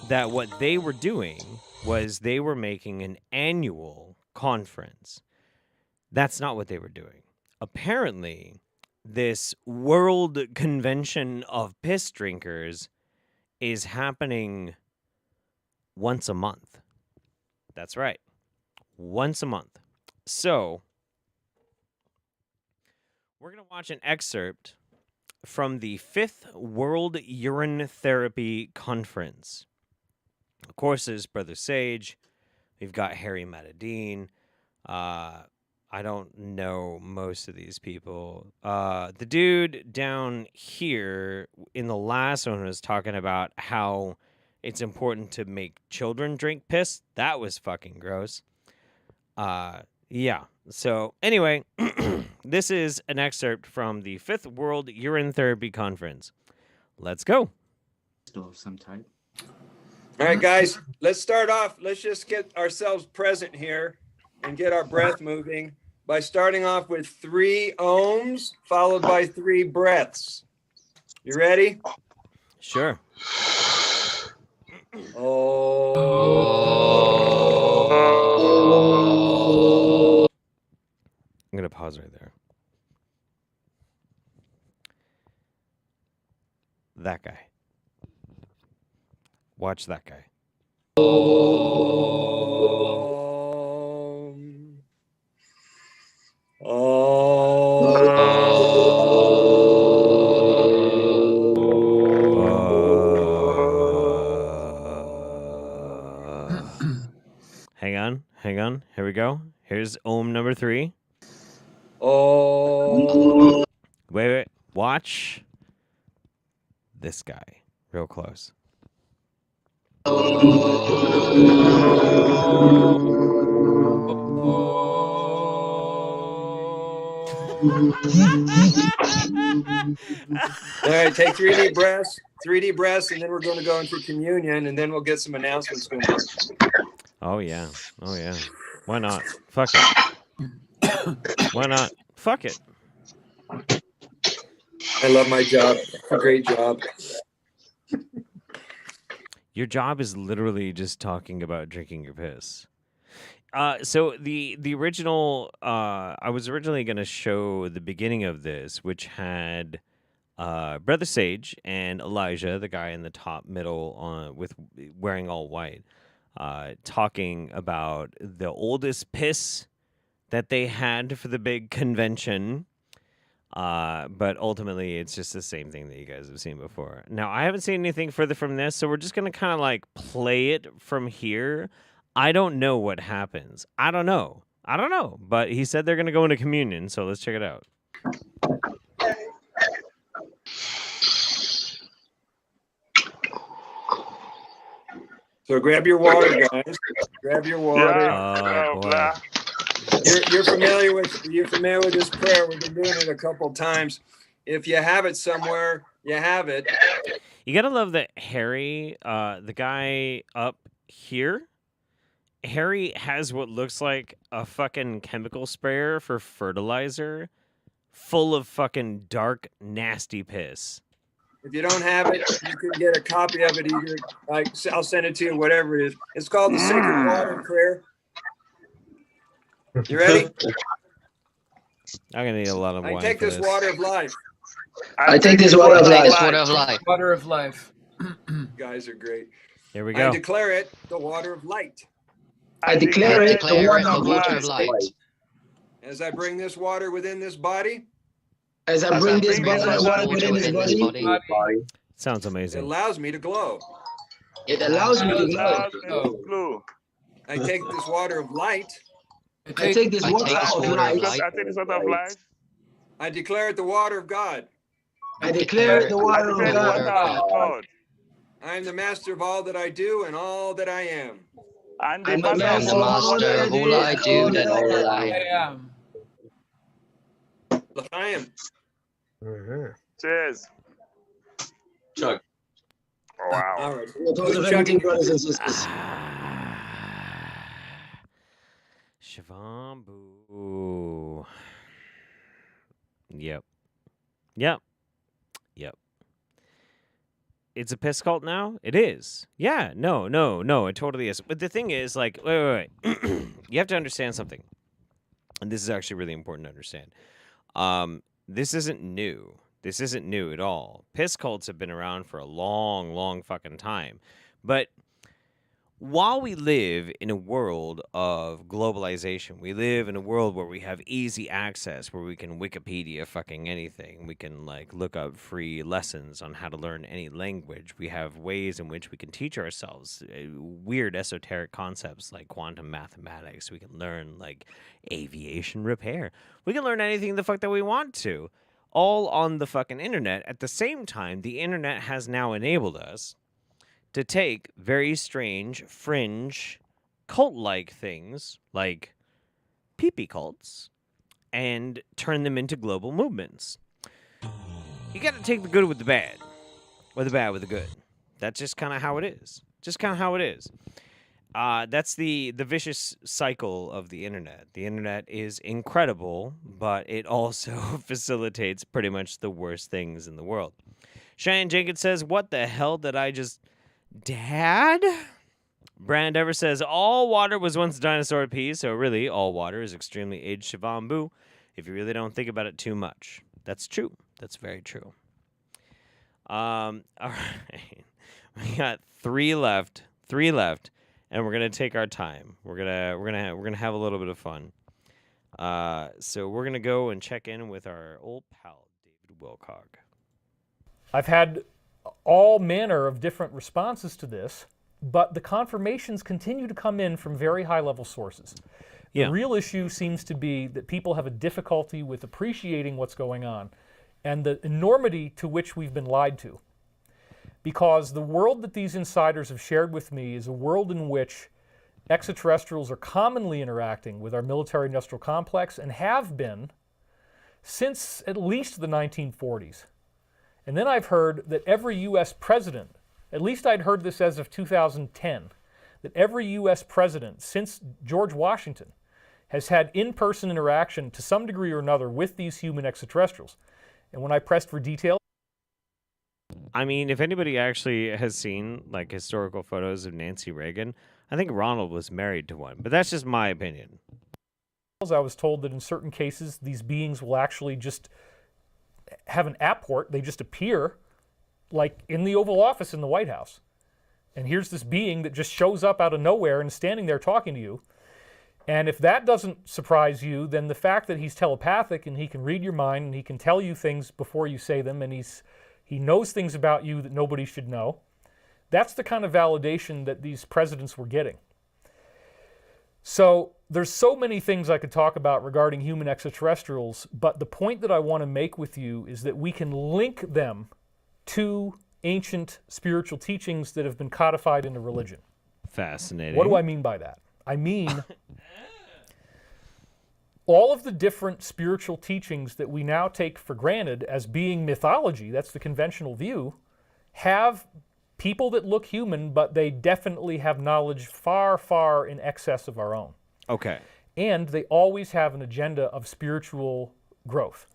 that what they were doing was they were making an annual conference. That's not what they were doing. Apparently, this World Convention of Piss Drinkers is happening once a month. That's right. Once a month. So, we're going to watch an excerpt from the 5th World Urine Therapy Conference. Of course, there's Brother Sage. We've got Harry Matadine. I don't know most of these people. The dude down here in the last one was talking about how it's important to make children drink piss. That was fucking gross. Yeah. So anyway, this is an excerpt from the 5th World Urine Therapy Conference. Let's go. Of some type. All right, guys, let's start off. Let's just get ourselves present here and get our breath moving. by starting off with 3 ohms followed by 3 breaths. You ready? Sure. I'm going to pause right there. That guy. Watch that guy. Hang on. Here we go. Here's ohm number 3. Wait. Watch this guy real close. All right, take 3 deep breaths, and then we're going to go into communion, and then we'll get some announcements going. Oh yeah. Why not? Fuck it. Why not? Fuck it. I love my job. It's a great job. Your job is literally just talking about drinking your piss. So the original, I was originally going to show the beginning of this, which had Brother Sage and Elijah, the guy in the top middle, with wearing all white, talking about the oldest piss that they had for the big convention. But ultimately, it's just the same thing that you guys have seen before. Now, I haven't seen anything further from this, so we're just going to kind of like play it from here. I don't know what happens. I don't know. But he said they're going to go into communion, so let's check it out. So grab your water, guys. Grab your water. Oh, boy. You're familiar with this prayer. We've been doing it a couple times. If you have it somewhere, you have it. You gotta love that Harry, the guy up here, Harry has what looks like a fucking chemical sprayer for fertilizer full of fucking dark, nasty piss. If you don't have it, you can get a copy of it either. I'll send it to you, whatever it is. It's called the Sacred Water Prayer. You ready? I'm gonna need a lot of wine. I take this water of life. I take this water of life. Water of life. You guys are great. Here we go. I declare it the water of light. I declare it the water of light. As I bring this water within this body. As I bring this water within this body. Sounds It amazing. allows me to glow. It allows me to glow. I take this water of light. I take this water of light. I declare it the water of God. I declare the water of God. I am the master of all that I do and all that I am. I'm the master of all I do and all I am. L'chaim. Cheers. Chug. Oh, wow. All right. Chugging, brothers and sisters. Shivambu. Yep. It's a piss cult now? It is. Yeah, no, it totally is. But the thing is, like, wait. You have to understand something. And this is actually really important to understand. This isn't new. This isn't new at all. Piss cults have been around for a long, long fucking time. But while we live in a world of globalization, we live in a world where we have easy access, where we can Wikipedia fucking anything. We can, like, look up free lessons on how to learn any language. We have ways in which we can teach ourselves weird esoteric concepts like quantum mathematics. We can learn, like, aviation repair. We can learn anything the fuck that we want to, all on the fucking internet. At the same time, the internet has now enabled us to take very strange, fringe, cult-like things, like pee-pee cults, and turn them into global movements. You gotta take the good with the bad, or the bad with the good. That's just kind of how it is. That's the vicious cycle of the internet. The internet is incredible, but it also facilitates pretty much the worst things in the world. Cheyenne Jenkins says, "What the hell did I just... Dad?" Brand Ever says, "All water was once dinosaur pee, so really, all water is extremely aged Shivambu if you really don't think about it too much." That's true. That's very true. All right. We got three left, and we're gonna take our time. We're gonna have a little bit of fun. So we're gonna go and check in with our old pal David Wilcock. I've had all manner of different responses to this, but the confirmations continue to come in from very high-level sources. Yeah. The real issue seems to be that people have a difficulty with appreciating what's going on and the enormity to which we've been lied to. Because the world that these insiders have shared with me is a world in which extraterrestrials are commonly interacting with our military-industrial complex and have been since at least the 1940s. And then I've heard that every U.S. president, at least I'd heard this as of 2010, that every U.S. president since George Washington has had in-person interaction to some degree or another with these human extraterrestrials. And when I pressed for detail... I mean, if anybody actually has seen like historical photos of Nancy Reagan, I think Ronald was married to one, but that's just my opinion. I was told that in certain cases, these beings will actually just have an apport. They just appear like in the Oval Office in the White House. And here's this being that just shows up out of nowhere and is standing there talking to you. And if that doesn't surprise you, then the fact that he's telepathic and he can read your mind and he can tell you things before you say them and he knows things about you that nobody should know, that's the kind of validation that these presidents were getting. So there's so many things I could talk about regarding human extraterrestrials, but the point that I want to make with you is that we can link them to ancient spiritual teachings that have been codified into religion. Fascinating. What do I mean by that? I mean, all of the different spiritual teachings that we now take for granted as being mythology, that's the conventional view, have people that look human, but they definitely have knowledge far, far in excess of our own. Okay. And they always have an agenda of spiritual growth.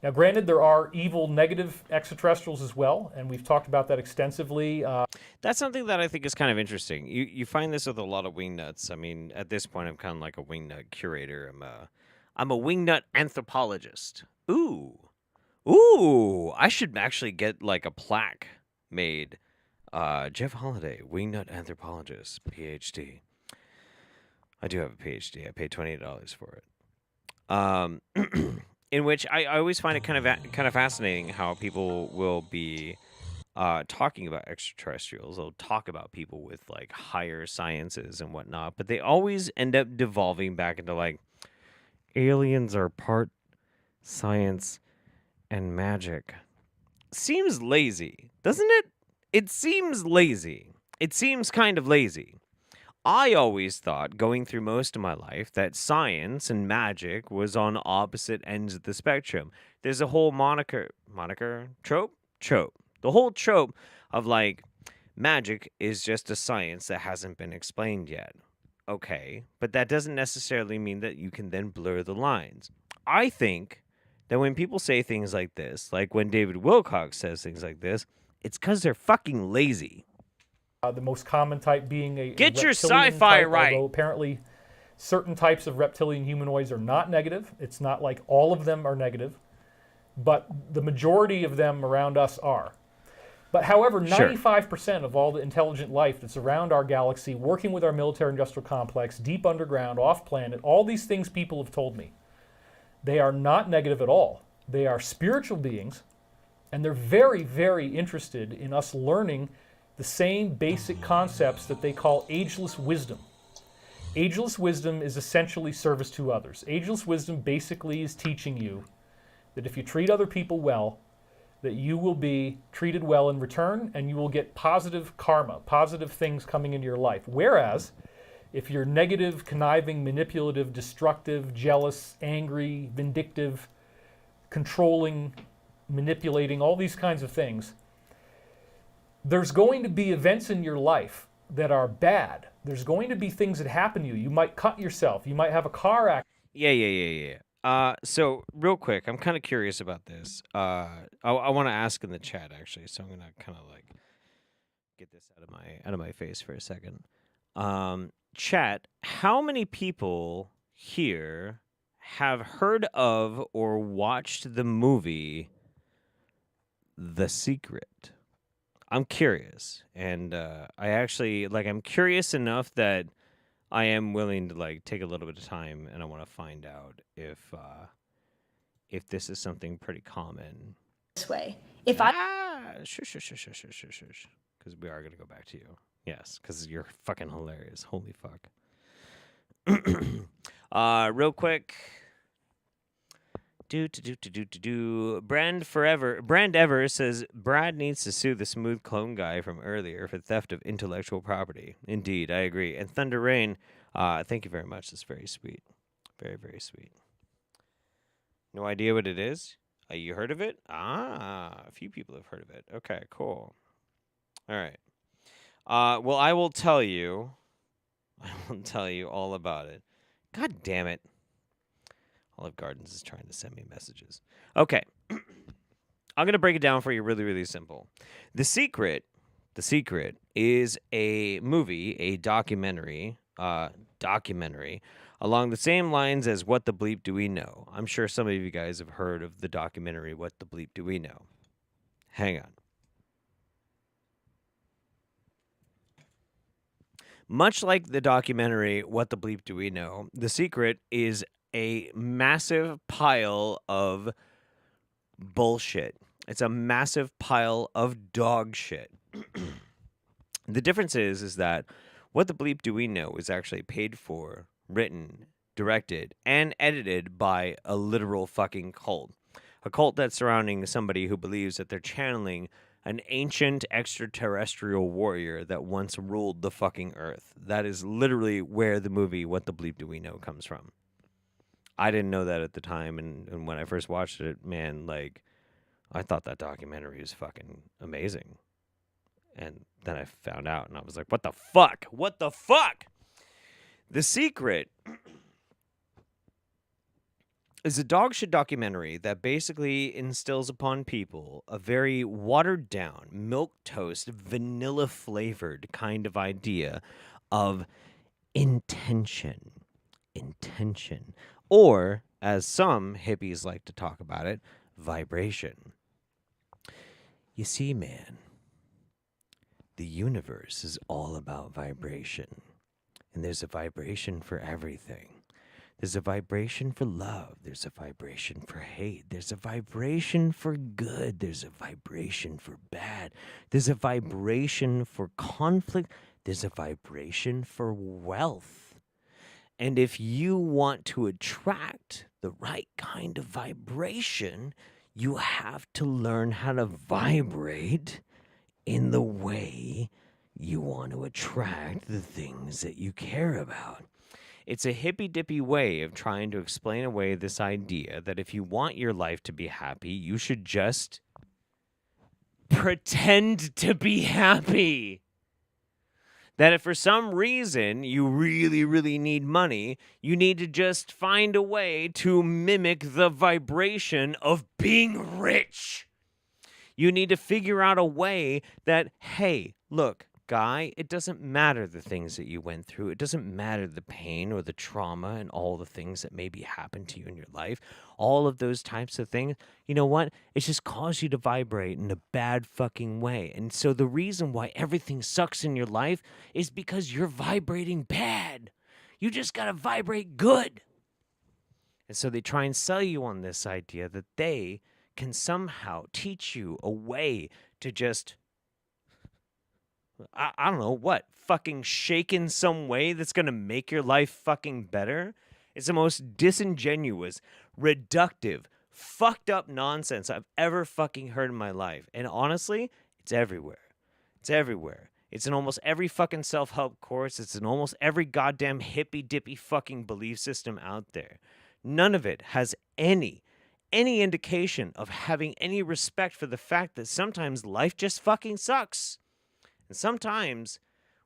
Now, granted, there are evil, negative extraterrestrials as well, and we've talked about that extensively. That's something that I think is kind of interesting. You find this with a lot of wingnuts. I mean, at this point, I'm kind of like a wingnut curator. I'm a wingnut anthropologist. Ooh, I should actually get like a plaque made. Jeff Holiday, wingnut anthropologist, PhD. I do have a PhD. I paid $28 for it. In which I always find it kind of fascinating how people will be talking about extraterrestrials. They'll talk about people with like higher sciences and whatnot, but they always end up devolving back into like aliens are part science and magic. Seems lazy, doesn't it? It seems lazy. It seems kind of lazy. I always thought, going through most of my life, that science and magic was on opposite ends of the spectrum. There's a whole trope? The whole trope of, like, magic is just a science that hasn't been explained yet. Okay, but that doesn't necessarily mean that you can then blur the lines. I think that when people say things like this, like when David Wilcock says things like this, it's because they're fucking lazy. The most common type being a Get your reptilian sci-fi type, right. Although apparently certain types of reptilian humanoids are not negative. It's not like all of them are negative, but the majority of them around us are. But however, 95% of all the intelligent life that's around our galaxy, working with our military-industrial complex, deep underground, off-planet, all these things people have told me, they are not negative at all. They are spiritual beings, and they're very, very interested in us learning the same basic concepts that they call ageless wisdom. Ageless wisdom is essentially service to others. Ageless wisdom basically is teaching you that if you treat other people well, that you will be treated well in return and you will get positive karma, positive things coming into your life. Whereas, if you're negative, conniving, manipulative, destructive, jealous, angry, vindictive, controlling, manipulating, all these kinds of things, there's going to be events in your life that are bad. There's going to be things that happen to you. You might cut yourself. You might have a car accident. Yeah. So real quick, I'm kind of curious about this. I want to ask in the chat actually, so I'm gonna kind of like get this out of my face for a second. Chat, how many people here have heard of or watched the movie The Secret? I'm curious, and I'm curious enough that I am willing to like take a little bit of time, and I want to find out if this is something pretty common. This way, if Shush, because we are gonna go back to you. Yes, because you're fucking hilarious. Holy fuck. Real quick. Brand Ever says Brad needs to sue the smooth clone guy from earlier for theft of intellectual property. Indeed, I agree. And Thunder Rain, thank you very much. That's very sweet. Very, very sweet. No idea what it is? You heard of it? A few people have heard of it. Okay, cool. All right. Well, I will tell you. I will tell you all about it. God damn it. Olive Gardens is trying to send me messages. Okay. I'm going to break it down for you really, really simple. The Secret is a movie, a documentary, along the same lines as What the Bleep Do We Know? I'm sure some of you guys have heard of the documentary What the Bleep Do We Know? Hang on. Much like the documentary What the Bleep Do We Know? The Secret is a massive pile of bullshit. It's a massive pile of dog shit. The difference is that What the Bleep Do We Know is actually paid for, written, directed, and edited by a literal fucking cult. A cult that's surrounding somebody who believes that they're channeling an ancient extraterrestrial warrior that once ruled the fucking earth. That is literally where the movie What the Bleep Do We Know comes from. I didn't know that at the time, and when I first watched it, man, like, I thought that documentary was fucking amazing. And then I found out, and I was like, what the fuck? What the fuck? The Secret is a dog shit documentary that basically instills upon people a very watered-down, milquetoast, vanilla-flavored kind of idea of intention. Or, as some hippies like to talk about it, vibration. You see, man, the universe is all about vibration. And there's a vibration for everything. There's a vibration for love. There's a vibration for hate. There's a vibration for good. There's a vibration for bad. There's a vibration for conflict. There's a vibration for wealth. And if you want to attract the right kind of vibration, you have to learn how to vibrate in the way you want to attract the things that you care about. It's a hippy-dippy way of trying to explain away this idea that if you want your life to be happy, you should just pretend to be happy. That if for some reason you really, really need money, you need to just find a way to mimic the vibration of being rich. You need to figure out a way that, hey, look, guy, it doesn't matter the things that you went through. It doesn't matter the pain or the trauma and all the things that maybe happened to you in your life. All of those types of things, you know what? It's just caused you to vibrate in a bad fucking way. And so the reason why everything sucks in your life is because you're vibrating bad. You just got to vibrate good. And so they try and sell you on this idea that they can somehow teach you a way to just, I don't know, what, fucking shake in some way that's going to make your life fucking better? It's the most disingenuous, reductive, fucked up nonsense I've ever fucking heard in my life. And honestly, it's everywhere. It's everywhere. It's in almost every fucking self-help course. It's in almost every goddamn hippy-dippy fucking belief system out there. None of it has any indication of having any respect for the fact that sometimes life just fucking sucks. And sometimes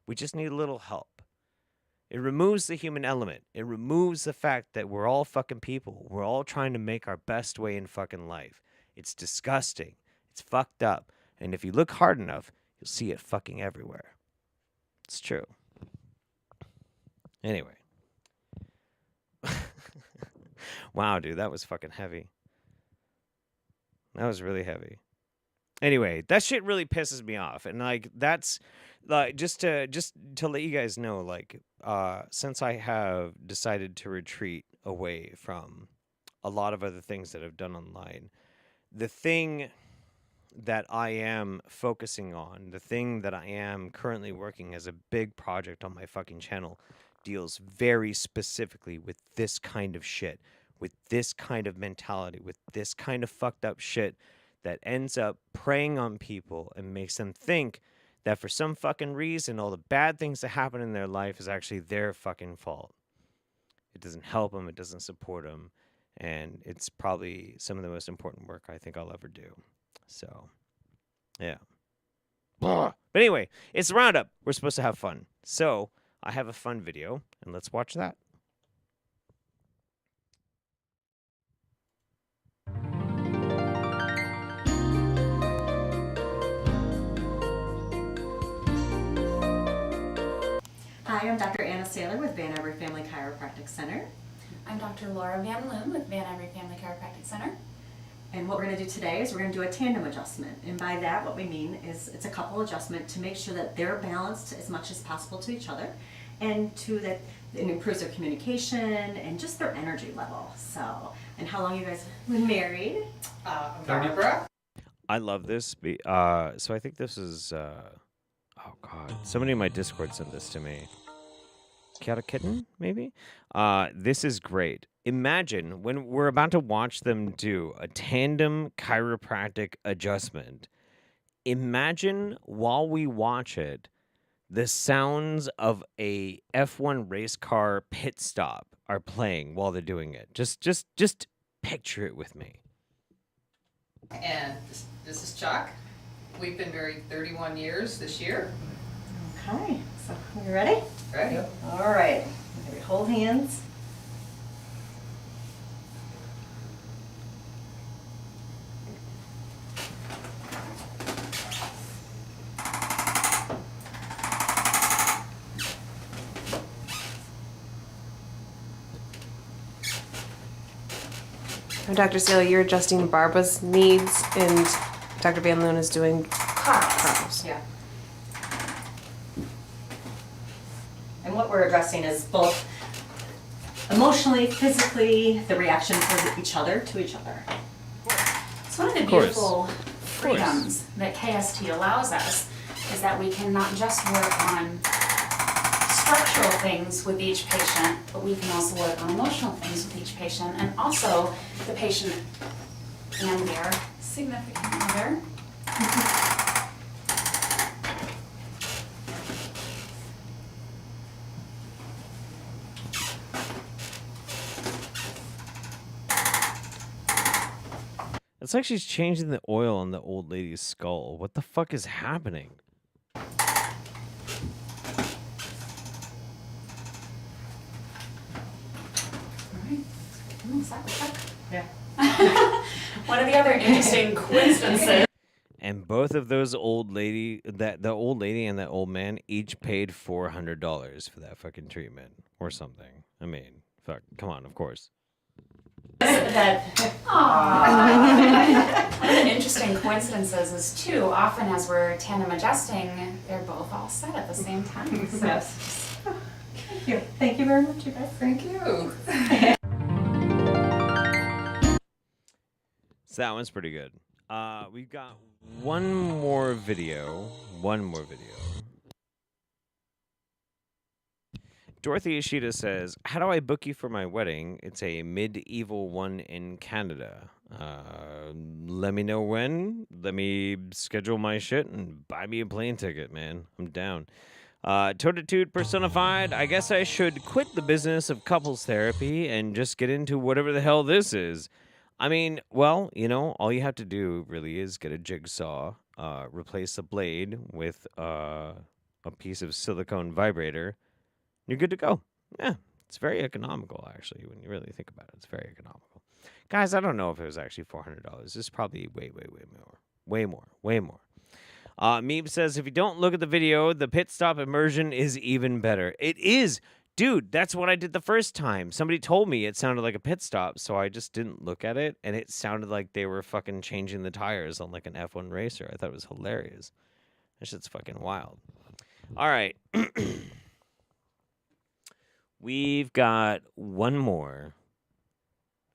We just need a little help. It removes the human element. It removes the fact that we're all fucking people. We're all trying to make our best way in fucking life. It's disgusting. It's fucked up. And if you look hard enough, you'll see it fucking everywhere. It's true. Anyway. Wow, dude, that was fucking heavy. That was really heavy. Anyway, that shit really pisses me off. And like that's like just to let you guys know, like since I have decided to retreat away from a lot of other things that I've done online, the thing that I am focusing on, the thing that I am currently working as a big project on my fucking channel deals very specifically with this kind of shit, with this kind of mentality, with this kind of fucked up shit that ends up preying on people and makes them think that for some fucking reason all the bad things that happen in their life is actually their fucking fault. It doesn't help them, it doesn't support them, and it's probably some of the most important work I think I'll ever do. So, yeah. But anyway, it's Roundup. We're supposed to have fun. So, I have a fun video, and let's watch that. Hi, I'm Dr. Anna Saylor with Van Every Family Chiropractic Center. I'm Dr. Laura Van Loon with Van Every Family Chiropractic Center. And what we're going to do today is we're going to do a tandem adjustment. And by that, what we mean is it's a couple adjustment to make sure that they're balanced as much as possible to each other, and to that it improves their communication and just their energy level. So, and how long you guys been married? Barbara. I love this. So I think this is, oh God, somebody in my Discord sent this to me. Cat a kitten, maybe? This is great. Imagine when we're about to watch them do a tandem chiropractic adjustment. Imagine while we watch it, the sounds of a F1 race car pit stop are playing while they're doing it. Just picture it with me. And this is Chuck. We've been married 31 years this year. Okay, so you ready? Ready. All right, hold hands. Dr. Sale, you're adjusting Barbara's needs, and Dr. Van Loon is doing Carl's. Yeah. And what we're addressing is both emotionally, physically, the reaction for each other to each other. It's one of the beautiful freedoms that KST allows us is that we can not just work on structural things with each patient, but we can also work on emotional things with each patient, and also the patient and their significant other. It's like she's changing the oil on the old lady's skull. What the fuck is happening? Yeah. One of the other interesting coincidences. And both of those the old lady and that old man each paid $400 for that fucking treatment or something. I mean, fuck, come on, of course. One of the interesting coincidences is too, often as we're tandem adjusting, they're both all set at the same time. So. Yes. Thank you. Thank you very much, you guys. Thank you. So that one's pretty good. We've got one more video. Dorothy Ishida says, how do I book you for my wedding? It's a medieval one in Canada. Let me know when. Let me schedule my shit and buy me a plane ticket, man. I'm down. Totitude personified. I guess I should quit the business of couples therapy and just get into whatever the hell this is. I mean, well, you know, all you have to do really is get a jigsaw, replace the blade with a a piece of silicone vibrator. You're good to go. Yeah, it's very economical, actually, when you really think about it. It's very economical. Guys, I don't know if it was actually $400. This is probably way more. Way more. Meeb says, if you don't look at the video, the pit stop immersion is even better. It is. Dude, that's what I did the first time. Somebody told me it sounded like a pit stop, so I just didn't look at it, and it sounded like they were fucking changing the tires on like an F1 racer. I thought it was hilarious. That shit's fucking wild. All right. We've got one more,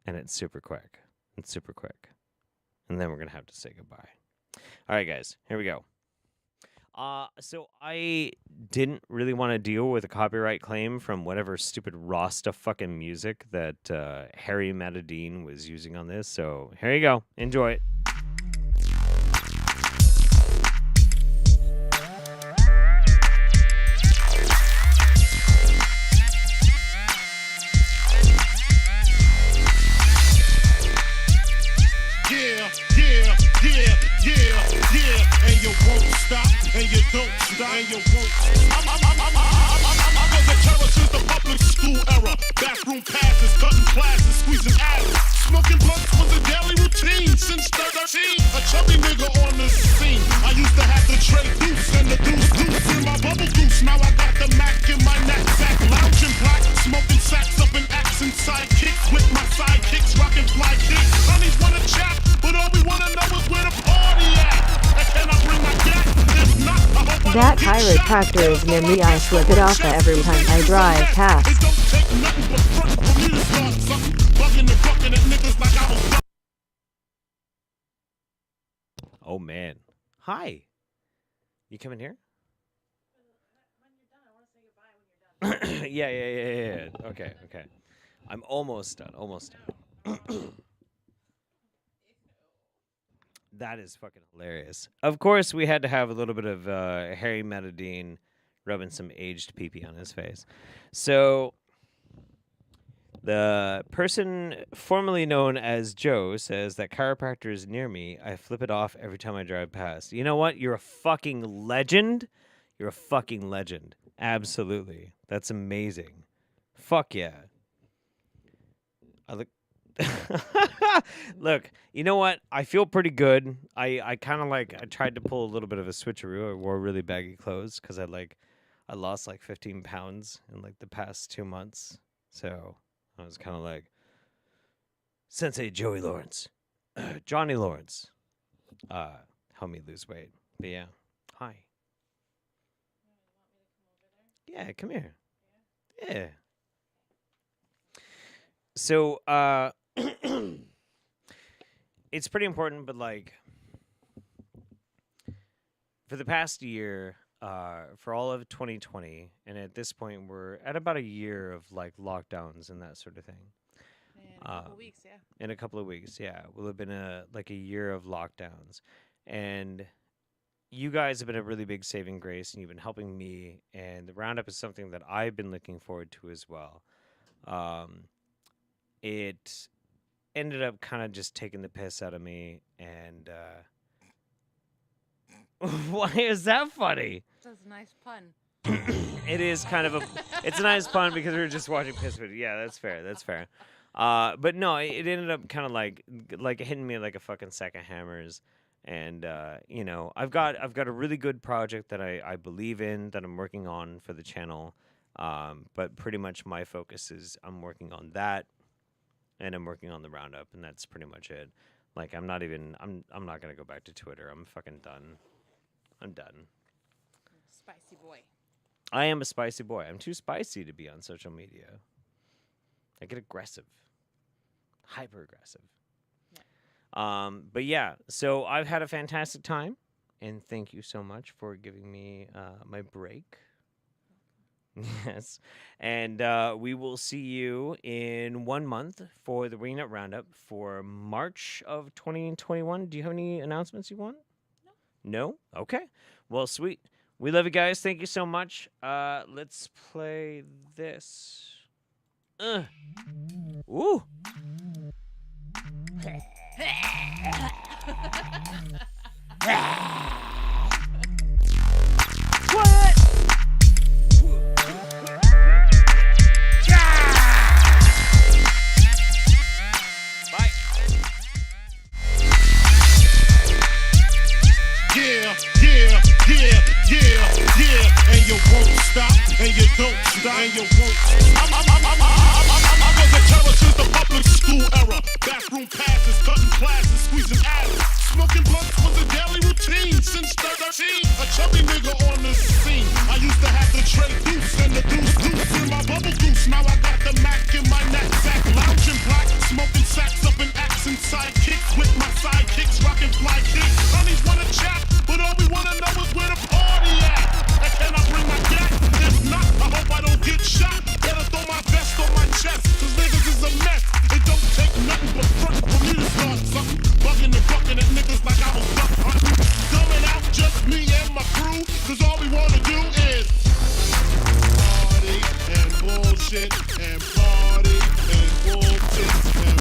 and it's super quick. And then we're going to have to say goodbye. All right, guys, here we go. So I didn't really want to deal with a copyright claim from whatever stupid Rasta fucking music that Harry Matadine was using on this. So here you go. Enjoy it. And you won't stop, and you don't stop, and you won't. I was a terror since the public school era. Bathroom passes, cutting classes, squeezing asses. Smoking blunts was a daily routine since 13. A chubby nigga on the scene. I used to have the tray deuce and the deuce in my bubble goose. Now I got the Mac in my knapsack, lounging black, smoking sacks up in accent sidekicks with my sidekicks, rocking fly kicks. Honeys wanna chat, but all we wanna know is where the party at. That chiropractor is near me. I flip it off every time I drive past. Oh man. Hi. You coming here? Yeah. Okay. I'm almost done. That is fucking hilarious. Of course, we had to have a little bit of Harry Matadine rubbing some aged pee-pee on his face. So, the person formerly known as Joe says that chiropractor is near me. I flip it off every time I drive past. You know what? You're a fucking legend. Absolutely. That's amazing. Fuck yeah. Look, you know what? I feel pretty good. I kind of I tried to pull a little bit of a switcheroo. I wore really baggy clothes because I lost like 15 pounds in like the past 2 months. So I was kind of like, Sensei Johnny Lawrence, help me lose weight. But yeah, hi. Yeah, come here. Yeah. So, it's pretty important, but like for the past year, for all of 2020, and at this point we're at about a year of like lockdowns and that sort of thing. In a couple weeks, yeah. In a couple of weeks, yeah. Will have been a year of lockdowns. And you guys have been a really big saving grace, and you've been helping me, and the Roundup is something that I've been looking forward to as well. It ended up kind of just taking the piss out of me, and why is that funny? That's a nice pun. It is kind of it's a nice pun because we were just watching piss video. Yeah, that's fair. But no, it ended up kind of like hitting me like a fucking sack of hammers. And you know, I've got a really good project that I believe in, that I'm working on for the channel. But pretty much my focus is I'm working on that, and I'm working on the Roundup, and that's pretty much it. Like I'm not gonna go back to Twitter. I'm fucking done. I'm done. Spicy boy. I am a spicy boy. I'm too spicy to be on social media. I get aggressive. Hyper aggressive. But yeah, so I've had a fantastic time, and thank you so much for giving me my break. Yes, and we will see you in 1 month for the Wingnut Roundup for March of 2021. Do you have any announcements you want? No? Okay. Well, sweet. We love you guys. Thank you so much. Let's play this. Ooh. What? you won't stop, and you don't stop, and you won't. I was a terror since the public school era. Bathroom passes, cutting classes, squeezing asses. Smoking blunts was a daily routine since 13. A chubby nigga on the scene. I used to have the tray deuce and the deuce in my bubble goose. Now I got the Mac in my knapsack, lounging black, smoking sacks up in accent sidekicks with my sidekicks, rocking fly kicks. Honeys wanna chat, but all we wanna know is where the party at. And can I bring my gat? If not, I hope I don't get shot. Better throw my vest on my chest, cause niggas is a mess. It don't take nothing but front for me to start something. Bugging and bucking at niggas like I was duck hunting. Dumbing out just me and my crew, cause all we wanna do is party and bullshit.